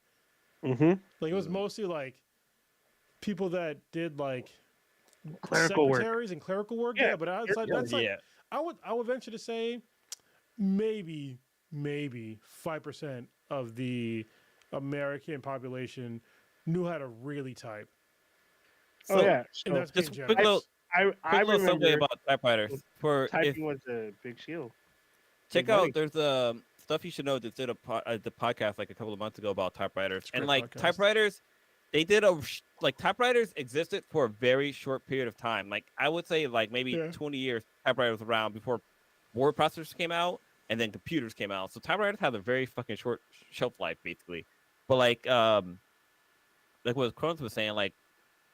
[SPEAKER 2] Mm-hmm.
[SPEAKER 3] Like it was mostly like people that did like
[SPEAKER 2] Clerical work.
[SPEAKER 3] secretaries and clerical work.
[SPEAKER 2] Yeah.
[SPEAKER 3] Yeah, but outside that's like
[SPEAKER 4] Yeah.
[SPEAKER 3] I would venture to say maybe 5% of the American population knew how to really type,
[SPEAKER 2] Oh
[SPEAKER 4] So,
[SPEAKER 2] yeah.
[SPEAKER 3] and
[SPEAKER 2] So
[SPEAKER 3] that's being
[SPEAKER 4] just quick
[SPEAKER 3] generous.
[SPEAKER 4] little,
[SPEAKER 2] I
[SPEAKER 4] quick little something
[SPEAKER 2] remember
[SPEAKER 4] about typewriters. For if,
[SPEAKER 2] typing was a big skill.
[SPEAKER 4] check
[SPEAKER 2] big money.
[SPEAKER 4] out, there's stuff you should know that did the podcast like a couple of months ago about typewriters,
[SPEAKER 3] It's a
[SPEAKER 4] and
[SPEAKER 3] great
[SPEAKER 4] like
[SPEAKER 3] podcast.
[SPEAKER 4] typewriters, they did typewriters existed for a very short period of time. Like I would say like maybe 20 years typewriters was around before word processors came out and then computers came out. So typewriters have a very fucking short shelf life basically. But like what Crohn's was saying, like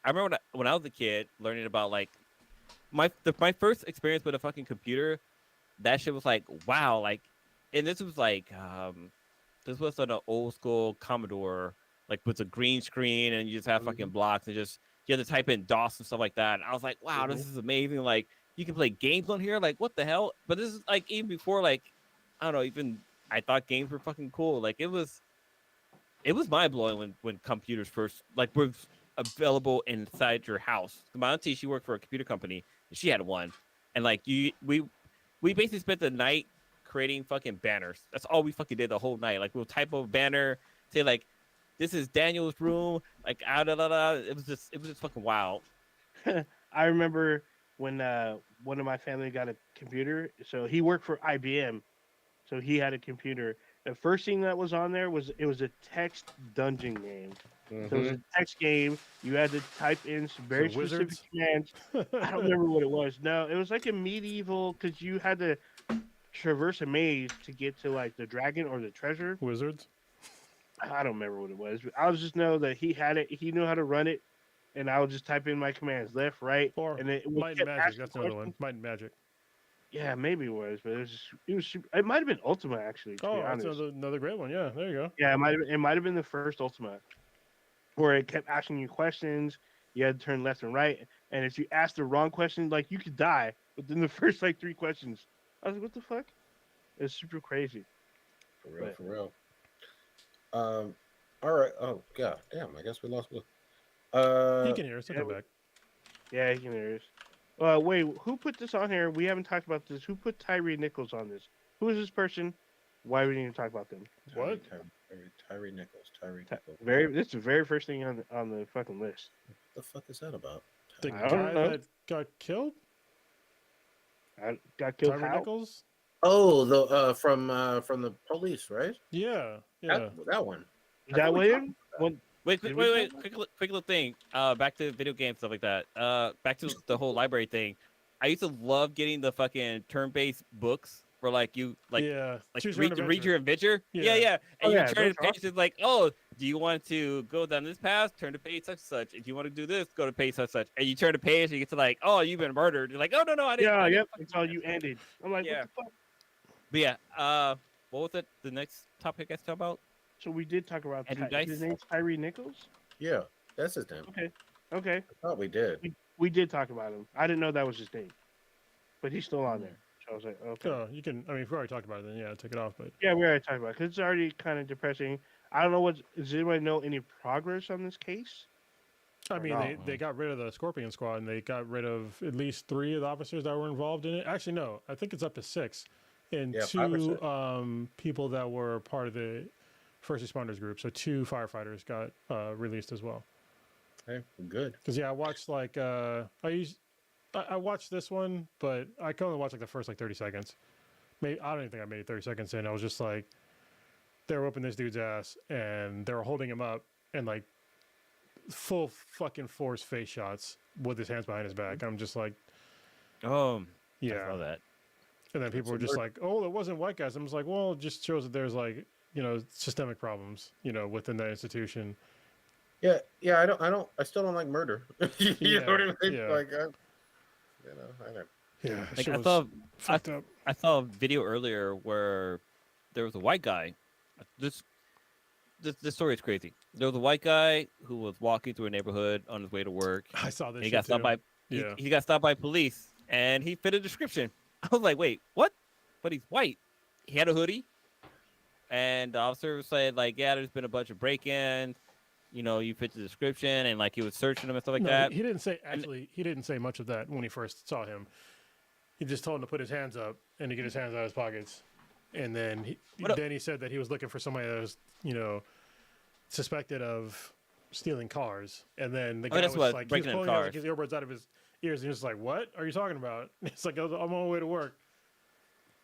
[SPEAKER 4] I remember when I was a kid learning about like my first experience with a fucking computer, that shit was like wow, like, and this was like this was on an old school Commodore, like with a green screen, and you just have fucking blocks and just you have to type in DOS and stuff like that. And I was like, wow, this is amazing. Like you can play games on here. Like what the hell? But this is like even before like I don't know, even I thought games were fucking cool. Like it was mind blowing when computers first like were available inside your house. My auntie, she worked for a computer company and she had one, and like we basically spent the night creating fucking banners. That's all we fucking did the whole night. Like we'll type a banner, say like, "This is Daniel's room." Like da da da. It was just fucking wild.
[SPEAKER 2] I remember when one of my family got a computer. So he worked for IBM, so he had a computer. The first thing that was on there was a text dungeon game. So it was a text game. You had to type in some very specific commands. I don't remember what it was. No, it was like a medieval because you had to traverse a maze to get to like the dragon or the treasure.
[SPEAKER 3] Wizards.
[SPEAKER 2] I don't remember what it was. I just know that he had it. He knew how to run it, and I would just type in my commands left, right,
[SPEAKER 3] Or
[SPEAKER 2] and it
[SPEAKER 3] Might and
[SPEAKER 2] kept
[SPEAKER 3] Magic.
[SPEAKER 2] asking
[SPEAKER 3] That's another one.
[SPEAKER 2] questions.
[SPEAKER 3] Might and Magic.
[SPEAKER 2] Yeah, maybe it was, but it was. It might have been Ultima actually. To be
[SPEAKER 3] That's
[SPEAKER 2] honest.
[SPEAKER 3] another great one. Yeah, there you go.
[SPEAKER 2] Yeah, it might have been the first Ultima, where it kept asking you questions. You had to turn left and right, and if you asked the wrong question, like you could die within the first like 3 questions. I was like, what the fuck? It's super crazy.
[SPEAKER 1] For real. All right. Oh god, damn. I guess we lost.
[SPEAKER 3] He can hear us. He'll come back.
[SPEAKER 2] Yeah, you can hear us. Wait, who put this on here? We haven't talked about this. Who put Tyree Nichols on this? Who is this person? Why we didn't talk about them?
[SPEAKER 3] What?
[SPEAKER 1] Tyree Nichols.
[SPEAKER 2] This is the very first thing on the fucking list.
[SPEAKER 1] What the fuck is that about?
[SPEAKER 3] The
[SPEAKER 2] I don't
[SPEAKER 3] guy
[SPEAKER 2] know.
[SPEAKER 3] that got killed?
[SPEAKER 2] I got killed.
[SPEAKER 3] Tyree Nichols?
[SPEAKER 1] Oh, the from the police, right?
[SPEAKER 3] Yeah.
[SPEAKER 1] That one.
[SPEAKER 2] Is that William?
[SPEAKER 4] Wait, quick little thing. Back to video games, stuff like that. Back to the whole library thing. I used to love getting the fucking turn-based books where like read your adventure. Yeah. And you turn the page, it's like, oh, do you want to go down this path? Turn to page such such. If you want to do this, go to page such such. And you turn the page and you get to like, oh, you've been murdered. You're like, oh no, I didn't.
[SPEAKER 2] Yeah, that's how you ended. I'm like, what the fuck?
[SPEAKER 4] But yeah, what was the next topic I guys talk about?
[SPEAKER 2] So we did talk about his name's Tyree Nichols?
[SPEAKER 1] Yeah, that's his name.
[SPEAKER 2] Okay.
[SPEAKER 1] I thought we did.
[SPEAKER 2] We did talk about him. I didn't know that was his name. But he's still on there. So I was like, okay.
[SPEAKER 3] Oh, you can, I mean, if we already talked about it, then yeah, take it off. But
[SPEAKER 2] yeah, we already talked about it because it's already kind of depressing. I don't know does anybody know any progress on this case?
[SPEAKER 3] I mean, they got rid of the Scorpion Squad and they got rid of at least 3 of the officers that were involved in it. Actually, no, I think it's up to 6. And 2 people that were part of the first responders group. So 2 firefighters got released as well.
[SPEAKER 1] Hey, good.
[SPEAKER 3] Because I watched I watched this one, but I can only watch like the first 30 seconds. Maybe I don't even think I made it 30 seconds in. I was just like, they were whooping this dude's ass and they were holding him up and like full fucking force face shots with his hands behind his back. I'm just like,
[SPEAKER 4] oh
[SPEAKER 3] yeah,
[SPEAKER 4] I saw that.
[SPEAKER 3] And then people were just like, oh, it wasn't white guys. I was like, well, it just shows that there's like, systemic problems, within that institution.
[SPEAKER 1] Yeah. I still don't like murder. You know what I mean?
[SPEAKER 3] Yeah.
[SPEAKER 1] Like, I don't.
[SPEAKER 3] Yeah.
[SPEAKER 4] Like I saw a video earlier where there was a white guy. This story is crazy. There was a white guy who was walking through a neighborhood on his way to work.
[SPEAKER 3] I saw this.
[SPEAKER 4] He got stopped by he got stopped by police, and he fit a description. I was like, wait, what? But he's white. He had a hoodie, and the officer said, like, yeah, there's been a bunch of break-ins. You fit the description, and like he was searching him and stuff like that.
[SPEAKER 3] He didn't say he didn't say much of that when he first saw him. He just told him to put his hands up and to get his hands out of his pockets. And then he said that he was looking for somebody that was, suspected of stealing cars. And then the guy was like, he was pulling like his earbuds out of his ears, and he was like, "What are you talking about?" It's like, I'm on my way to work.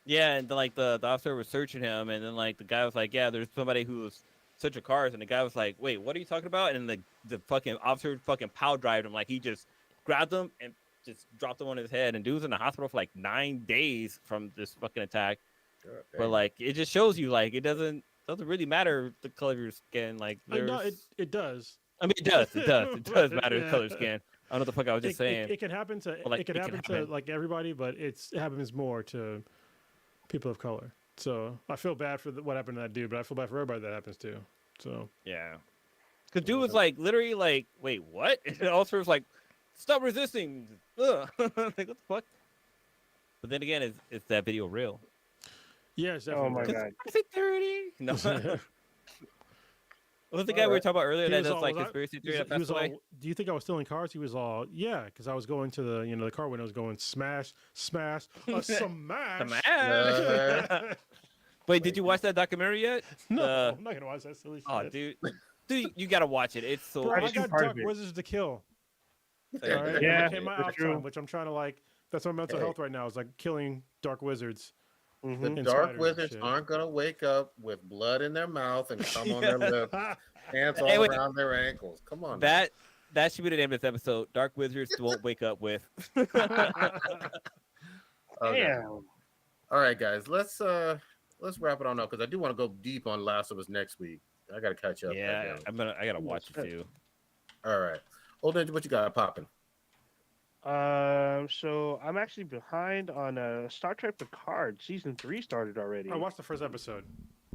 [SPEAKER 4] Yeah, and then, like the officer was searching him, and then like the guy was like, "Yeah, there's somebody who's searching cars," and the guy was like, "Wait, what are you talking about?" And then the fucking officer fucking pow drived him, like he just grabbed him and just dropped him on his head, and dude was in the hospital for like 9 days from this fucking attack. Okay. But like it just shows you like it doesn't really matter the color of your skin. Like
[SPEAKER 3] no, it does.
[SPEAKER 4] I mean, it does matter the color of skin. I don't know what the fuck I was just saying.
[SPEAKER 3] It can happen to it can happen to like everybody, but it happens more to people of color. So I feel bad for what happened to that dude, but I feel bad for everybody that happens to. So
[SPEAKER 4] yeah, because dude was like literally like, wait, what? And the officer was like, stop resisting. Ugh. Like what the fuck? But then again, is that video real?
[SPEAKER 3] Yes, definitely.
[SPEAKER 2] Oh my god!
[SPEAKER 4] Is it 30? No. What was the guy we were talking about earlier that does like conspiracy theory that passed away?
[SPEAKER 3] Do you think I was stealing cars? He was all, yeah, because I was going to the the car windows going smash, smash, smash.
[SPEAKER 4] Wait, did you watch that documentary yet?
[SPEAKER 3] No, I'm not gonna watch that silly shit.
[SPEAKER 4] Oh, dude, you gotta watch it. It's so.
[SPEAKER 3] Bro, I got Dark Wizards to kill. Right?
[SPEAKER 2] Yeah,
[SPEAKER 3] my outcome, which I'm trying to like. That's my mental health right now. Is like killing Dark Wizards.
[SPEAKER 1] The Dark Wizards aren't gonna wake up with blood in their mouth and cum on their lips, pants all around their ankles. Come on.
[SPEAKER 4] That should be the name of this episode. Dark Wizards won't wake up with.
[SPEAKER 1] Okay. All right, guys. Let's wrap it on up because I do want to go deep on Last of Us next week. I gotta catch up.
[SPEAKER 4] Yeah, I gotta watch it too.
[SPEAKER 1] All right, Old Ninja, what you got popping?
[SPEAKER 2] So I'm actually behind on Star Trek Picard. Season 3 started already.
[SPEAKER 3] I watched the first episode.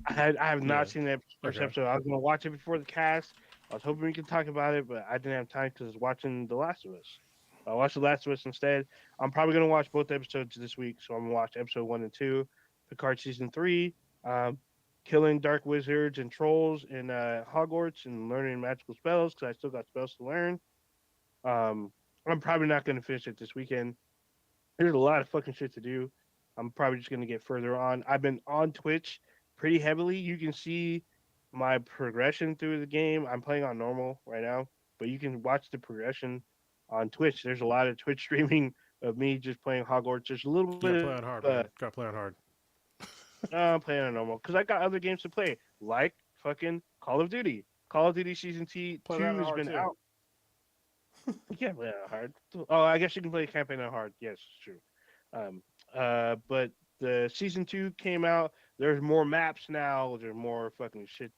[SPEAKER 2] I have not seen that first episode. I was gonna watch it before the cast. I was hoping we could talk about it, but I didn't have time because I was watching The Last of Us. I watched The Last of Us instead. I'm probably gonna watch both episodes this week, so I'm gonna watch episode 1 and 2, Picard season 3, killing dark wizards and trolls in Hogwarts and learning magical spells because I still got spells to learn. I'm probably not going to finish it this weekend. There's a lot of fucking shit to do. I'm probably just going to get further on. I've been on Twitch pretty heavily. You can see my progression through the game. I'm playing on normal right now, but you can watch the progression on Twitch. There's a lot of Twitch streaming of me just playing Hogwarts. There's a little
[SPEAKER 3] You
[SPEAKER 2] bit
[SPEAKER 3] got to
[SPEAKER 2] of
[SPEAKER 3] play on hard, man. Got to play on hard.
[SPEAKER 2] I'm playing on normal because I got other games to play, like fucking Call of Duty. Call of Duty Season
[SPEAKER 3] Play that
[SPEAKER 2] Two
[SPEAKER 3] on
[SPEAKER 2] has
[SPEAKER 3] hard
[SPEAKER 2] been
[SPEAKER 3] too.
[SPEAKER 2] out. You can't play on hard. Oh, I guess you can play campaign on hard. Yes, it's true. But the Season 2 came out. There's more maps now. There's more fucking shit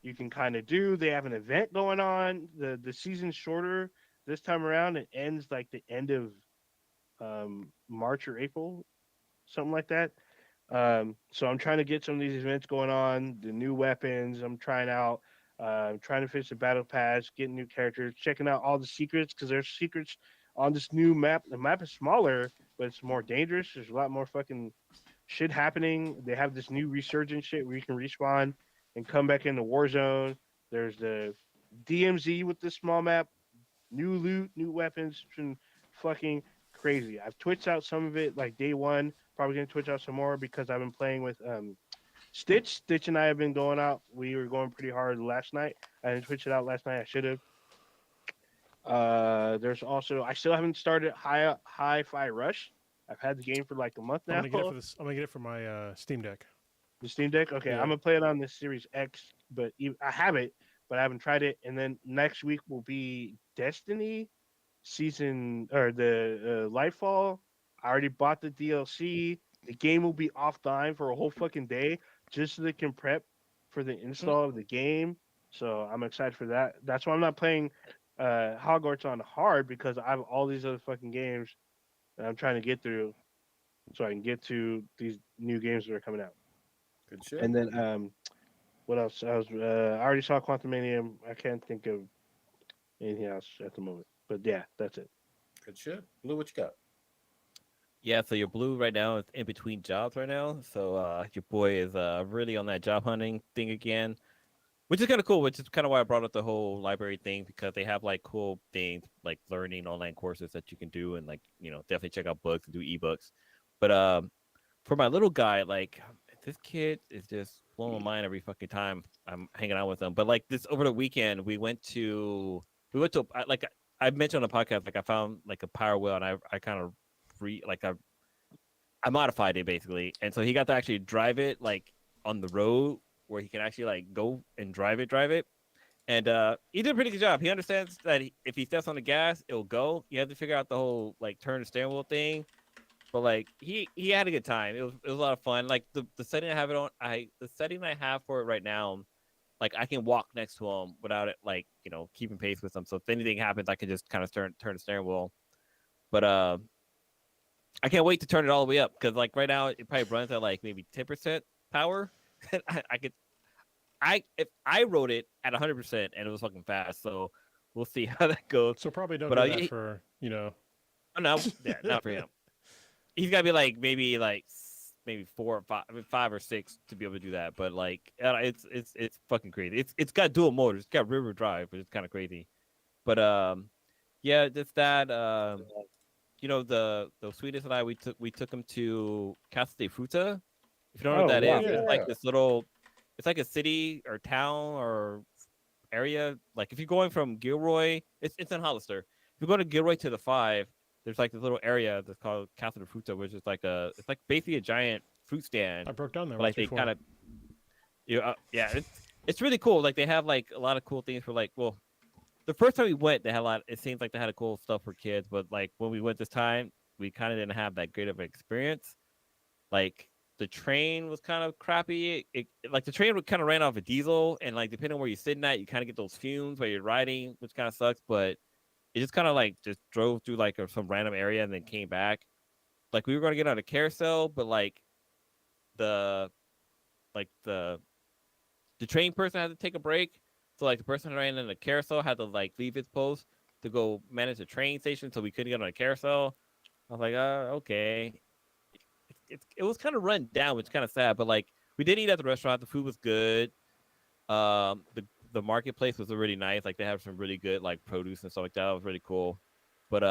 [SPEAKER 2] you can kind of do. They have an event going on. The season's shorter this time around. It ends like the end of March or April, something like that. So I'm trying to get some of these events going on, the new weapons I'm trying out, trying to finish the battle pass, getting new characters, checking out all the secrets because there's secrets on this new map. The map is smaller, but it's more dangerous. There's a lot more fucking shit happening. They have this new resurgence shit where you can respawn and come back in the war zone. There's the DMZ with the small map, new loot, new weapons. It's been fucking crazy. I've twitched out some of it like day one. Probably gonna twitch out some more because I've been playing with Stitch. Stitch and I have been going out. We were going pretty hard last night. I didn't twitch it out last night. I should have. There's also I still haven't started Hi-Fi Rush. I've had the game for like a month now.
[SPEAKER 3] I'm gonna get it for this. I'm gonna get it for my Steam Deck.
[SPEAKER 2] The Steam Deck. Okay,
[SPEAKER 3] Yeah.
[SPEAKER 2] I'm gonna play it on the Series X, but I have it, but I haven't tried it. And then next week will be Destiny season or the Lightfall. I already bought the DLC. The game will be offline for a whole fucking day just so they can prep for the install of the game. So I'm excited for that. That's why I'm not playing Hogwarts on hard because I have all these other fucking games that I'm trying to get through so I can get to these new games that are coming out.
[SPEAKER 1] Good shit.
[SPEAKER 2] And then what else? I already saw Quantum Mania. I can't think of anything else at the moment. But yeah, that's it.
[SPEAKER 1] Good shit. Blue, what you got?
[SPEAKER 4] Yeah, so your blue right now is in between jobs right now. So your boy is really on that job hunting thing again, which is kind of cool. Which is kind of why I brought up the whole library thing because they have like cool things like learning online courses that you can do and like definitely check out books and do ebooks. But for my little guy, like this kid is just blowing my mind every fucking time I'm hanging out with him. But like this over the weekend, we went to like I mentioned on the podcast, like I found like a power wheel and I kind of I modified it basically, and so he got to actually drive it like on the road where he can actually like go and drive it, and he did a pretty good job. He understands that if he steps on the gas, it'll go. You have to figure out the whole like turn the steering wheel thing, but like he had a good time. It was a lot of fun. Like the setting I have it on, the setting I have for it right now, like I can walk next to him without it like keeping pace with him. So if anything happens, I can just kind of turn the steering wheel. But I can't wait to turn it all the way up because like right now it probably runs at like maybe 10% power. If I rode it at 100% and it was fucking fast, so we'll see how that goes.
[SPEAKER 3] So probably don't
[SPEAKER 4] but
[SPEAKER 3] do that for
[SPEAKER 4] Oh no, yeah, not for him. He's got to be like maybe 4 or 5, 5 or 6 to be able to do that. But like it's fucking crazy. It's got dual motors. It's got rear drive, which is kind of crazy. But yeah, just that. The Swedish and I we took him to Casa de Fruta. If you don't know what that
[SPEAKER 2] wow.
[SPEAKER 4] is, it's like this little, it's like a city or town or area. Like if you're going from Gilroy, it's in Hollister. If you go to Gilroy to the 5, there's like this little area that's called Casa de Fruta, which is like it's like basically a giant fruit stand.
[SPEAKER 3] I broke down there.
[SPEAKER 4] Like they kind of, yeah, it's really cool. Like they have like a lot of cool things for like the first time we went, they had a lot. It seems like they had a cool stuff for kids, but like when we went this time, we kind of didn't have that great of an experience. Like the train was kind of crappy. Like the train kind of ran off a diesel, and like depending on where you're sitting at, you kind of get those fumes while you're riding, which kind of sucks. But it just kind of like just drove through like some random area and then came back. Like we were gonna get on a carousel, but like the train person had to take a break. So like the person who ran in the carousel had to like leave his post to go manage the train station, so we couldn't get on a carousel. I was like, okay. It was kind of run down, which is kind of sad. But like we did eat at the restaurant. The food was good. The marketplace was really nice. Like they have some really good like produce and stuff like that. It was really cool. But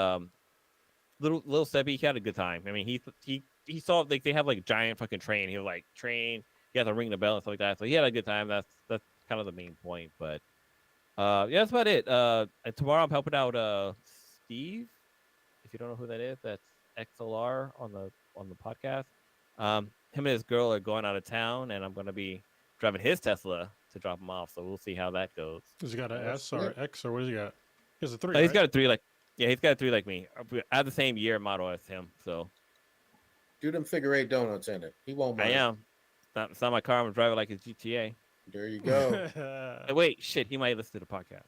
[SPEAKER 4] little Sebby, he had a good time. I mean, he saw like they have like a giant fucking train. He was like train. He had to ring the bell and stuff like that. So he had a good time. That's kind of the main point. But yeah, that's about it. And tomorrow I'm helping out Steve. If you don't know who that is, that's XLR on the podcast. Him and his girl are going out of town, and I'm gonna be driving his Tesla to drop him off. So we'll see how that goes.
[SPEAKER 3] Has he got an
[SPEAKER 1] Oh,
[SPEAKER 3] S or
[SPEAKER 1] shit.
[SPEAKER 3] X or what has he got? He has a 3,
[SPEAKER 4] He's
[SPEAKER 3] right?
[SPEAKER 4] got a 3 like yeah, he's got a 3 like me. I have the same year model as him, so
[SPEAKER 1] Do them figure 8 donuts in it. He won't
[SPEAKER 4] I
[SPEAKER 1] mind.
[SPEAKER 4] am. It's not my car. I'm driving like it's GTA.
[SPEAKER 1] There you go.
[SPEAKER 4] Wait, shit, he might listen to the podcast.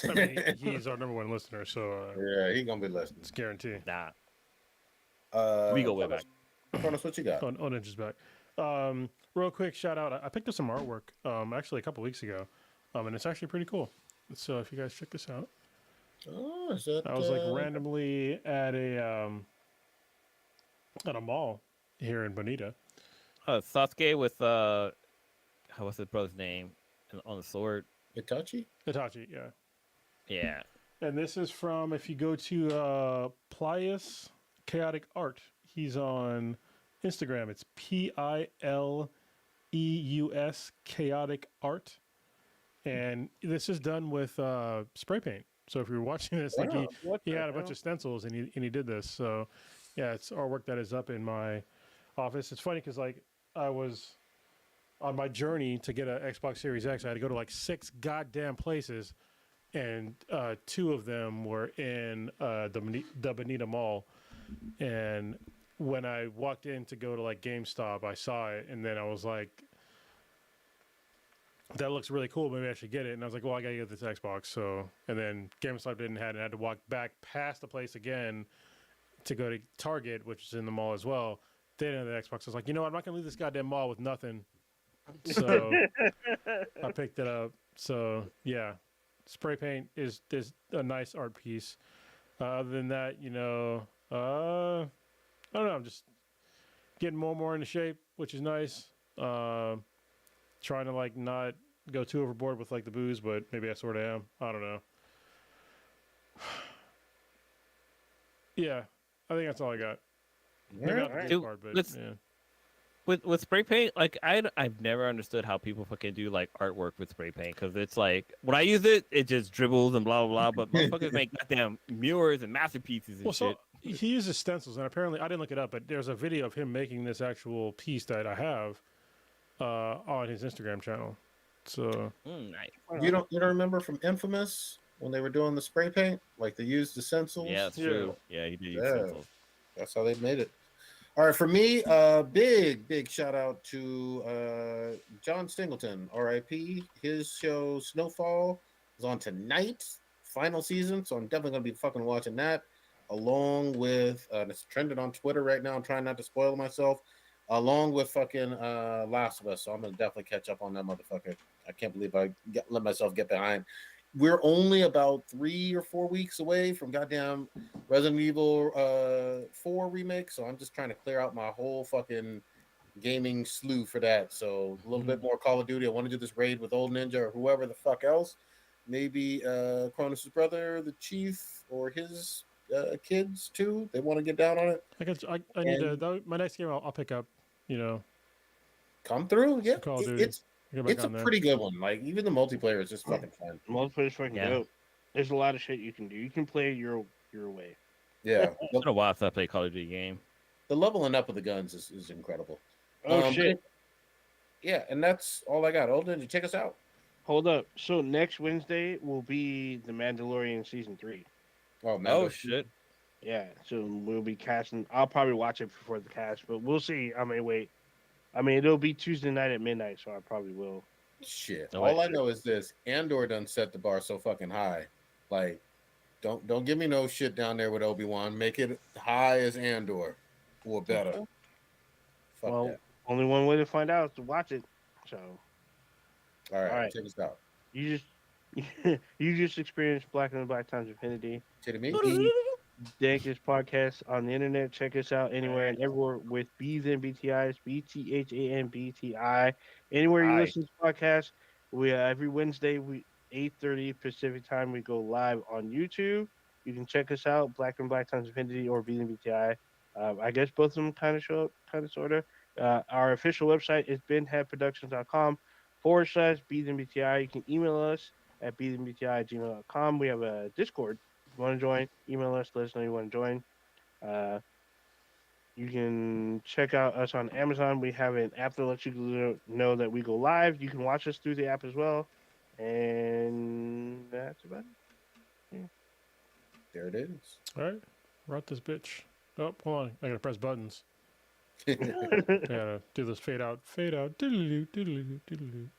[SPEAKER 3] I mean, he's our number 1 listener, so
[SPEAKER 1] yeah, he gonna be listening.
[SPEAKER 3] it's guaranteed.
[SPEAKER 4] Nah, we go way back.
[SPEAKER 1] Cronus, what you got?
[SPEAKER 3] Oh, Ninja's back. Real quick shout out. I picked up some artwork actually a couple weeks ago, and it's actually pretty cool. So if you guys check this out,
[SPEAKER 1] Oh, is that?
[SPEAKER 3] I was like randomly at a mall here in Bonita.
[SPEAKER 4] Sasuke with what's his brother's name on the sword?
[SPEAKER 1] Itachi.
[SPEAKER 3] Itachi, yeah.
[SPEAKER 4] Yeah.
[SPEAKER 3] And this is from, if you go to Plius Chaotic Art, he's on Instagram. It's Pileus Chaotic Art. And this is done with spray paint. So if you're watching this, like he had a bunch of stencils and he did this. So yeah, it's artwork that is up in my office. It's funny because like I was on my journey to get an Xbox Series X. I had to go to like 6 goddamn places, and 2 of them were in the Bonita Mall. And when I walked in to go to like GameStop, I saw it, and then I was like, that looks really cool. Maybe I should get it. And I was like, well, I gotta get this Xbox. So, and then GameStop didn't have it. I had to walk back past the place again to go to Target, which is in the mall as well. They didn't have the Xbox. I was like, you know what? I'm not gonna leave this goddamn mall with nothing. So I picked it up. So yeah, spray paint is a nice art piece. Other than that, you know, I don't know. I'm just getting more and more into shape, which is nice. Trying to like not go too overboard with like the booze, but maybe I sort of am. I don't know. Yeah, I think that's all I got. Maybe not the booze part, but yeah.
[SPEAKER 4] With spray paint, like I've never understood how people fucking do like artwork with spray paint, because it's like when I use it, it just dribbles and blah blah blah. But motherfuckers make goddamn mirrors and masterpieces and shit.
[SPEAKER 3] So he uses stencils, and apparently I didn't look it up, but there's a video of him making this actual piece that I have on his Instagram channel. So
[SPEAKER 4] Nice.
[SPEAKER 1] You don't remember from Infamous when they were doing the spray paint? Like they used the stencils.
[SPEAKER 4] Yeah, that's true. Yeah, he did use stencils.
[SPEAKER 1] That's how they made it. All right, for me, big shout out to John Singleton, R.I.P. His show Snowfall is on tonight, final season, so I'm definitely gonna be fucking watching that, along with it's trending on Twitter right now. I'm trying not to spoil myself, along with fucking Last of Us. So I'm gonna definitely catch up on that motherfucker. I can't believe I let myself get behind. We're only about 3 or 4 weeks away from goddamn Resident Evil 4 remake, so I'm just trying to clear out my whole fucking gaming slew for that. So a little bit more Call of Duty. I want to do this raid with Old Ninja or whoever the fuck else. Maybe Cronus' brother, the Chief, or his kids too. They want to get down on it.
[SPEAKER 3] I need to. My next game I'll pick up. You know,
[SPEAKER 1] come through. Yeah,
[SPEAKER 3] Call of Duty.
[SPEAKER 1] It's a pretty good one. Like even the multiplayer is just fucking fun.
[SPEAKER 2] Multiplayer is fucking dope. There's a lot of shit you can do. You can play your way.
[SPEAKER 1] Yeah,
[SPEAKER 4] it's been a while since I played Call of Duty game.
[SPEAKER 1] The leveling up of the guns is incredible.
[SPEAKER 2] Oh shit!
[SPEAKER 1] Yeah, and that's all I got. Olden, check us out.
[SPEAKER 2] Hold up. So next Wednesday will be the Mandalorian season 3.
[SPEAKER 1] Oh
[SPEAKER 4] shit!
[SPEAKER 2] Yeah, so we'll be casting. I'll probably watch it before the cast, but we'll see. I mean, wait. I mean, it'll be Tuesday night at midnight, so I probably will.
[SPEAKER 1] Shit. All I know is this: Andor done set the bar so fucking high. Like, don't give me no shit down there with Obi-Wan. Make it high as Andor, or better. Fuck
[SPEAKER 2] well,
[SPEAKER 1] that.
[SPEAKER 2] Only one way to find out is to watch it. So,
[SPEAKER 1] all right. Check us out.
[SPEAKER 2] You just experienced Black and Black Times Infinity.
[SPEAKER 1] To me.
[SPEAKER 2] Dankest podcast on the internet. Check us out anywhere and everywhere with B's and BTIs, BTHANBTI. Anywhere you listen to podcasts, we every Wednesday 8:30 Pacific time we go live on YouTube. You can check us out, Black and Black Times Infinity or B's and BTI. I guess both of them kind of show up, kind of sort of. Our official website is benheadproductions.com. /BeatThenBTI. You can email us at beatthembti@gmail.com. We have a Discord. If you want to join, email us. Let us know you want to join. You can check out us on Amazon. We have an app that lets you know that we go live. You can watch us through the app as well. And that's about it. Yeah.
[SPEAKER 1] There it is.
[SPEAKER 3] All right. We're out this bitch. Oh, hold on. I gotta press buttons. I gotta do this fade out. Fade out. Doodaloo, doodaloo, doodaloo.